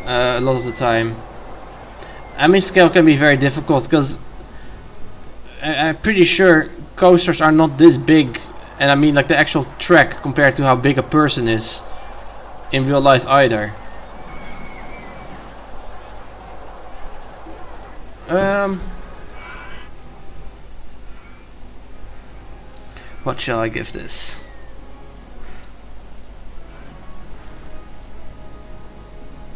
a lot of the time. I mean, scale can be very difficult because I'm pretty sure coasters are not this big, and I mean like the actual track compared to how big a person is in real life either. What shall I give this?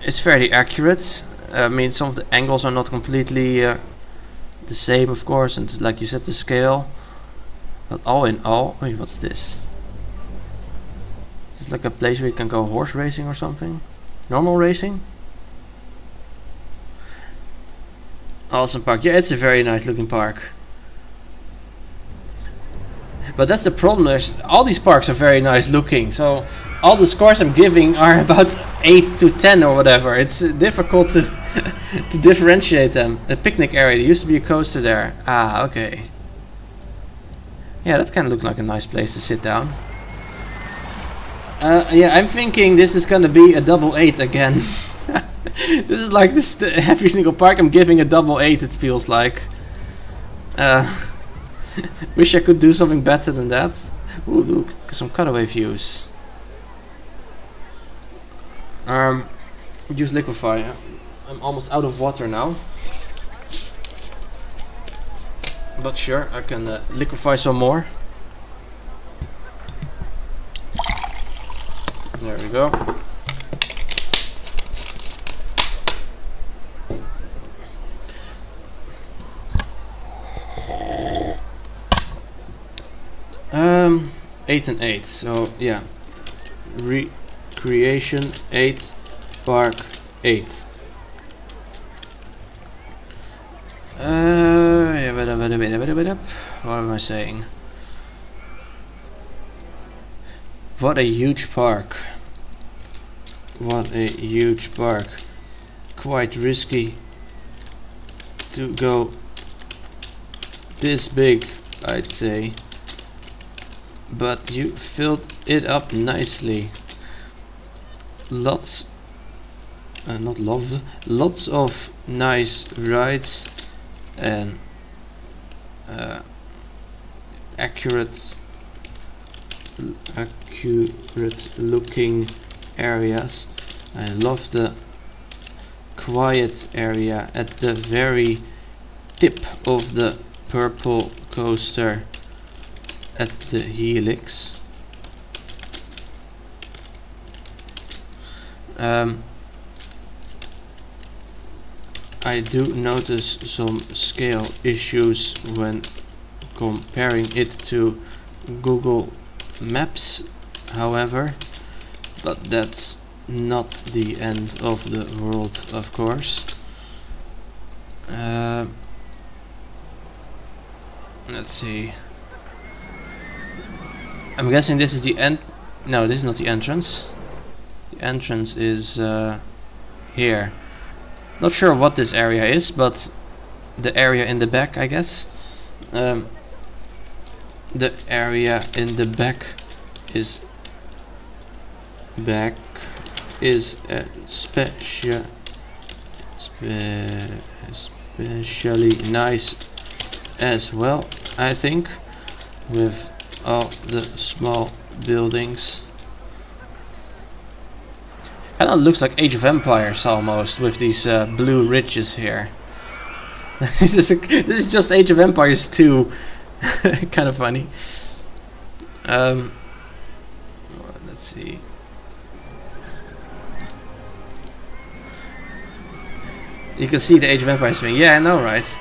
It's fairly accurate. I mean, some of the angles are not completely the same, of course, and like you said, the scale. But all in all, wait, what's this? Is this like a place where you can go horse racing or something? Normal racing? Awesome park. Yeah, it's a very nice looking park. But that's the problem, all these parks are very nice looking, so all the scores I'm giving are about 8 to 10 or whatever. It's difficult to to differentiate them. A picnic area, there used to be a coaster there. Ah, okay. Yeah, that kind of looked like a nice place to sit down. Yeah, I'm thinking this is gonna be a double 8 again. This is like this every single park I'm giving a double 8, it feels like. Wish I could do something better than that. Ooh, look, some cutaway views. Use liquefy. I'm almost out of water now. But sure, I can liquefy some more. There we go. Um, 8 and 8. So yeah, recreation 8, park 8. What am I saying? What a huge park. What a huge park. Quite risky to go this big, I'd say. But you filled it up nicely. Lots of nice rides and accurate looking areas. I love the quiet area at the very tip of the purple coaster at the helix. I do notice some scale issues when comparing it to Google Maps, however, but that's not the end of the world, of course. Let's see. I'm guessing this is the end. No, this is not the entrance. The entrance is here. Not sure what this area is, but the area in the back, I guess. The area in the back is especially nice as well, I think, with all the small buildings. Kind of looks like Age of Empires almost, with these blue ridges here. This is just Age of Empires 2. Kind of funny. Let's see. You can see the Age of Empires thing. Yeah, I know, right?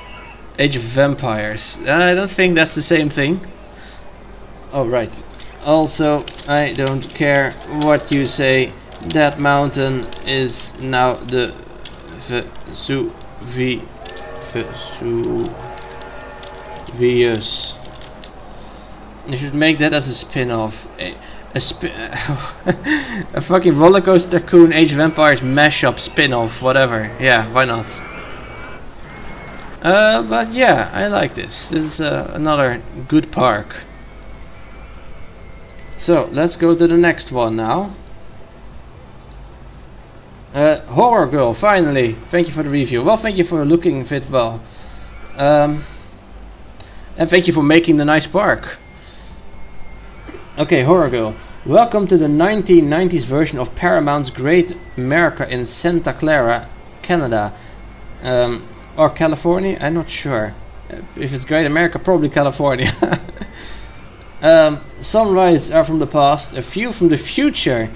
Age of Empires. I don't think that's the same thing. Oh, right. Also, I don't care what you say. That mountain is now the Vesuvius. You should make that as a spin-off. A fucking Roller Coaster Tycoon Age of Empires mashup spin-off, whatever. Yeah, why not? But yeah, I like this. This is another good park. So, let's go to the next one now. Horror Girl, finally. Thank you for the review. Well, thank you for looking fit well. And thank you for making the nice park. Okay, Horror Girl. Welcome to the 1990s version of Paramount's Great America in Santa Clara, Canada. or California, I'm not sure. If it's Great America, probably California. Some rides are from the past, a few from the future,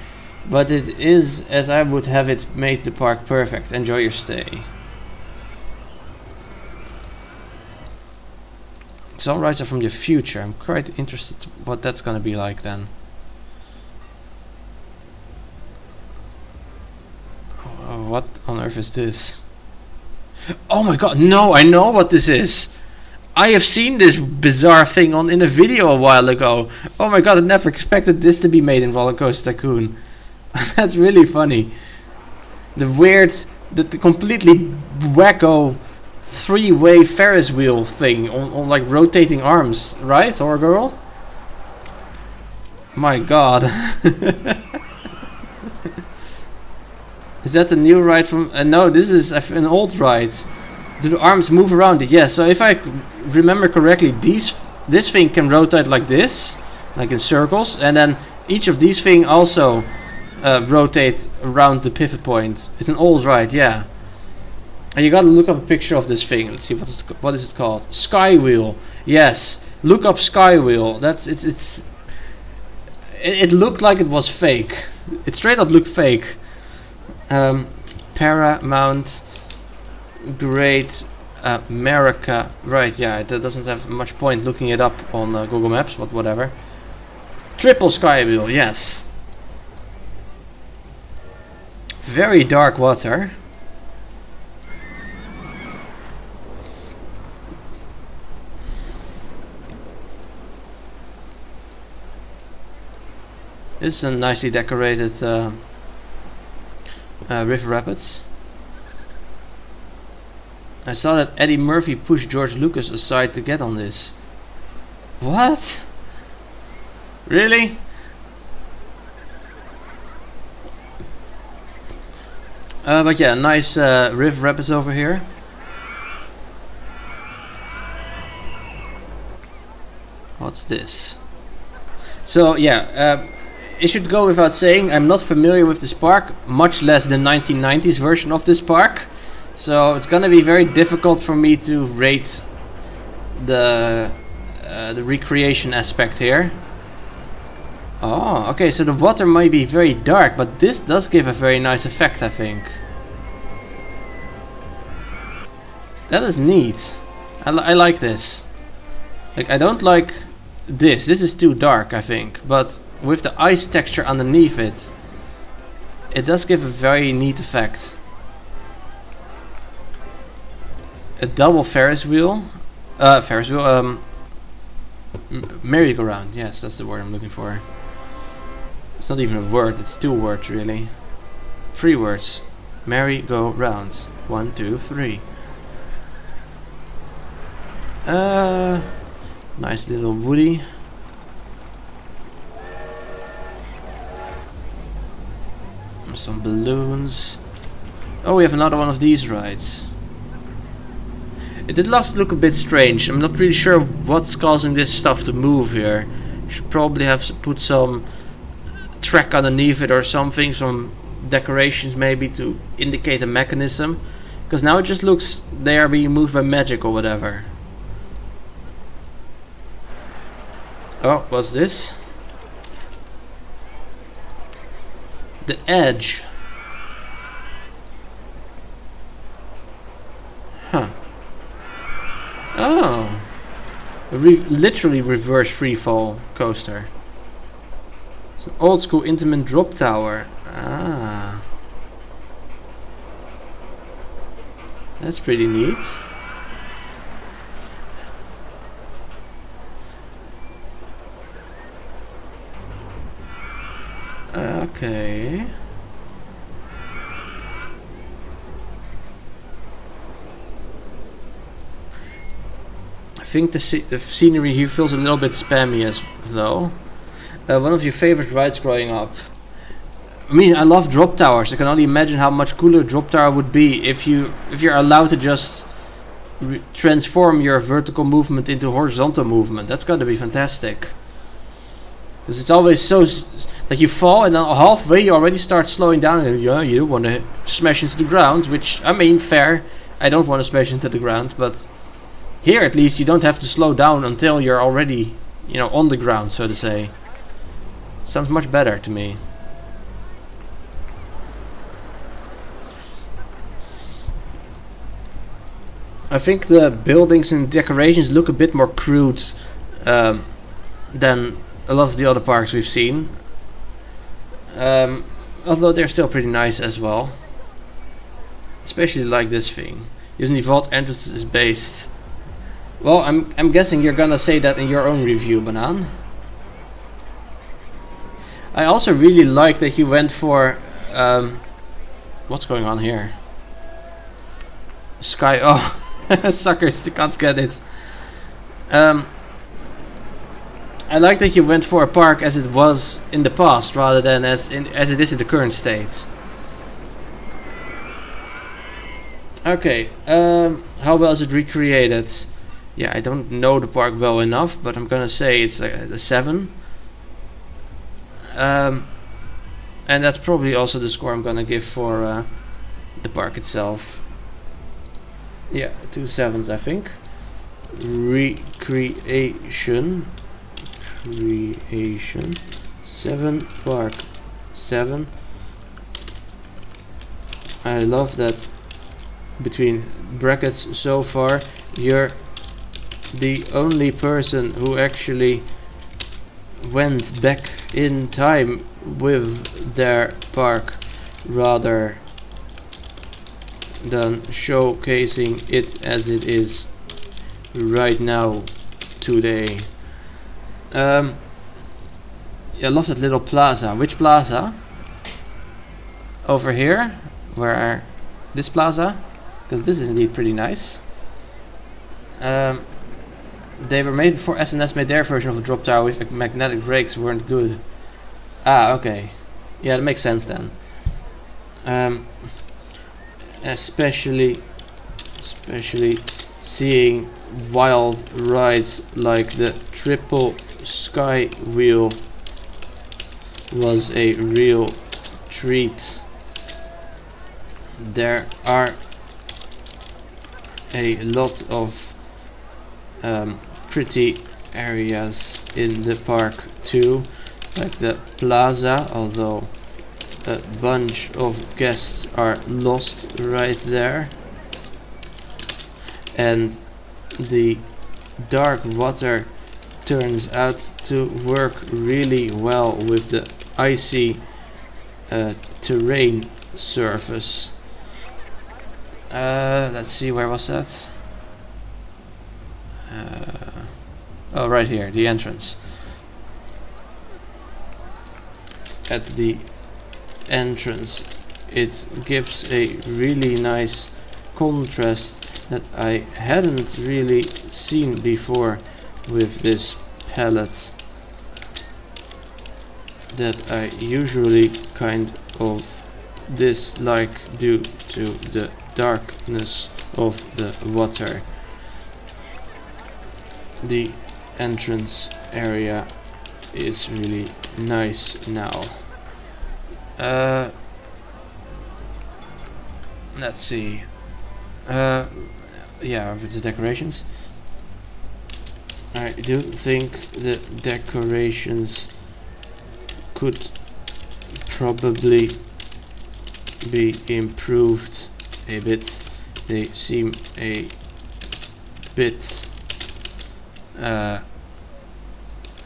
but it is as I would have it made the park perfect. Enjoy your stay. Some rides are from the future. I'm quite interested what that's gonna be like then. Oh, what on earth is this? Oh my god, no, I know what this is. I have seen this bizarre thing in a video a while ago. Oh my god, I never expected this to be made in Roller Coaster Tycoon. That's really funny. The weird, the completely wacko three-way Ferris wheel thing on like rotating arms, right, Horror Girl? My god. Is that the new ride from... no, this is an old ride. Do the arms move around it? Yes, so if I remember correctly, this thing can rotate like this, like in circles, and then each of these things also rotate around the pivot point. It's an old ride, yeah. And you gotta look up a picture of this thing. Let's see what is it called? Skywheel. Yes, look up Skywheel. It looked like it was fake. It straight up looked fake. Paramount Great America. Right, yeah, that doesn't have much point looking it up on Google Maps, but whatever. Triple Skywheel, yes. Very dark water. This is a nicely decorated River Rapids. I saw that Eddie Murphy pushed George Lucas aside to get on this. What? Really? But yeah, nice River Rapids over here. What's this? So yeah, it should go without saying, I'm not familiar with this park, much less the 1990s version of this park. So it's gonna be very difficult for me to rate the recreation aspect here. Oh, okay, so the water might be very dark, but this does give a very nice effect, I think. That is neat. I like this. Like, I don't like this. This is too dark, I think. But with the ice texture underneath it, it does give a very neat effect. A double Ferris wheel. Merry-go-round. Yes, that's the word I'm looking for. It's not even a word, it's two words really. 3 words. Merry-go-round. 1, 2, 3. Nice little woody. Some balloons. Oh, we have another one of these rides. It did last look a bit strange. I'm not really sure what's causing this stuff to move here. Should probably have put some track underneath it or something, some decorations maybe to indicate a mechanism. Because now it just looks they are being moved by magic or whatever. Oh, what's this? The Edge. Huh. Oh. A literally reverse freefall coaster. It's an old school intimate drop tower. Ah. That's pretty neat. Okay. I think the scenery here feels a little bit spammy as though. One of your favorite rides growing up. I mean, I love drop towers. I can only imagine how much cooler drop tower would be if you're allowed to just transform your vertical movement into horizontal movement. That's gotta be fantastic. Because it's always so like you fall and then halfway you already start slowing down and yeah, you want to smash into the ground, which I mean fair. I don't want to smash into the ground, but here at least you don't have to slow down until you're already, you know, on the ground, so to say. Sounds much better to me. I think the buildings and decorations look a bit more crude than a lot of the other parks we've seen. Although they're still pretty nice as well. Especially like this thing. Using the vault entrance is based. Well, I'm guessing you're gonna say that in your own review, Banan. I also really like that you went for what's going on here? Sky. Oh, suckers! They can't get it. I like that you went for a park as it was in the past, rather than as it is in the current state. Okay. How well is it recreated? Yeah, I don't know the park well enough, but I'm gonna say it's a 7. And that's probably also the score I'm gonna give for the park itself. Yeah, 2 7s, I think. Recreation 7, park 7. I love that between brackets so far you're the only person who actually went back in time with their park rather than showcasing it as it is right now today. Yeah, I love that little plaza. Which plaza? Over here? Where this plaza? Because this is indeed pretty nice. They were made before SNS made their version of a drop tower with magnetic brakes weren't good. Ah, okay. Yeah, that makes sense then. Especially seeing wild rides like the triple sky wheel was a real treat. There are a lot of pretty areas in the park too, like the plaza, although a bunch of guests are lost right there, and the dark water turns out to work really well with the icy terrain surface. Let's see, where was that? Oh, right here, the entrance. At the entrance it gives a really nice contrast that I hadn't really seen before with this palette that I usually kind of dislike due to the darkness of the water. The entrance area is really nice now. Let's see. Yeah, with the decorations. I do think the decorations could probably be improved a bit. They seem a bit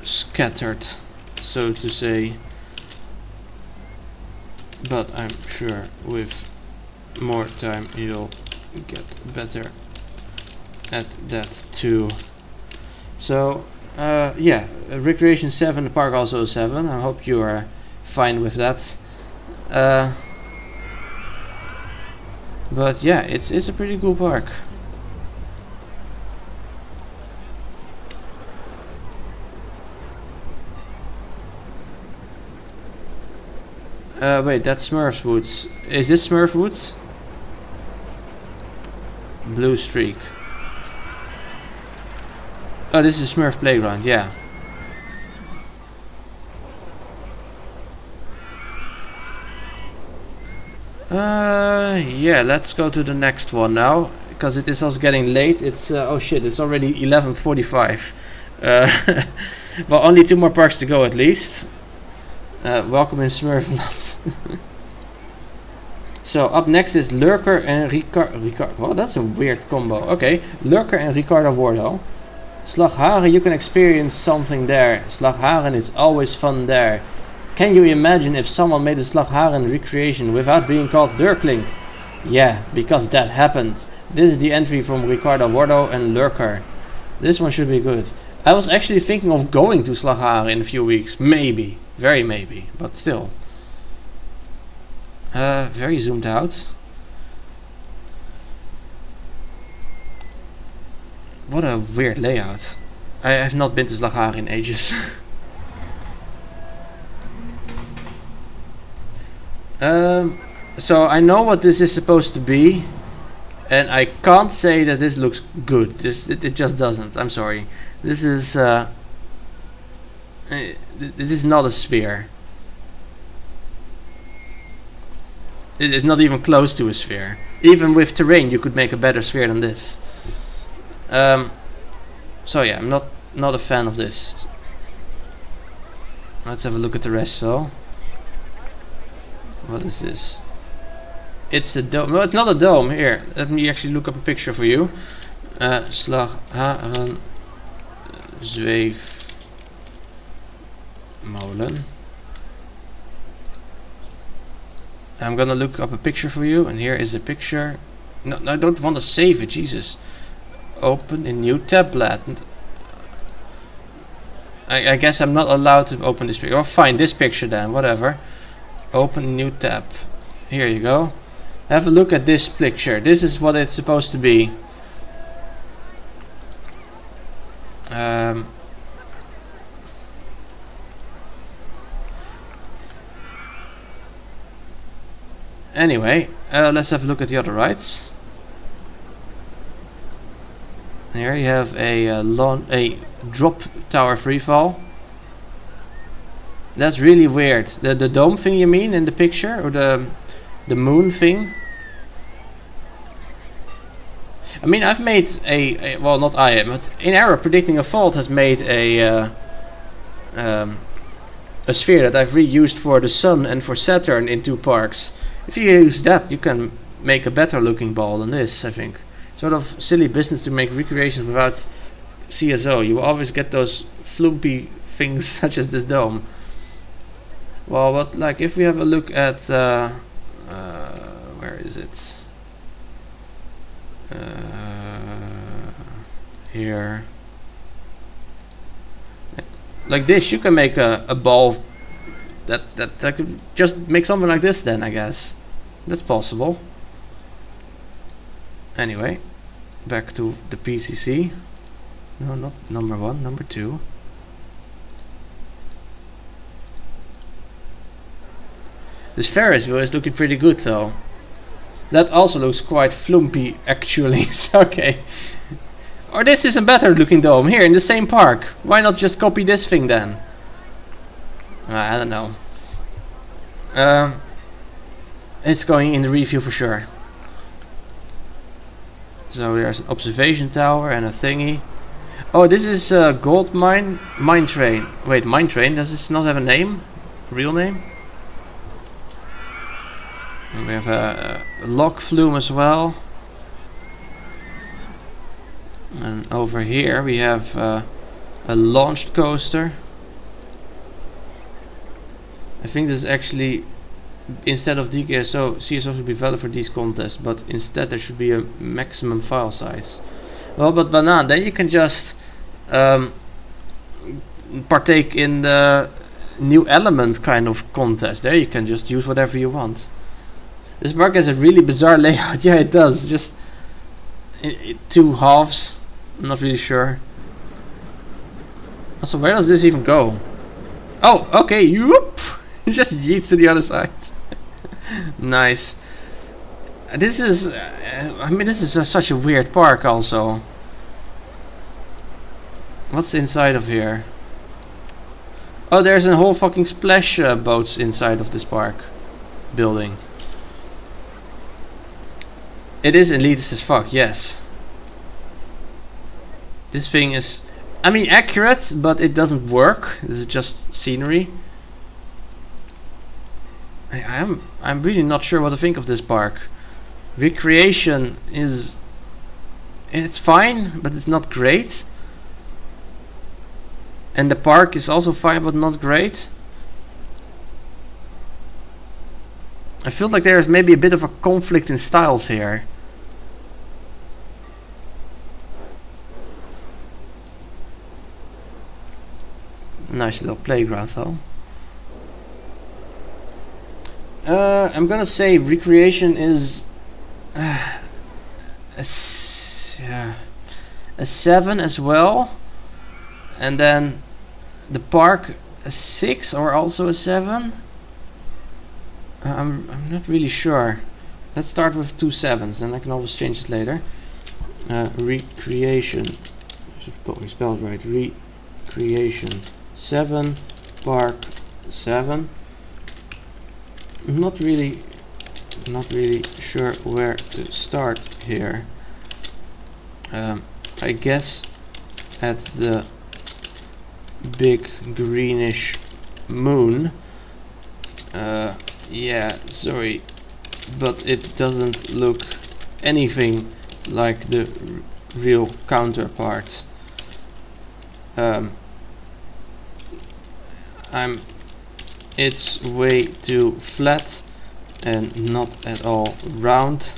scattered, so to say, but I'm sure with more time you'll get better at that too. So yeah, Recreation 7, the park also a 7. I hope you are fine with that. But yeah, it's a pretty cool park. Wait, that's Smurf's Woods. Is this Smurf Woods? Blue Streak. Oh, this is Smurf Playground, yeah. Yeah, let's go to the next one now. because it is also getting late. It's oh shit, it's already 11:45. Well, only 2 more parks to go at least. Welcome in Smurfland. So up next is Lurker and Ricardo. Well, that's a weird combo. Okay, Lurker and Ricardo Wardo. Slagharen, you can experience something there. Slagharen, it's always fun there. Can you imagine if someone made a Slagharen recreation without being called Durklink? Yeah, because that happened. This is the entry from Ricardo Wardo and Lurker. This one should be good. I was actually thinking of going to Slagharen in a few weeks. Maybe. Very maybe. But still. Very zoomed out. What a weird layout. I have not been to Slagharen in ages. So I know what this is supposed to be, and I can't say that this looks good. It just doesn't. I'm sorry. This is not a sphere. It is not even close to a sphere. Even with terrain, you could make a better sphere than this. So yeah, I'm not a fan of this. Let's have a look at the rest though. What is this? It's a dome. No, it's not a dome. Here, let me actually look up a picture for you. Slagharen zweefmolen. I'm gonna look up a picture for you, and here is a picture. No, I don't want to save it. Jesus. Open a new tablet. I guess I'm not allowed to open this picture. Oh, fine, this picture then. Whatever. Open a new tab. Here you go. Have a look at this picture. This is what it's supposed to be. Anyway, let's have a look at the other rides. Here you have a drop tower freefall. That's really weird. The dome thing you mean in the picture, or the moon thing? I mean, I've made well, not I am, but in error predicting a fault has made a sphere that I've reused for the Sun and for Saturn in 2 parks. If you use that, you can make a better looking ball than this, I think. Sort of silly business to make recreations without CSO. You will always get those floopy things such as this dome. Well, but like if we have a look at where is it? Here. Like this, you can make a ball that could just make something like this then, I guess. That's possible. Anyway, back to the PCC. No, not number 1, number 2. This Ferris wheel is looking pretty good though. That also looks quite flumpy actually. Okay. Or this is a better looking dome here in the same park. Why not just copy this thing then? I don't know. It's going in the review for sure. So there's an observation tower and a thingy. Oh, this is gold mine train. Wait, mine train? Does this not have a name? A real name? And we have a log flume as well. And over here we have a launched coaster. I think this is actually, instead of DKSO, CSO should be valid for these contests, but instead there should be a maximum file size. Well, but Banana, then you can just partake in the new element kind of contest. There you can just use whatever you want. This park has a really bizarre layout. Yeah, it does. Just 2 halves. I'm not really sure. Also, where does this even go? Oh, okay. Whoop! It just yeets to the other side. Nice. This is, I mean, this is such a weird park also. What's inside of here? Oh, there's a whole fucking splash boats inside of this park building. It is elitist as fuck, yes. This thing is, I mean, accurate, but it doesn't work. This is just scenery. I'm really not sure what to think of this park. Recreation is, it's fine, but it's not great. And the park is also fine, but not great. I feel like there's maybe a bit of a conflict in styles here. Nice little playground though. I'm gonna say recreation is a 7 as well, and then the park a 6 or also a 7. I'm not really sure. Let's start with 2 7s, and I can always change it later. Recreation, I should probably spell it right. Recreation 7, park 7. Not really sure where to start here. I guess at the big greenish moon. Yeah, sorry, but it doesn't look anything like the real counterpart. It's way too flat and not at all round.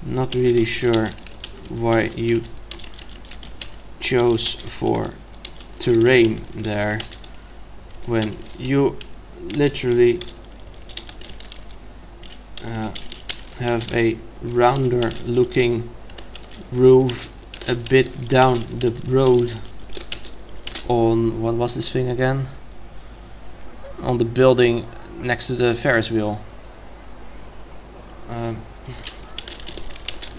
Not really sure why you chose for terrain there when you literally have a rounder looking roof a bit down the road on, what was this thing again? On the building next to the Ferris wheel.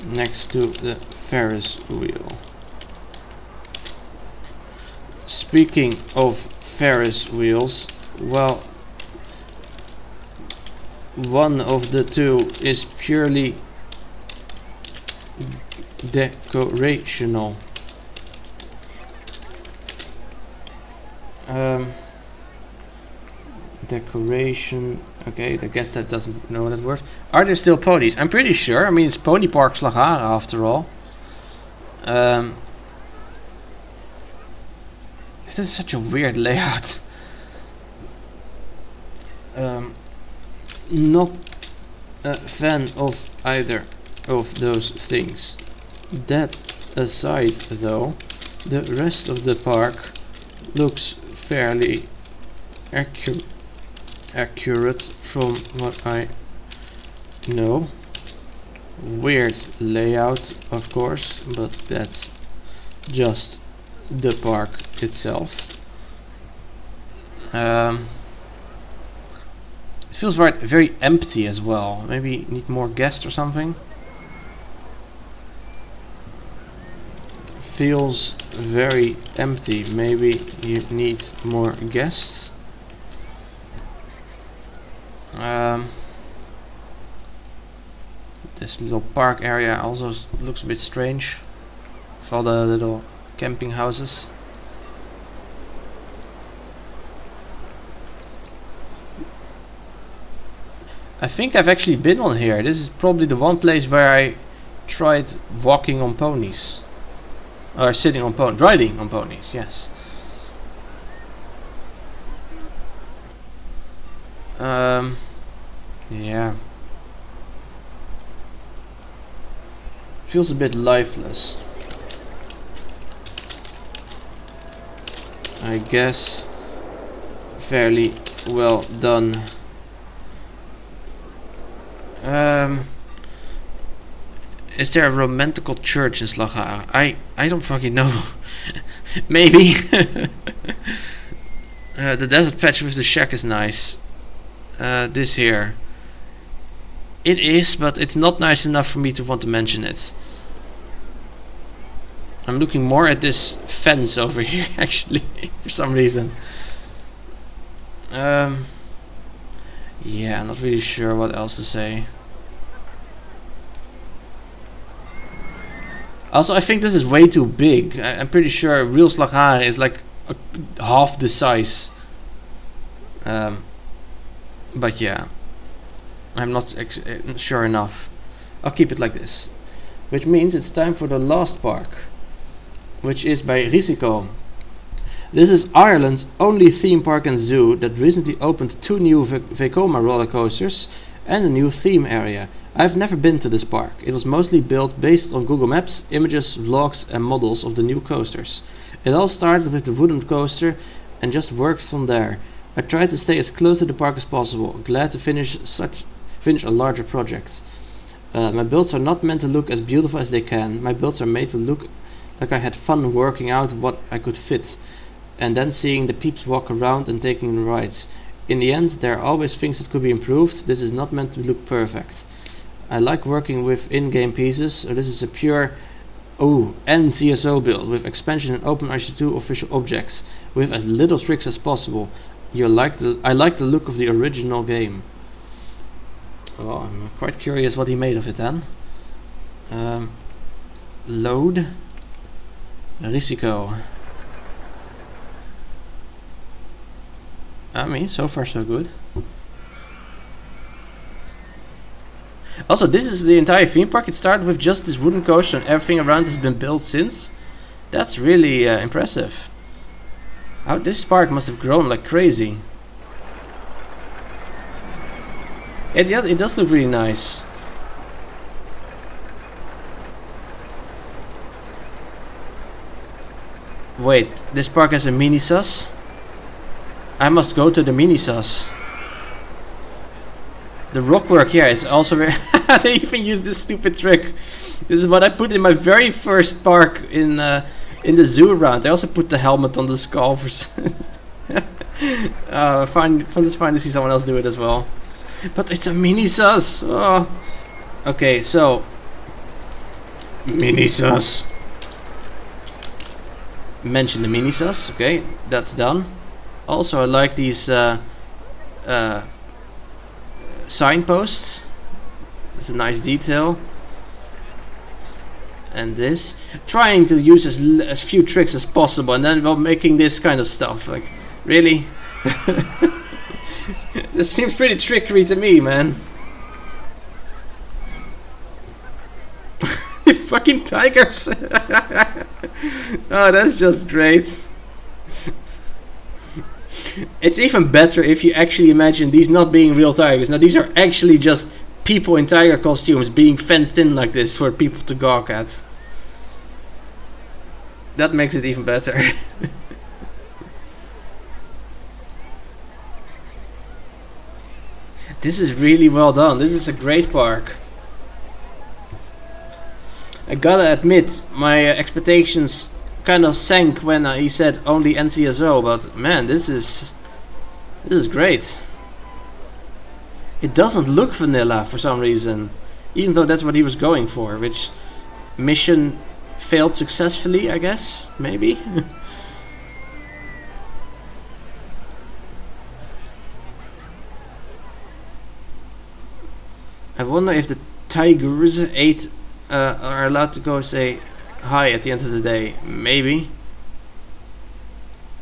Next to the Ferris wheel. Speaking of Ferris wheels, well, one of the two is purely decorational. Decoration. Okay, I guess that doesn't know that word. Are there still ponies? I'm pretty sure. I mean, it's Pony Park Slagharen after all. This is such a weird layout. Not a fan of either of those things. That aside, though, the rest of the park looks fairly accurate from what I know. Weird layout, of course, but that's just the park itself. It feels very empty as well. Maybe need more guests or something. Feels very empty. Maybe you need more guests. This little park area also looks a bit strange with all the little camping houses. I think I've actually been on here. This is probably the one place where I tried walking on ponies. Or sitting on ponies, riding on ponies, yes. Yeah. Feels a bit lifeless. I guess fairly well done. Is there a romantical church in Slagharen? I don't fucking know. Maybe. The desert patch with the shack is nice. This here. It is, but it's not nice enough for me to want to mention it. I'm looking more at this fence over here, actually, for some reason. Yeah, I'm not really sure what else to say. Also, I think this is way too big. I'm pretty sure real Slagharen is like half the size. But yeah, I'm not sure enough. I'll keep it like this. Which means it's time for the last park, which is by Risico. This is Ireland's only theme park and zoo that recently opened 2 new Vekoma roller coasters and a new theme area. I've never been to this park. It was mostly built based on Google Maps, images, vlogs and models of the new coasters. It all started with the wooden coaster and just worked from there. I tried to stay as close to the park as possible, glad to finish a larger project. My builds are not meant to look as beautiful as they can. My builds are made to look like I had fun working out what I could fit, and then seeing the peeps walk around and taking the rides. In the end, there are always things that could be improved. This is not meant to look perfect. I like working with in-game pieces, so this is a pure NCSO build with expansion and open RCT2 official objects with as little tricks as possible. I like the look of the original game. Oh, I'm quite curious what he made of it then. Load. Risico. I mean, so far so good. Also, this is the entire theme park. It started with just this wooden coaster and everything around has been built since. That's really impressive. How this park must have grown like crazy. It does look really nice. Wait, this park has a mini sus? I must go to the mini sus. The rockwork here is also very... They even use this stupid trick. This is what I put in my very first park in the zoo round. I also put the helmet on the skull for... It's fine to see someone else do it as well. But it's a mini sus. Oh. Okay, so... Mini sus. Mention the mini sus. Okay, that's done. Also, I like these signposts. It's a nice detail. And this, trying to use as few tricks as possible, and then while making this kind of stuff. Like, really? This seems pretty trickery to me, man. Fucking tigers! Oh, that's just great. It's even better if you actually imagine these not being real tigers. Now, these are actually just people in tiger costumes being fenced in like this for people to gawk at. That makes it even better. This is really well done. This is a great park. I gotta admit, my expectations kind of sank when he said only NCSO, but man, this is great. It doesn't look vanilla for some reason, even though that's what he was going for, which mission failed successfully, I guess, maybe. I wonder if the tigers are allowed to go say hi at the end of the day. Maybe.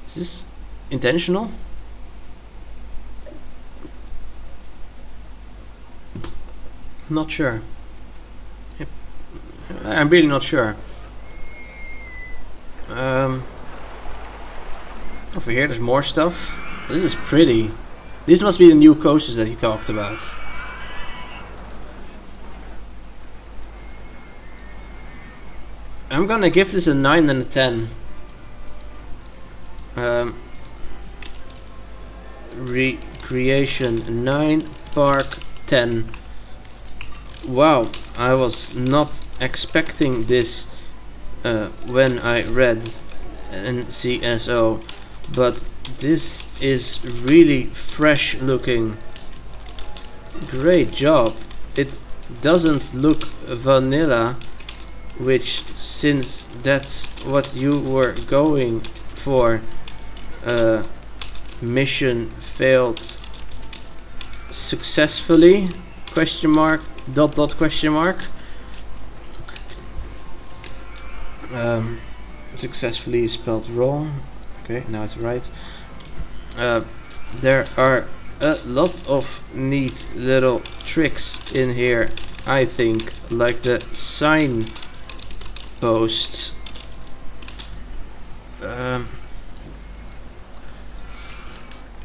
Is this intentional? I'm not sure. I'm really not sure. Over here there's more stuff. This is pretty. This must be the new coasters that he talked about. I'm gonna give this a 9 and a 10. Recreation 9, park 10. Wow, I was not expecting this when I read NCSO, but this is really fresh looking. Great job. It doesn't look vanilla, which, since that's what you were going for, mission failed successfully, question mark, ... question mark. Successfully spelled wrong. Okay, now it's right. There are a lot of neat little tricks in here, I think, like the sign posts.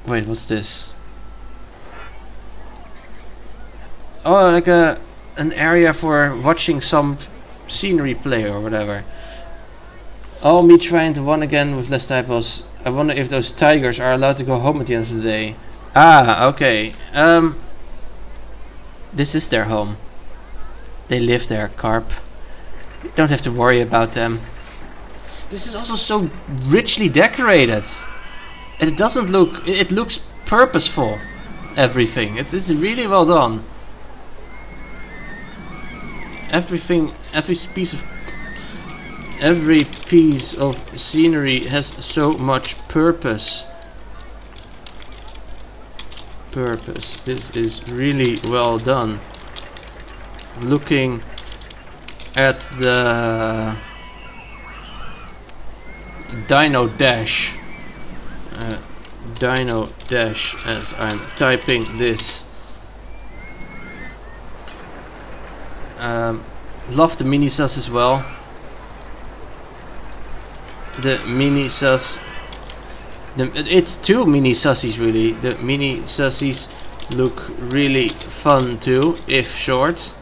Wait, what's this? Oh, like an area for watching some scenery play or whatever. Oh, me trying to win again with less typos. I wonder if those tigers are allowed to go home at the end of the day. Ah, okay. This is their home. They live there, carp. Don't have to worry about them. This is also so richly decorated. And it doesn't look... It looks purposeful. Everything. It's really well done. Every piece of scenery has so much purpose. This is really well done. Looking at the Dino Dash. Dino Dash as I'm typing this. Love the mini sus as well. The mini sus. It's two mini sussies really. The mini sussies look really fun too, if short.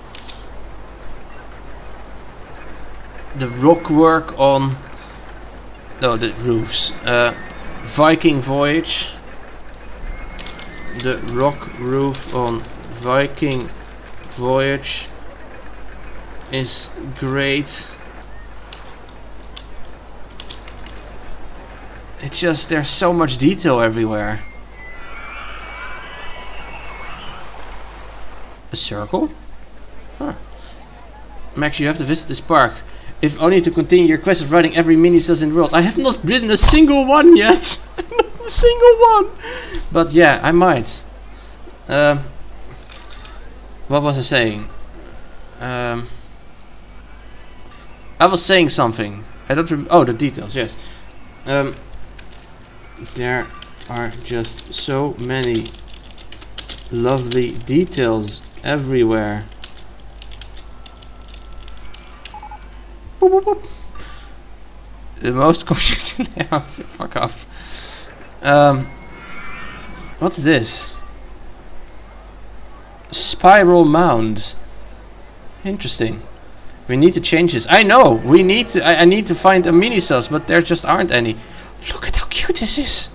The rock work on the roofs. Viking Voyage. The rock roof on Viking Voyage is great. It's just, there's so much detail everywhere. A circle? Huh. Max, you have to visit this park. If only to continue your quest of riding every mini-sus in the world. I have not ridden a single one yet. Not a single one. But yeah, I might. What was I saying? I was saying something. I don't remember. Oh, the details, yes. There are just so many lovely details everywhere. Boop, boop, boop. The most confusing layouts. Fuck off. What's this? Spiral mound. Interesting. We need to change this. I know. We need to. I need to find a mini sus, but there just aren't any. Look at how cute this is.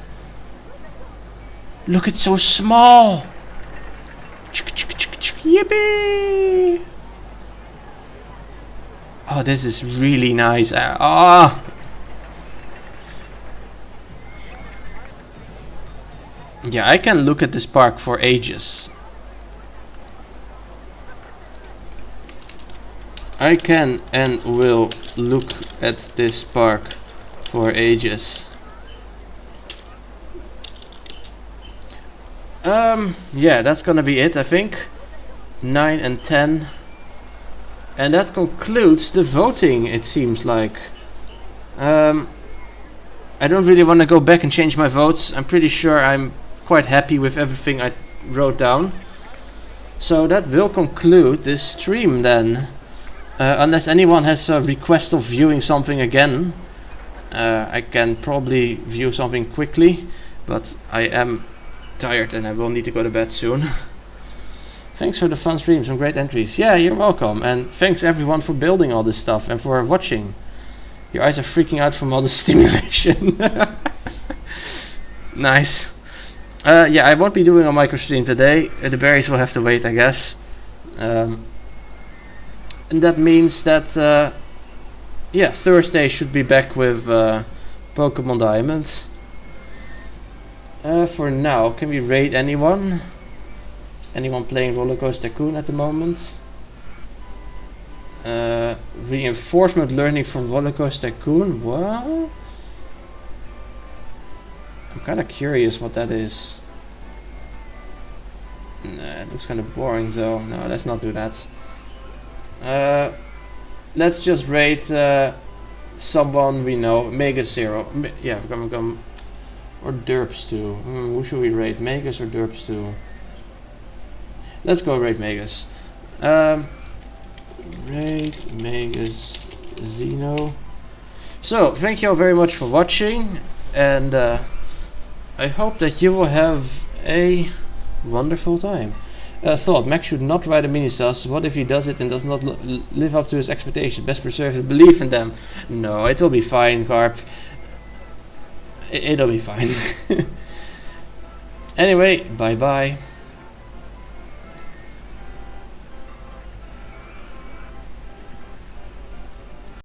Look, it's so small. Yippee! Oh, this is really nice. Yeah, I can look at this park for ages. I can and will look at this park for ages. Yeah, that's gonna be it, I think. 9 and 10. And that concludes the voting, it seems like. I don't really want to go back and change my votes. I'm pretty sure I'm quite happy with everything I wrote down. So that will conclude this stream then. Unless anyone has a request of viewing something again. I can probably view something quickly. But I am tired and I will need to go to bed soon. Thanks for the fun stream, some great entries. Yeah, you're welcome. And thanks everyone for building all this stuff and for watching. Your eyes are freaking out from all the stimulation. Nice. Yeah, I won't be doing a micro stream today. The berries will have to wait, I guess. And that means that yeah, Thursday should be back with Pokemon Diamond. For now, can we raid anyone? Is anyone playing Rollercoaster Tycoon at the moment? Reinforcement learning for Rollercoaster Tycoon? What? I'm kind of curious what that is. Nah, it looks kind of boring though. No, let's not do that. Let's just raid someone we know. Megas 0. Yeah, or Derps 2. Who should we rate? Megas or Derps 2? Let's go rate Megas. Rate Megas Xeno. So, thank you all very much for watching, and I hope that you will have a wonderful time. Thought, Max should not write a mini-sus. What if he does it and does not live up to his expectation? Best preserve his belief in them. No, it'll be fine, Carp. It'll be fine. Anyway, bye-bye.